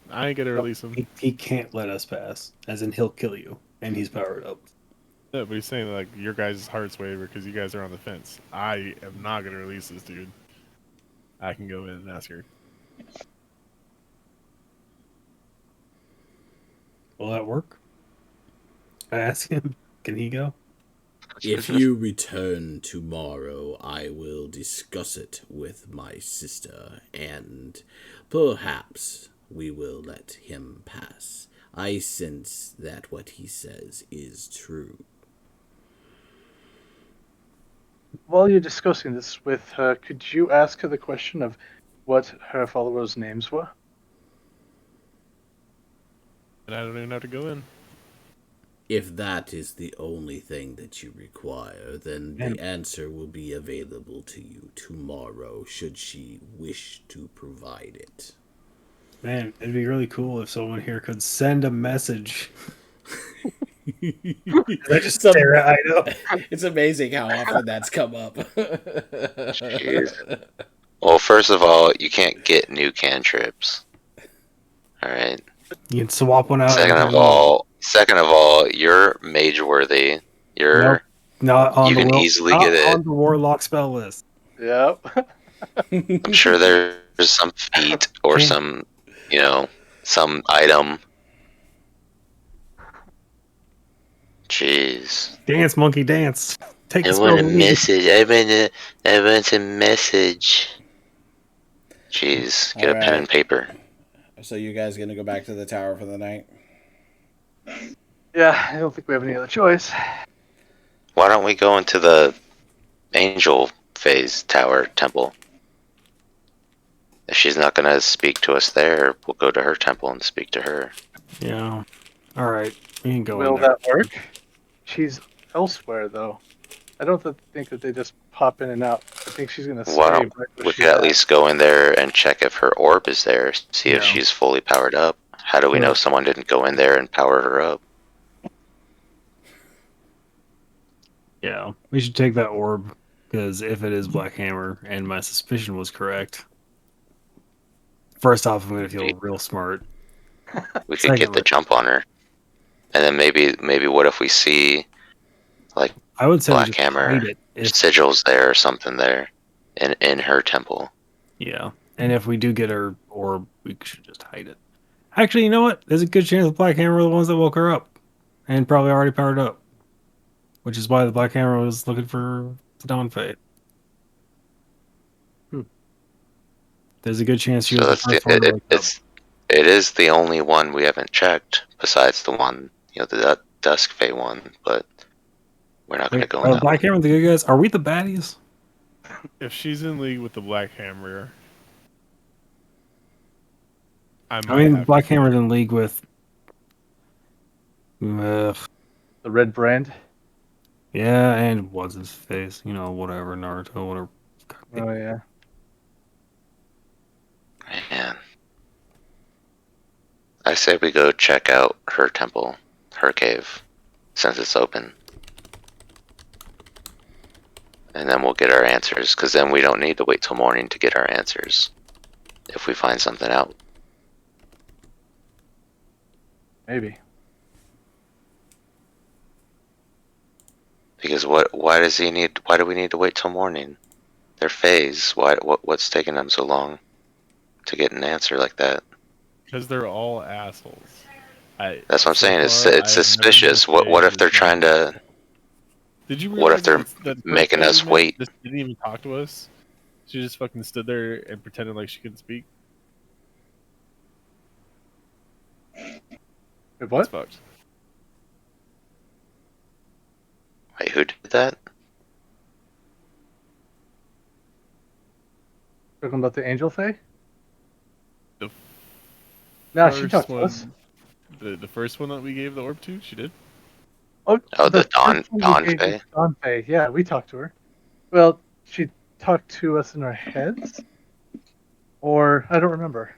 I ain't gonna release him. He can't let us pass, as in he'll kill you, and he's powered up. No, but he's saying like your guys' hearts waver because you guys are on the fence. I am not gonna release this dude. I can go in and ask her. Will that work? I ask him, can he go? If you return tomorrow, I will discuss it with my sister, and perhaps we will let him pass. I sense that what he says is true. While you're discussing this with her, could you ask her the question of what her followers' names were? And I don't even have to go in. If that is the only thing that you require, then And- the answer will be available to you tomorrow, should she wish to provide it. Man, it'd be really cool if someone here could send a message. I just stare at Ido. It's amazing how often that's come up. Jeez. Well, first of all, you can't get new cantrips. Alright. You can swap one out. Second of all, you're mage worthy. You're not on you the can will- easily not get it. on the warlock spell list. Yep. I'm sure there's some feat or some, some item. Jeez. Dance, monkey, dance. Take the I spell. want a lead. message. I want a message. Jeez. Get a pen Alright. and paper. So you guys gonna go back to the tower for the night? Yeah, I don't think we have any other choice. Why don't we go into the angel phase tower temple? If she's not going to speak to us there, we'll go to her temple and speak to her. Yeah. All right. We can go Will in there. that work? She's elsewhere, though. I don't think that they just pop in and out. I think she's gonna stay. Why Right don't where we she's could at at. least go in there and check if her orb is there, see if Yeah. she's fully powered up. How do we know Right. someone didn't go in there and power her up? Yeah. We should take that orb, because if it is Black Hammer, and my suspicion was correct, first off, I'm going to feel real smart. We could get the Secondly- jump on her. And then maybe what if we see I would say Black just Hammer hide it. If sigils there or something there? in her temple. Yeah. And if we do get her orb, we should just hide it. Actually, you know what? There's a good chance the Black Hammer are the ones that woke her up. And probably already powered up. Which is why the Black Hammer was looking for the Dawn Fate. There's a good chance she So was the that's first one to wake up. it is the only one we haven't checked besides the one, the Dusk Fey one, but we're not going to Wait, go in that Black one. Hammer, the good guys, are we the baddies? If she's in league with the Black Hammer, I mean, Black Hammer's in league with. The red brand. Yeah, and what's his face? Whatever, Naruto, whatever. Oh yeah. Man. I say we go check out her temple, her cave, since it's open. And then we'll get our answers, because then we don't need to wait till morning to get our answers. If we find something out. Maybe. Because why do we need to wait till morning? They're phase. What's taking them so long to get an answer like that? Because they're all assholes. That's what I'm saying. It's suspicious. What if they're trying to? Did you What if realize they're that making us wait? Just didn't even talk to us. She just fucking stood there and pretended like she couldn't speak. Wait, That's what? fucked. Wait, who did that? Talking about the Angel Fae? The Nah, she first talked to one- us. The first one that we gave the orb to, she did. Oh, the Dawn first one we gave Fae? was Dawn Fae. Yeah, we talked to her. Well, she talked to us in our heads, or I don't remember.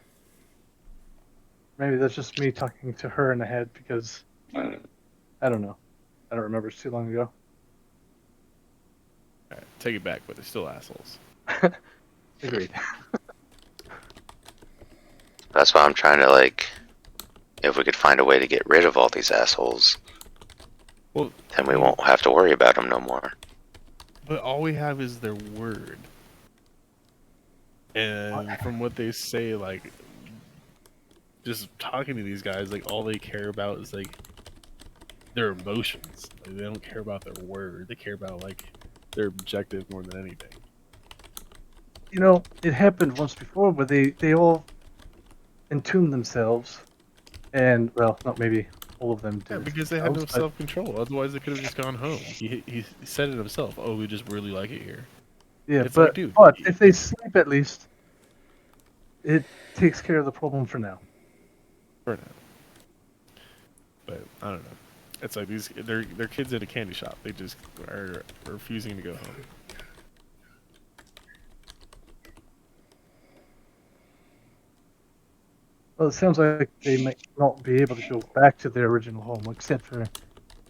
Maybe that's just me talking to her in the head because I don't know. I don't remember. It's too long ago. Alright, take it back, but they're still assholes. Agreed. That's why I'm trying to if we could find a way to get rid of all these assholes, Well, then we won't have to worry about them no more. but all we have is their word. And from what they say, just talking to these guys, all they care about is their emotions. They don't care about their word. They care about their objective more than anything. It happened once before where they all entombed themselves, and well, not maybe all of them did. Yeah, because they had no themselves, but- self-control. Otherwise, they could have just gone home. He said it himself. Oh, we just really like it here. Yeah, It's but, like, dude, but if they sleep at least, it takes care of the problem for now. For now. But I don't know. It's like they're kids in a candy shop. They just are refusing to go home. Well, it sounds like they might not be able to go back to their original home, except for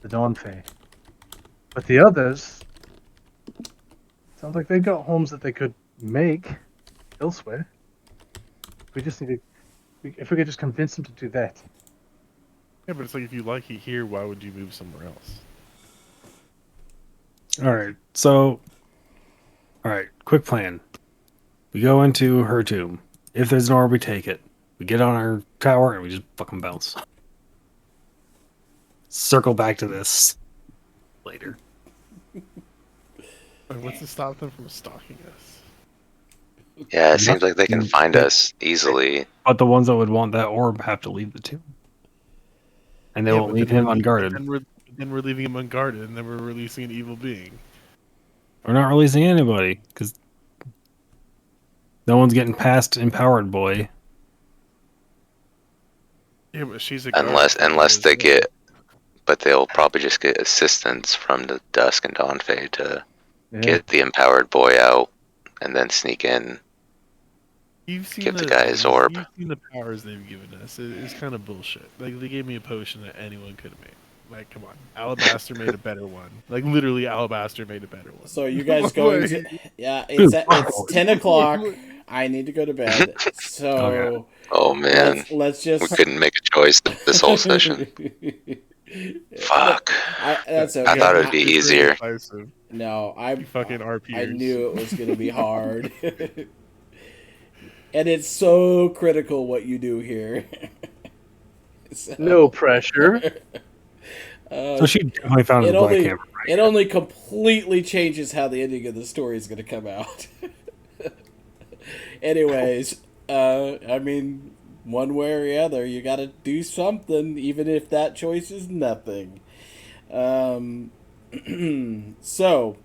the Dawn Fae. But the others, sounds like they've got homes that they could make elsewhere. We just need to, if we could just convince them to do that. Yeah, but it's like if you like it here, why would you move somewhere else? Alright, so. Alright, quick plan. We go into her tomb. If there's an orb, we take it. We get on our tower and we just fucking bounce. Circle back to this later. What's to stop them from stalking us? Yeah, it seems like they can find us easily. But the ones that would want that orb have to leave the tomb. And they Yeah, won't but leave then him we're- unguarded. Then we're leaving him unguarded, and then we're releasing an evil being. We're not releasing anybody, because no one's getting past Empowered Boy. Yeah, but she's a Unless they get, but they'll probably just get assistance from the Dusk and Dawn Fae to get the empowered boy out, and then sneak in. You've seen give the guy his orb. You've seen the powers they've given us. It's kind of bullshit. They gave me a potion that anyone could have made. Come on, Alabaster made a better one. Literally, Alabaster made a better one. So you guys going to? Yeah, it's 10 o'clock. I need to go to bed. So Oh man, let's just we couldn't make a choice this whole session. Fuck. That's okay. I thought it'd be You're pretty easier. decisive. No, You fucking RPers. I knew it was going to be hard. And it's so critical what you do here. So, No pressure. So she definitely found it the black only hammer. it only completely changes how the ending of the story is going to come out. Anyways, I mean, one way or the other, you got to do something, even if that choice is nothing. So,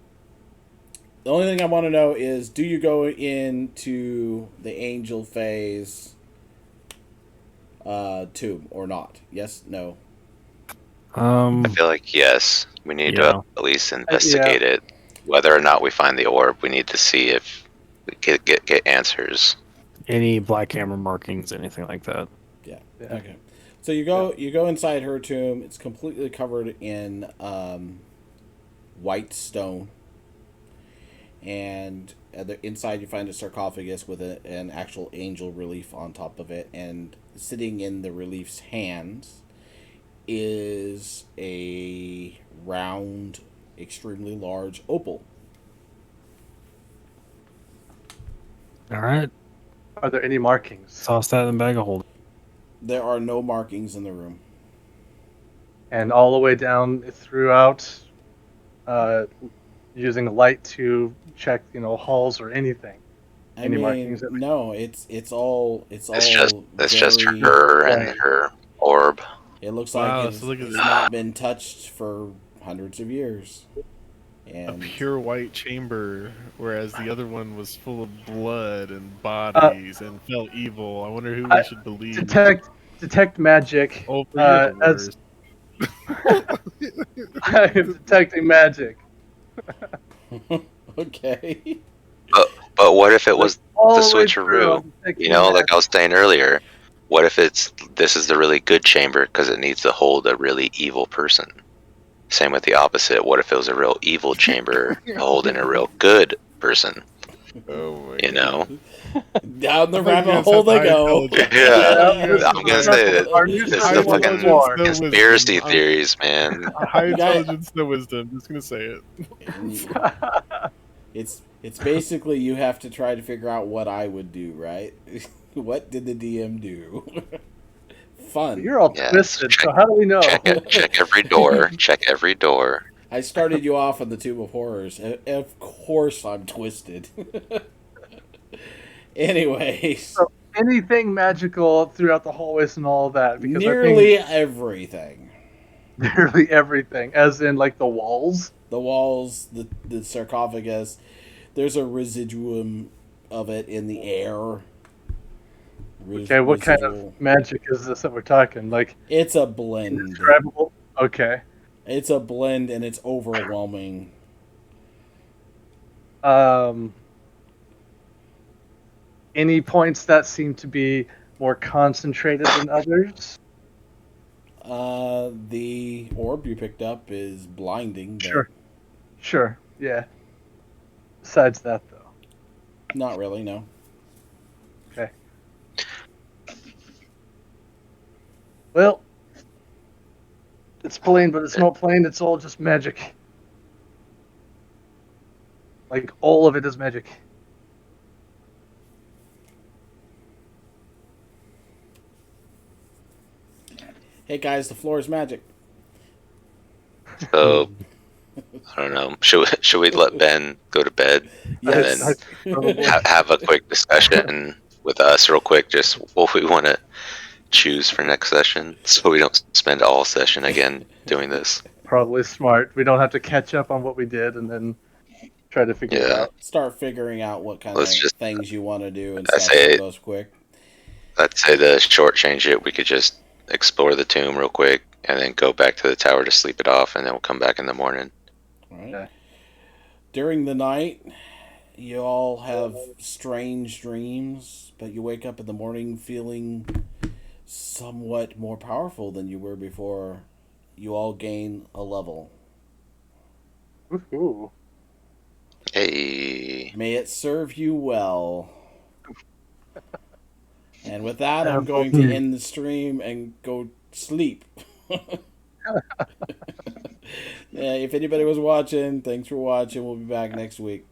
the only thing I want to know is, do you go into the angel phase tomb or not? Yes, no. I feel like yes, we need Yeah. to at least investigate it. Whether or not we find the orb, we need to see if we get answers. Any black hammer markings, anything like that. Yeah. Yeah. Okay. So you go inside her tomb. It's completely covered in white stone, and inside you find a sarcophagus with an actual angel relief on top of it, and sitting in the relief's hands is a round, extremely large opal. All right. Are there any markings? Toss that in the bag of holding. There are no markings in the room. And all the way down throughout, using light to check, halls or anything. I Any mean, markings? no, it's all It's just very- her and plain. her orb. It looks Wow, like so look at it's this. not been touched for hundreds of years. A And pure white chamber, whereas the other one was full of blood and bodies and felt evil. I wonder who we should believe. Detect magic. Oh, for your As worst. I am detecting magic. okay. But what if it was All the the way through, switcheroo? I'm detecting You know, like magic. I was saying earlier, what if this is the really good chamber because it needs to hold a really evil person? Same with the opposite. What if it was a real evil chamber holding a real good person? Oh my You know? Down the I thought you rabbit guys hole had they high go. intelligence. Yeah, I'm gonna say that Our new this is Star the Wars fucking war. conspiracy theories, man. High You got- intelligence, no wisdom. Just gonna say it. It's basically you have to try to figure out what I would do, right? What did the DM do? Fun. You're all Yeah, twisted. So how do we know? Check every door. Check every door. I started you off on the Tomb of Horrors. Of course I'm twisted. Anyways, So anything magical throughout the hallways and all that? Because nearly everything. nearly everything, as in like the walls. The walls, the sarcophagus, there's a residuum of it in the air. Okay, what kind of magic is this that we're talking? Like It's a blend. indescribable? Okay. It's a blend and it's overwhelming. Any points that seem to be more concentrated than others? The orb you picked up is blinding, but Sure. Yeah. Besides that, though. not really, no. Okay. Well, it's plain, but it's not plain. It's all just magic. Like, all of it is magic. Hey guys, the floor is magic. So I don't know. Should we let Ben go to bed Yes. and then have a quick discussion with us real quick, just what we want to choose for next session, so we don't spend all session again doing this. Probably smart. We don't have to catch up on what we did and then try to figure it Yeah. out. Start figuring out what kind Let's of just- things you want to do and I'd stuff say- so it goes quick. Let's say to shortchange it, we could just explore the tomb real quick and then go back to the tower to sleep it off, and then we'll come back in the morning. All right. Okay. During the night, you all have strange dreams, but you wake up in the morning feeling somewhat more powerful than you were before. You all gain a level. Woohoo. Hey. May it serve you well. And with that, I'm going to end the stream and go sleep. Yeah, if anybody was watching, thanks for watching. We'll be back next week.